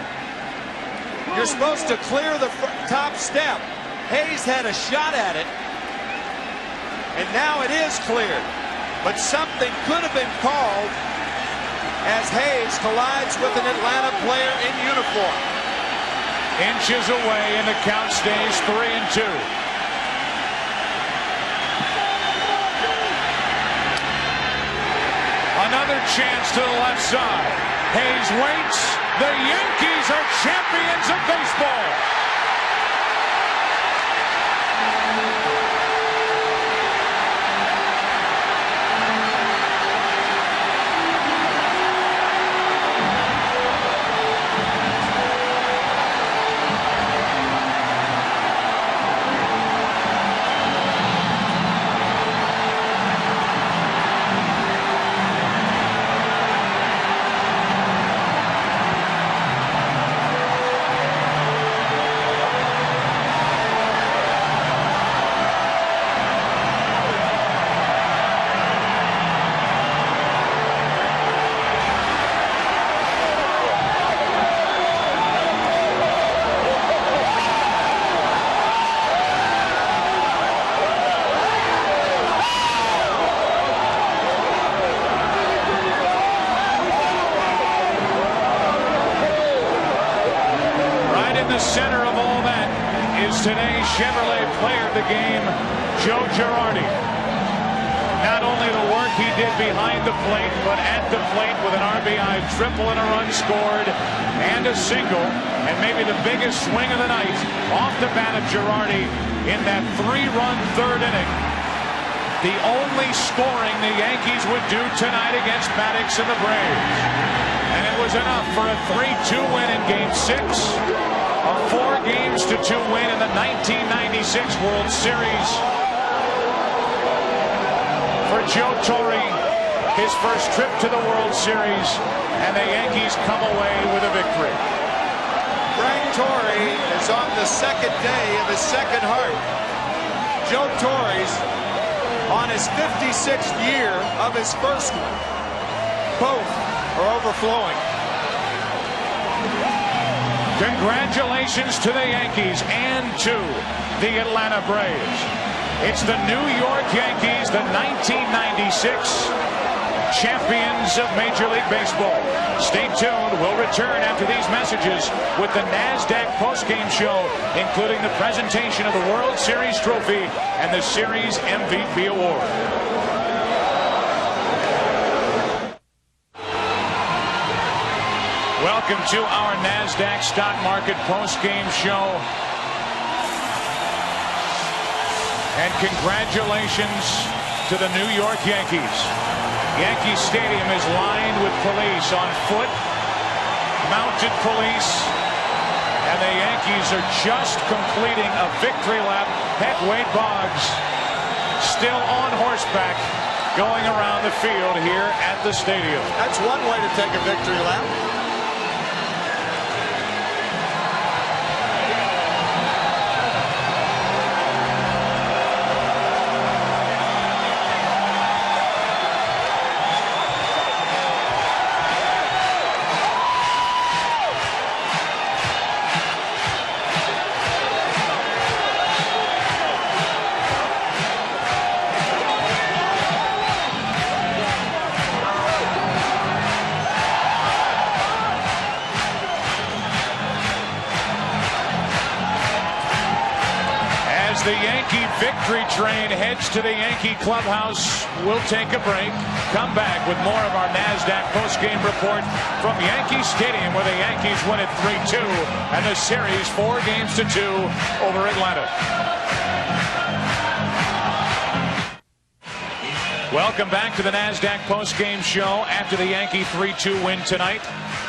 You're supposed to clear the top step. Hayes had a shot at it, and now it is cleared. But something could have been called as Hayes collides with an Atlanta player in uniform. Inches away, and the count stays 3-2. Another chance to the left side. Hayes waits. The Yankees are champions of baseball. Center of all that is today's Chevrolet Player of the Game, Joe Girardi. Not only the work he did behind the plate, but at the plate with an RBI triple and a run scored and a single, and maybe the biggest swing of the night off the bat of Girardi in that 3-run third inning. The only scoring the Yankees would do tonight against Maddox and the Braves. And it was enough for a 3-2 win in Game 6. A 4-2 win in the 1996 World Series for Joe Torre, his first trip to the World Series, and the Yankees come away with a victory. Frank Torre is on the second day of his second heart. Joe Torre's on his 56th year of his first one. Both are overflowing. Congratulations to the Yankees and to the Atlanta Braves. It's the New York Yankees, the 1996 champions of Major League Baseball. Stay tuned. We'll return after these messages with the NASDAQ postgame show, including the presentation of the World Series trophy and the Series MVP award. Welcome to our NASDAQ stock market post-game show. And congratulations to the New York Yankees. Yankee Stadium is lined with police on foot, mounted police, and the Yankees are just completing a victory lap. Heck, Wade Boggs still on horseback going around the field here at the stadium. That's one way to take a victory lap. The Yankee victory train heads to the Yankee clubhouse. We'll take a break, come back with more of our NASDAQ postgame report from Yankee Stadium, where the Yankees win it 3-2 and the series 4-2 over Atlanta. Welcome back to the NASDAQ postgame show after the Yankee 3-2 win tonight.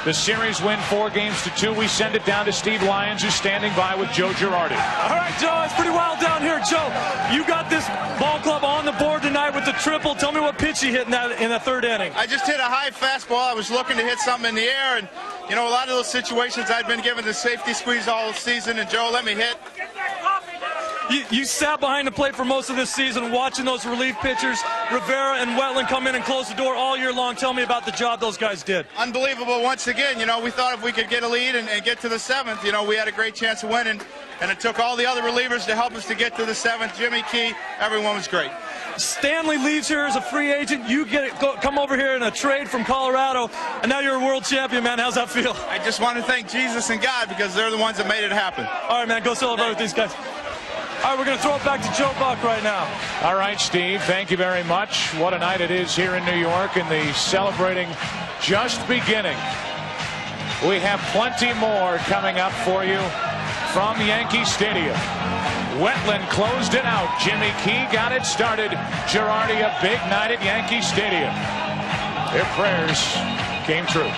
The series win 4-2. We send it down to Steve Lyons, who's standing by with Joe Girardi. All right, Joe, it's pretty wild down here. Joe, you got this ball club on the board tonight with the triple. Tell me what pitch you hit in the third inning. I just hit a high fastball. I was looking to hit something in the air, and you know, a lot of those situations I'd been given the safety squeeze all season, and Joe let me hit. You sat behind the plate for most of this season watching those relief pitchers, Rivera and Wetland, come in and close the door all year long. Tell me about the job those guys did. Unbelievable once again. You know, we thought if we could get a lead and get to the 7th, you know, we had a great chance of winning. And it took all the other relievers to help us to get to the 7th. Jimmy Key, everyone was great. Stanley leaves here as a free agent. You come over here in a trade from Colorado, and now you're a world champion, man. How's that feel? I just want to thank Jesus and God because they're the ones that made it happen. All right, man, go celebrate with these guys. All right, we're going to throw it back to Joe Buck right now. All right, Steve, thank you very much. What a night it is here in New York, and the celebrating just beginning. We have plenty more coming up for you from Yankee Stadium. Wetland closed it out. Jimmy Key got it started. Girardi, a big night at Yankee Stadium. Their prayers came true.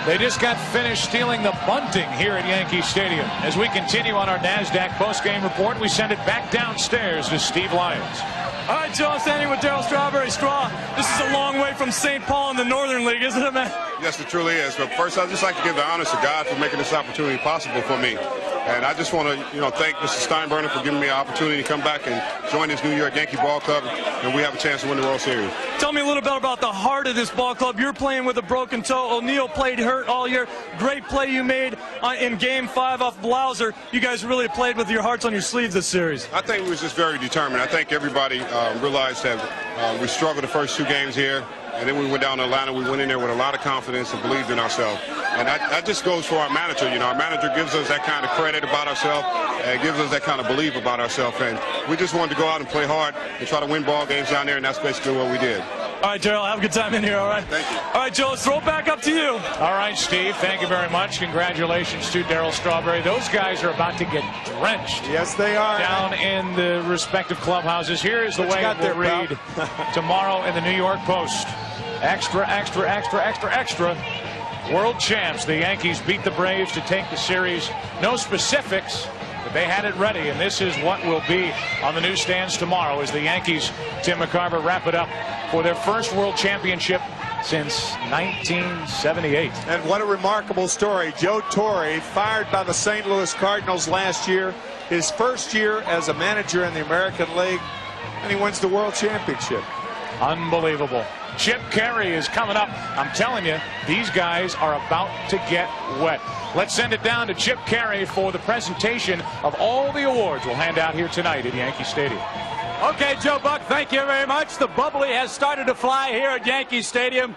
They just got finished stealing the bunting here at Yankee Stadium. As we continue on our NASDAQ postgame report, we send it back downstairs to Steve Lyons. All right, Joe, I'm standing with Darryl Strawberry. Straw, this is a long way from St. Paul in the Northern League, isn't it, man? Yes, it truly is. But first, I'd just like to give the honors to God for making this opportunity possible for me. And I just want to, thank Mr. Steinbrenner for giving me an opportunity to come back and join this New York Yankee ball club, and we have a chance to win the World Series. Tell me a little bit about the heart of this ball club. You're playing with a broken toe. O'Neill played hurt all year. Great play you made in Game 5 off Blauser. You guys really played with your hearts on your sleeves this series. I think we was just very determined. I think everybody realized that we struggled the first 2 games here. And then we went down to Atlanta. We went in there with a lot of confidence and believed in ourselves. And that just goes for our manager. Our manager gives us that kind of credit about ourselves and gives us that kind of belief about ourselves. And we just wanted to go out and play hard and try to win ball games down there, and that's basically what we did. All right, Darryl, have a good time in here, all right? Thank you. All right, Joe, let's throw it back up to you. All right, Steve, thank you very much. Congratulations to Darryl Strawberry. Those guys are about to get drenched. Yes, they are. Down in the respective clubhouses. Here is the way it will read tomorrow in the New York Post. Extra, extra, extra, extra, extra. World champs. The Yankees beat the Braves to take the series. No specifics, but they had it ready, and this is what will be on the newsstands tomorrow as the Yankees, Tim McCarver, wrap it up for their first World Championship since 1978. And what a remarkable story. Joe Torre, fired by the St. Louis Cardinals last year, his first year as a manager in the American League, and he wins the World Championship. Unbelievable. Chip Carey is coming up. I'm telling you, these guys are about to get wet. Let's send it down to Chip Carey for the presentation of all the awards we'll hand out here tonight at Yankee Stadium. Okay, Joe Buck, thank you very much. The bubbly has started to fly here at Yankee Stadium.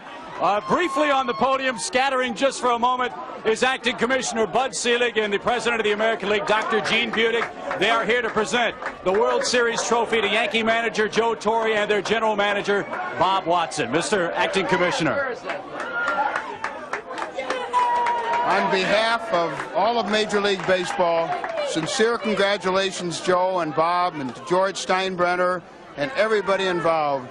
Briefly on the podium, scattering just for a moment, is Acting Commissioner Bud Selig and the President of the American League, Dr. Gene Budig. They are here to present the World Series trophy to Yankee manager Joe Torre and their general manager, Bob Watson. Mr. Acting Commissioner. On behalf of all of Major League Baseball, sincere congratulations, Joe and Bob and George Steinbrenner and everybody involved.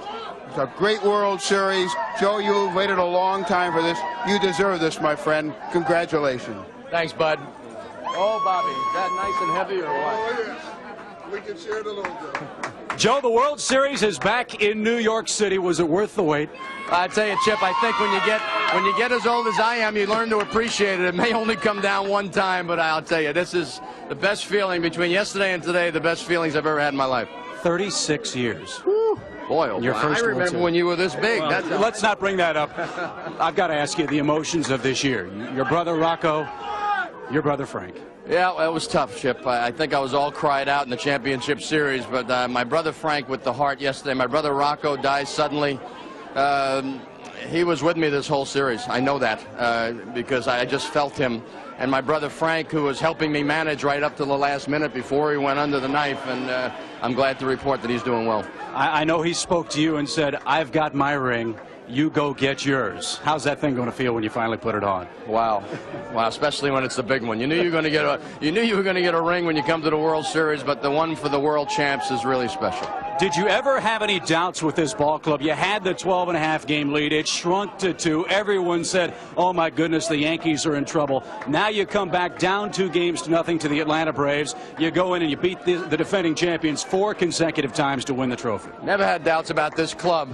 It's a great World Series. Joe, you've waited a long time for this. You deserve this, my friend. Congratulations. Thanks, Bud. Oh, Bobby, is that nice and heavy or what? Oh, yes. We can share it a little bit. Joe, the World Series is back in New York City. Was it worth the wait? I tell you, Chip, I think when you get as old as I am, you learn to appreciate it. It may only come down one time, but I'll tell you, this is the best feeling between yesterday and today, the best feelings I've ever had in my life. 36 years. Whew. Boy, oh, Your first I remember when you were this big. Well, let's not bring that up. I've got to ask you the emotions of this year. Your brother Rocco, your brother Frank. Yeah, it was tough, Chip. I think I was all cried out in the championship series, but my brother Frank with the heart yesterday. My brother Rocco died suddenly. He was with me this whole series. I know that because I just felt him. And my brother Frank, who was helping me manage right up to the last minute before he went under the knife, and I'm glad to report that he's doing well. I know he spoke to you and said, "I've got my ring. You go get yours." How's that thing going to feel when you finally put it on? Wow, wow! Especially when it's the big one. You knew you were going to get a ring when you come to the World Series, but the one for the World Champs is really special. Did you ever have any doubts with this ball club? You had the 12.5 game lead. It shrunk to 2. Everyone said, "Oh my goodness, the Yankees are in trouble." Now you come back down 2-0 to the Atlanta Braves. You go in and you beat the defending champions 4 consecutive times to win the trophy. Never had doubts about this club.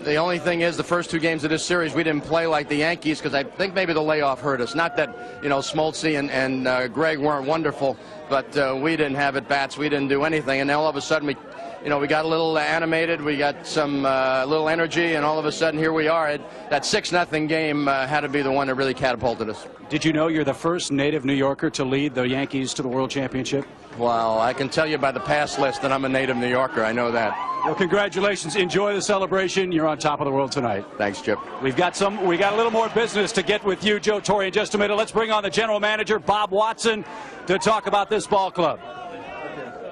The only thing is, the first 2 games of this series, we didn't play like the Yankees because I think maybe the layoff hurt us. Not that, Smoltz and Greg weren't wonderful, but we didn't have at bats. We didn't do anything, and then all of a sudden we got a little animated. We got some little energy, and all of a sudden here we are. That 6-0 game had to be the one that really catapulted us. Did you know you're the first native New Yorker to lead the Yankees to the World Championship? Well, I can tell you by the pass list that I'm a native New Yorker. I know that. Well, congratulations. Enjoy the celebration. You're on top of the world tonight. Thanks, Chip. We got a little more business to get with you, Joe Torre, in just a minute. Let's bring on the general manager, Bob Watson, to talk about this ball club.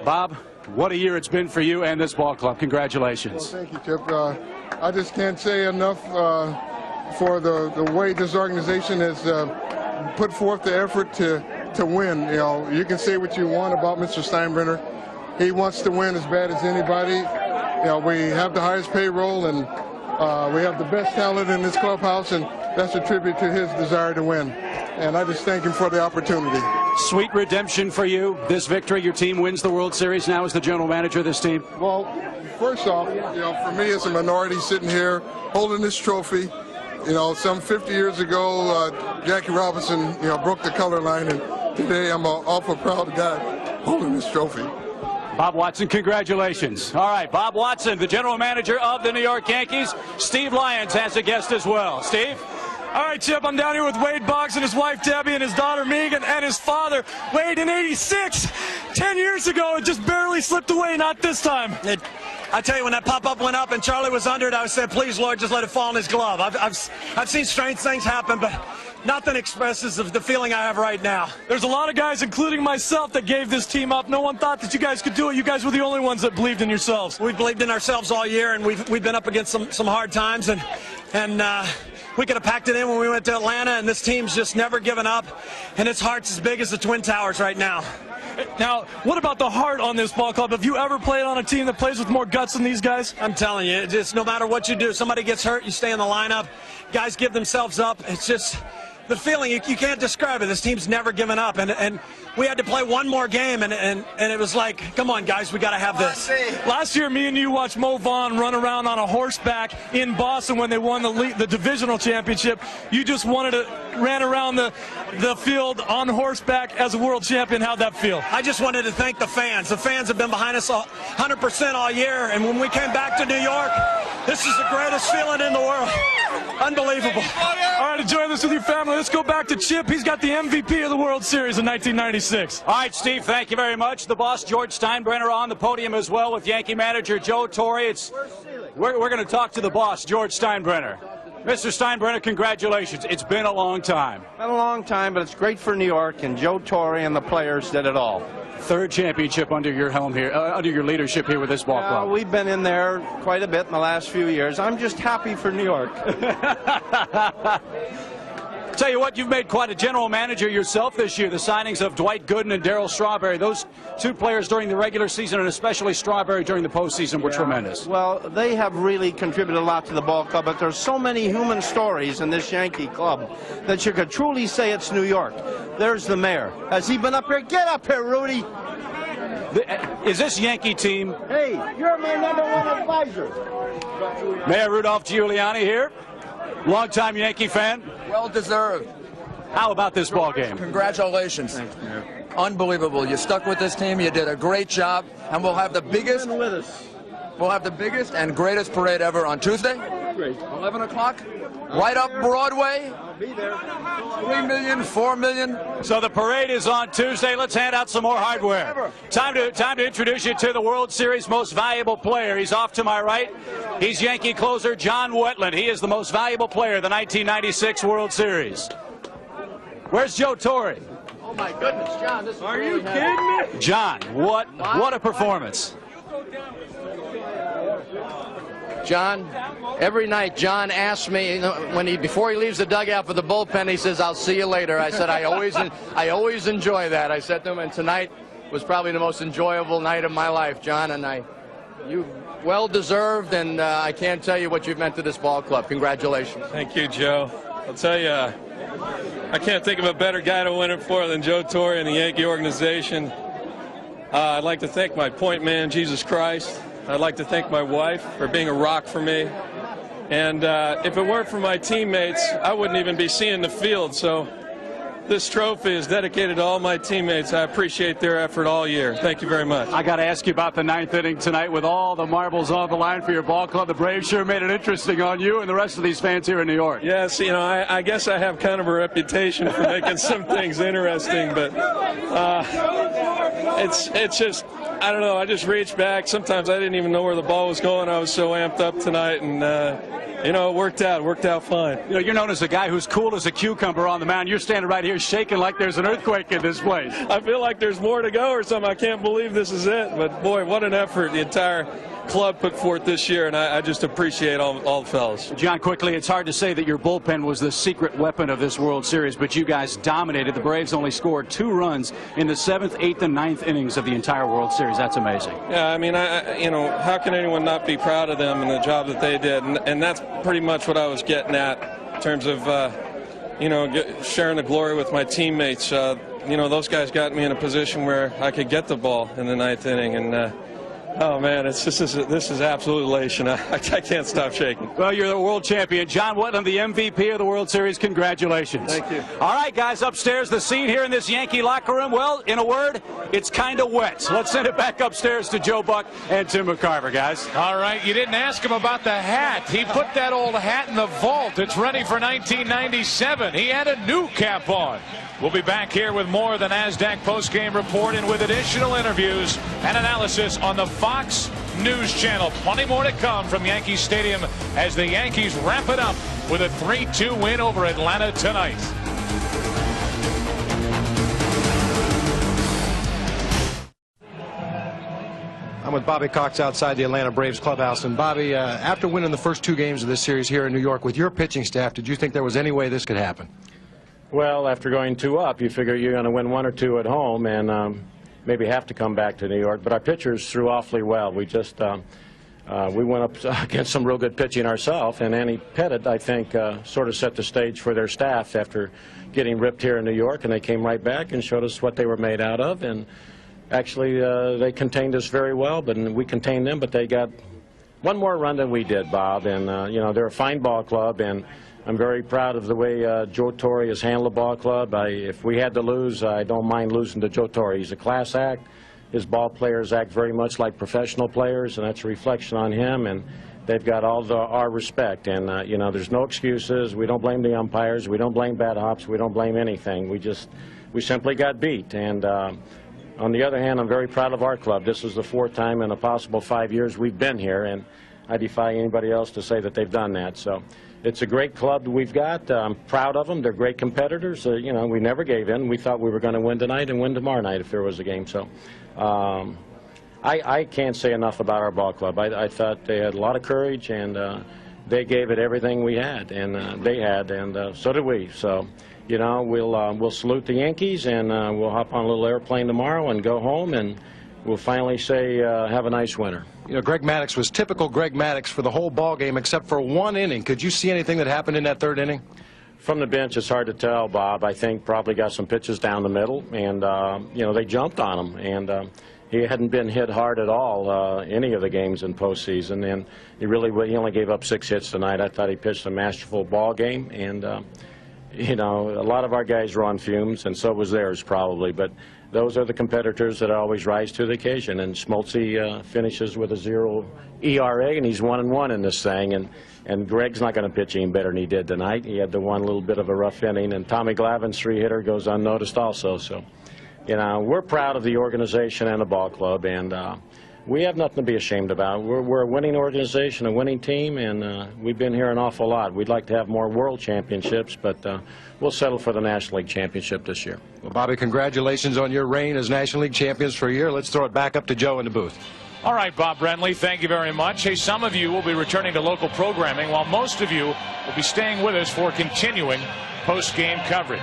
Bob, what a year it's been for you and this ball club. Congratulations. Well, thank you, Chip. I just can't say enough for the way this organization has put forth the effort to win. You can say what you want about Mr. Steinbrenner. He wants to win as bad as anybody. We have the highest payroll, and we have the best talent in this clubhouse, and that's a tribute to his desire to win. And I just thank him for the opportunity. Sweet redemption for you. This victory, your team wins the World Series now as the general manager of this team. Well, first off, for me as a minority sitting here holding this trophy, some 50 years ago, Jackie Robinson, broke the color line, and today I'm an awful proud guy holding this trophy. Bob Watson, congratulations. All right, Bob Watson, the general manager of the New York Yankees. Steve Lyons has a guest as well. Steve? All right, Chip, I'm down here with Wade Boggs and his wife Debbie and his daughter Megan and his father Wade in '86. 10 years ago, it just barely slipped away, not this time. I tell you, when that pop-up went up and Charlie was under it, I said, "Please, Lord, just let it fall in his glove." I've seen strange things happen, but nothing expresses the feeling I have right now. There's a lot of guys, including myself, that gave this team up. No one thought that you guys could do it. You guys were the only ones that believed in yourselves. We believed in ourselves all year, and we've been up against some hard times, and we could have packed it in when we went to Atlanta, and this team's just never given up, and its heart's as big as the Twin Towers right now. Now, what about the heart on this ball club? Have you ever played on a team that plays with more guts than these guys? I'm telling you, it's no matter what you do, somebody gets hurt, you stay in the lineup, guys give themselves up. It's just the feeling, you can't describe it. This team's never given up, and we had to play one more game, and it was like, come on, guys, we got to have this. Last year, me and you watched Mo Vaughn run around on a horseback in Boston when they won the divisional championship. You just ran around the field on horseback as a world champion. How'd that feel? I just wanted to thank the fans. The fans have been behind us 100% all year, and when we came back to New York, this is the greatest feeling in the world. Unbelievable. All right, enjoy this with your family. Let's go back to Chip. He's got the MVP of the World Series in 1996. All right, Steve, thank you very much. The boss, George Steinbrenner, on the podium as well with Yankee manager Joe Torre. We're going to talk to the boss, George Steinbrenner. Mr. Steinbrenner, congratulations. It's been a long time. Been a long time, but it's great for New York, and Joe Torre and the players did it all. Third championship under your helm here, under your leadership here with this ball club. We've been in there quite a bit in the last few years. I'm just happy for New York. Tell you what, you've made quite a general manager yourself this year. The signings of Dwight Gooden and Darryl Strawberry, those two players during the regular season, and especially Strawberry during the postseason, were tremendous. Well, they have really contributed a lot to the ball club, but there's so many human stories in this Yankee club that you could truly say it's New York. There's the mayor. Has he been up here? Get up here, Rudy. Is this Yankee team? Hey, you're my #1 advisor. Mayor Rudolph Giuliani here, longtime Yankee fan. Well deserved. How about this ball game? Congratulations. Thanks, Mayor. Unbelievable. You stuck with this team. You did a great job, and we'll have the biggest. We'll have the biggest and greatest parade ever on Tuesday. Great. 11 o'clock. Right up Broadway. I'll be there. 3 million, 4 million. So the parade is on Tuesday. Let's hand out some more hardware. Time to introduce you to the World Series most valuable player. He's off to my right. He's Yankee closer John Wetland. He is the most valuable player of the 1996 World Series. Where's Joe Torre? Oh my goodness, John, this is Are you kidding me? John, what a performance. John, every night John asks me, before he leaves the dugout for the bullpen, he says, "I'll see you later." I said, I always enjoy that. I said to him, and tonight was probably the most enjoyable night of my life, John, and you well deserved, and I can't tell you what you've meant to this ball club. Congratulations. Thank you, Joe. I'll tell you, I can't think of a better guy to win it for than Joe Torre and the Yankee organization. I'd like to thank my point man, Jesus Christ. I'd like to thank my wife for being a rock for me. And if it weren't for my teammates, I wouldn't even be seeing the field. So this trophy is dedicated to all my teammates. I appreciate their effort all year. Thank you very much. I got to ask you about the ninth inning tonight with all the marbles on the line for your ball club. The Braves sure made it interesting on you and the rest of these fans here in New York. Yes, I guess I have kind of a reputation for making some things interesting, but it's just, I don't know, I just reached back. Sometimes I didn't even know where the ball was going. I was so amped up tonight, and it worked out fine. You're known as a guy who's cool as a cucumber on the mound. You're standing right here shaking like there's an earthquake in this place. I feel like there's more to go or something. I can't believe this is it. But, boy, what an effort the entire club put forth this year, and I just appreciate all the fellas. John, quickly, it's hard to say that your bullpen was the secret weapon of this World Series, but you guys dominated. The Braves only scored 2 runs in the 7th, 8th, and 9th innings of the entire World Series. That's amazing. Yeah, I mean, how can anyone not be proud of them and the job that they did? And that's pretty much what I was getting at in terms of, sharing the glory with my teammates. Those guys got me in a position where I could get the ball in the 9th inning, and oh, man, this is absolute elation. I can't stop shaking. Well, you're the world champion. John Wetland, the MVP of the World Series. Congratulations. Thank you. All right, guys, upstairs, the scene here in this Yankee locker room, well, in a word, it's kind of wet. Let's send it back upstairs to Joe Buck and Tim McCarver, guys. All right, you didn't ask him about the hat. He put that old hat in the vault. It's ready for 1997. He had a new cap on. We'll be back here with more of the NASDAQ postgame report and with additional interviews and analysis on the Fox News Channel. Plenty more to come from Yankee Stadium as the Yankees wrap it up with a 3-2 win over Atlanta tonight. I'm with Bobby Cox outside the Atlanta Braves clubhouse. And Bobby, after winning the first 2 games of this series here in New York with your pitching staff, did you think there was any way this could happen? Well, after going 2 up, you figure you're going to win 1 or 2 at home and maybe have to come back to New York. But our pitchers threw awfully well. We just we went up against some real good pitching ourselves, and Annie Pettit, I think, sort of set the stage for their staff after getting ripped here in New York, and they came right back and showed us what they were made out of. And actually, they contained us very well, but we contained them, but they got 1 more run than we did, Bob. And, they're a fine ball club, and I'm very proud of the way Joe Torre has handled the ball club. If we had to lose, I don't mind losing to Joe Torre. He's a class act. His ball players act very much like professional players, and that's a reflection on him. And they've got all our respect. And, there's no excuses. We don't blame the umpires. We don't blame bad hops. We don't blame anything. We simply got beat. And on the other hand, I'm very proud of our club. This is the 4th time in a possible 5 years we've been here, and I defy anybody else to say that they've done that. So it's a great club that we've got. I'm proud of them. They're great competitors. We never gave in. We thought we were going to win tonight and win tomorrow night if there was a game. So I can't say enough about our ball club. I thought they had a lot of courage, and they gave it everything we had, and they had, and so did we. So, we'll salute the Yankees, and we'll hop on a little airplane tomorrow and go home, and we'll finally say have a nice winter. Greg Maddux was typical Greg Maddux for the whole ball game except for 1 inning. Could you see anything that happened in that 3rd inning? From the bench, it's hard to tell, Bob. I think probably got some pitches down the middle, and, they jumped on him. And he hadn't been hit hard at all any of the games in postseason. And he only gave up 6 hits tonight. I thought he pitched a masterful ball game. And, a lot of our guys were on fumes, and so was theirs probably. But those are the competitors that always rise to the occasion. And Smoltz finishes with a 0 ERA, and he's 1-1 in this thing. And Greg's not going to pitch any better than he did tonight. He had the one little bit of a rough inning, and Tommy Glavine's 3-hitter goes unnoticed also. So, we're proud of the organization and the ball club, and we have nothing to be ashamed about. We're a winning organization, a winning team, and we've been here an awful lot. We'd like to have more world championships, but we'll settle for the National League Championship this year. Well, Bobby, congratulations on your reign as National League champions for a year. Let's throw it back up to Joe in the booth. All right, Bob Brenly, thank you very much. Hey, some of you will be returning to local programming, while most of you will be staying with us for continuing post-game coverage.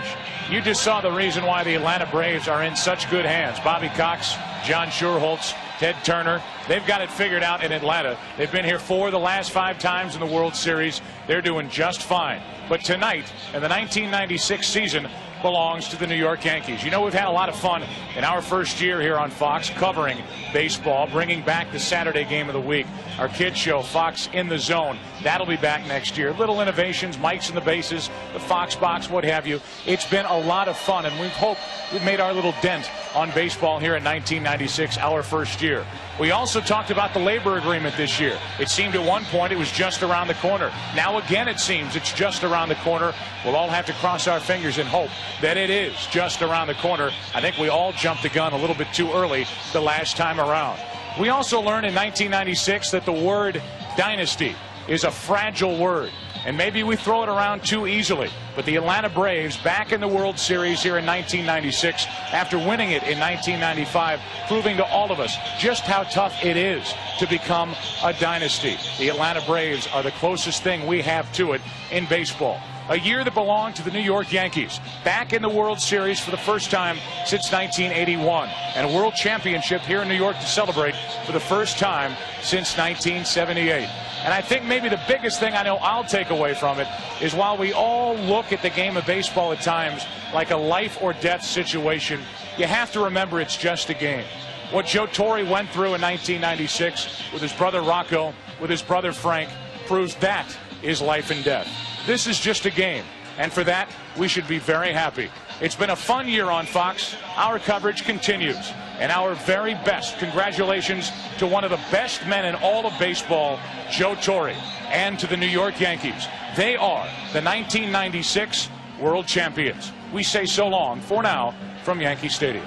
You just saw the reason why the Atlanta Braves are in such good hands. Bobby Cox, John Schuerholz, Ted Turner, they've got it figured out in Atlanta. They've been here 4 of the last 5 times in the World Series. They're doing just fine. But tonight, in the 1996 season, belongs to the New York Yankees. You know, we've had a lot of fun in our first year here on Fox covering baseball, bringing back the Saturday game of the week. Our kids show, Fox in the Zone, that'll be back next year. Little innovations, mics in the bases, the Fox box, what have you. It's been a lot of fun, and we've made our little dent on baseball here in 1996, our first year. We also talked about the labor agreement this year. It seemed at one point it was just around the corner. Now again it seems it's just around the corner. We'll all have to cross our fingers and hope that it is just around the corner. I think we all jumped the gun a little bit too early the last time around. We also learned in 1996 that the word dynasty is a fragile word, and maybe we throw it around too easily. But the Atlanta Braves, back in the World Series here in 1996, after winning it in 1995, proving to all of us just how tough it is to become a dynasty. The Atlanta Braves are the closest thing we have to it in baseball. A year that belonged to the New York Yankees, back in the World Series for the first time since 1981, and a World Championship here in New York to celebrate for the first time since 1978. And I think maybe the biggest thing I know I'll take away from it is, while we all look at the game of baseball at times like a life or death situation, you have to remember it's just a game. What Joe Torre went through in 1996 with his brother Rocco, with his brother Frank, proves that is life and death. This is just a game, and for that, we should be very happy. It's been a fun year on Fox. Our coverage continues, and our very best congratulations to one of the best men in all of baseball, Joe Torre, and to the New York Yankees. They are the 1996 World Champions. We say so long for now from Yankee Stadium.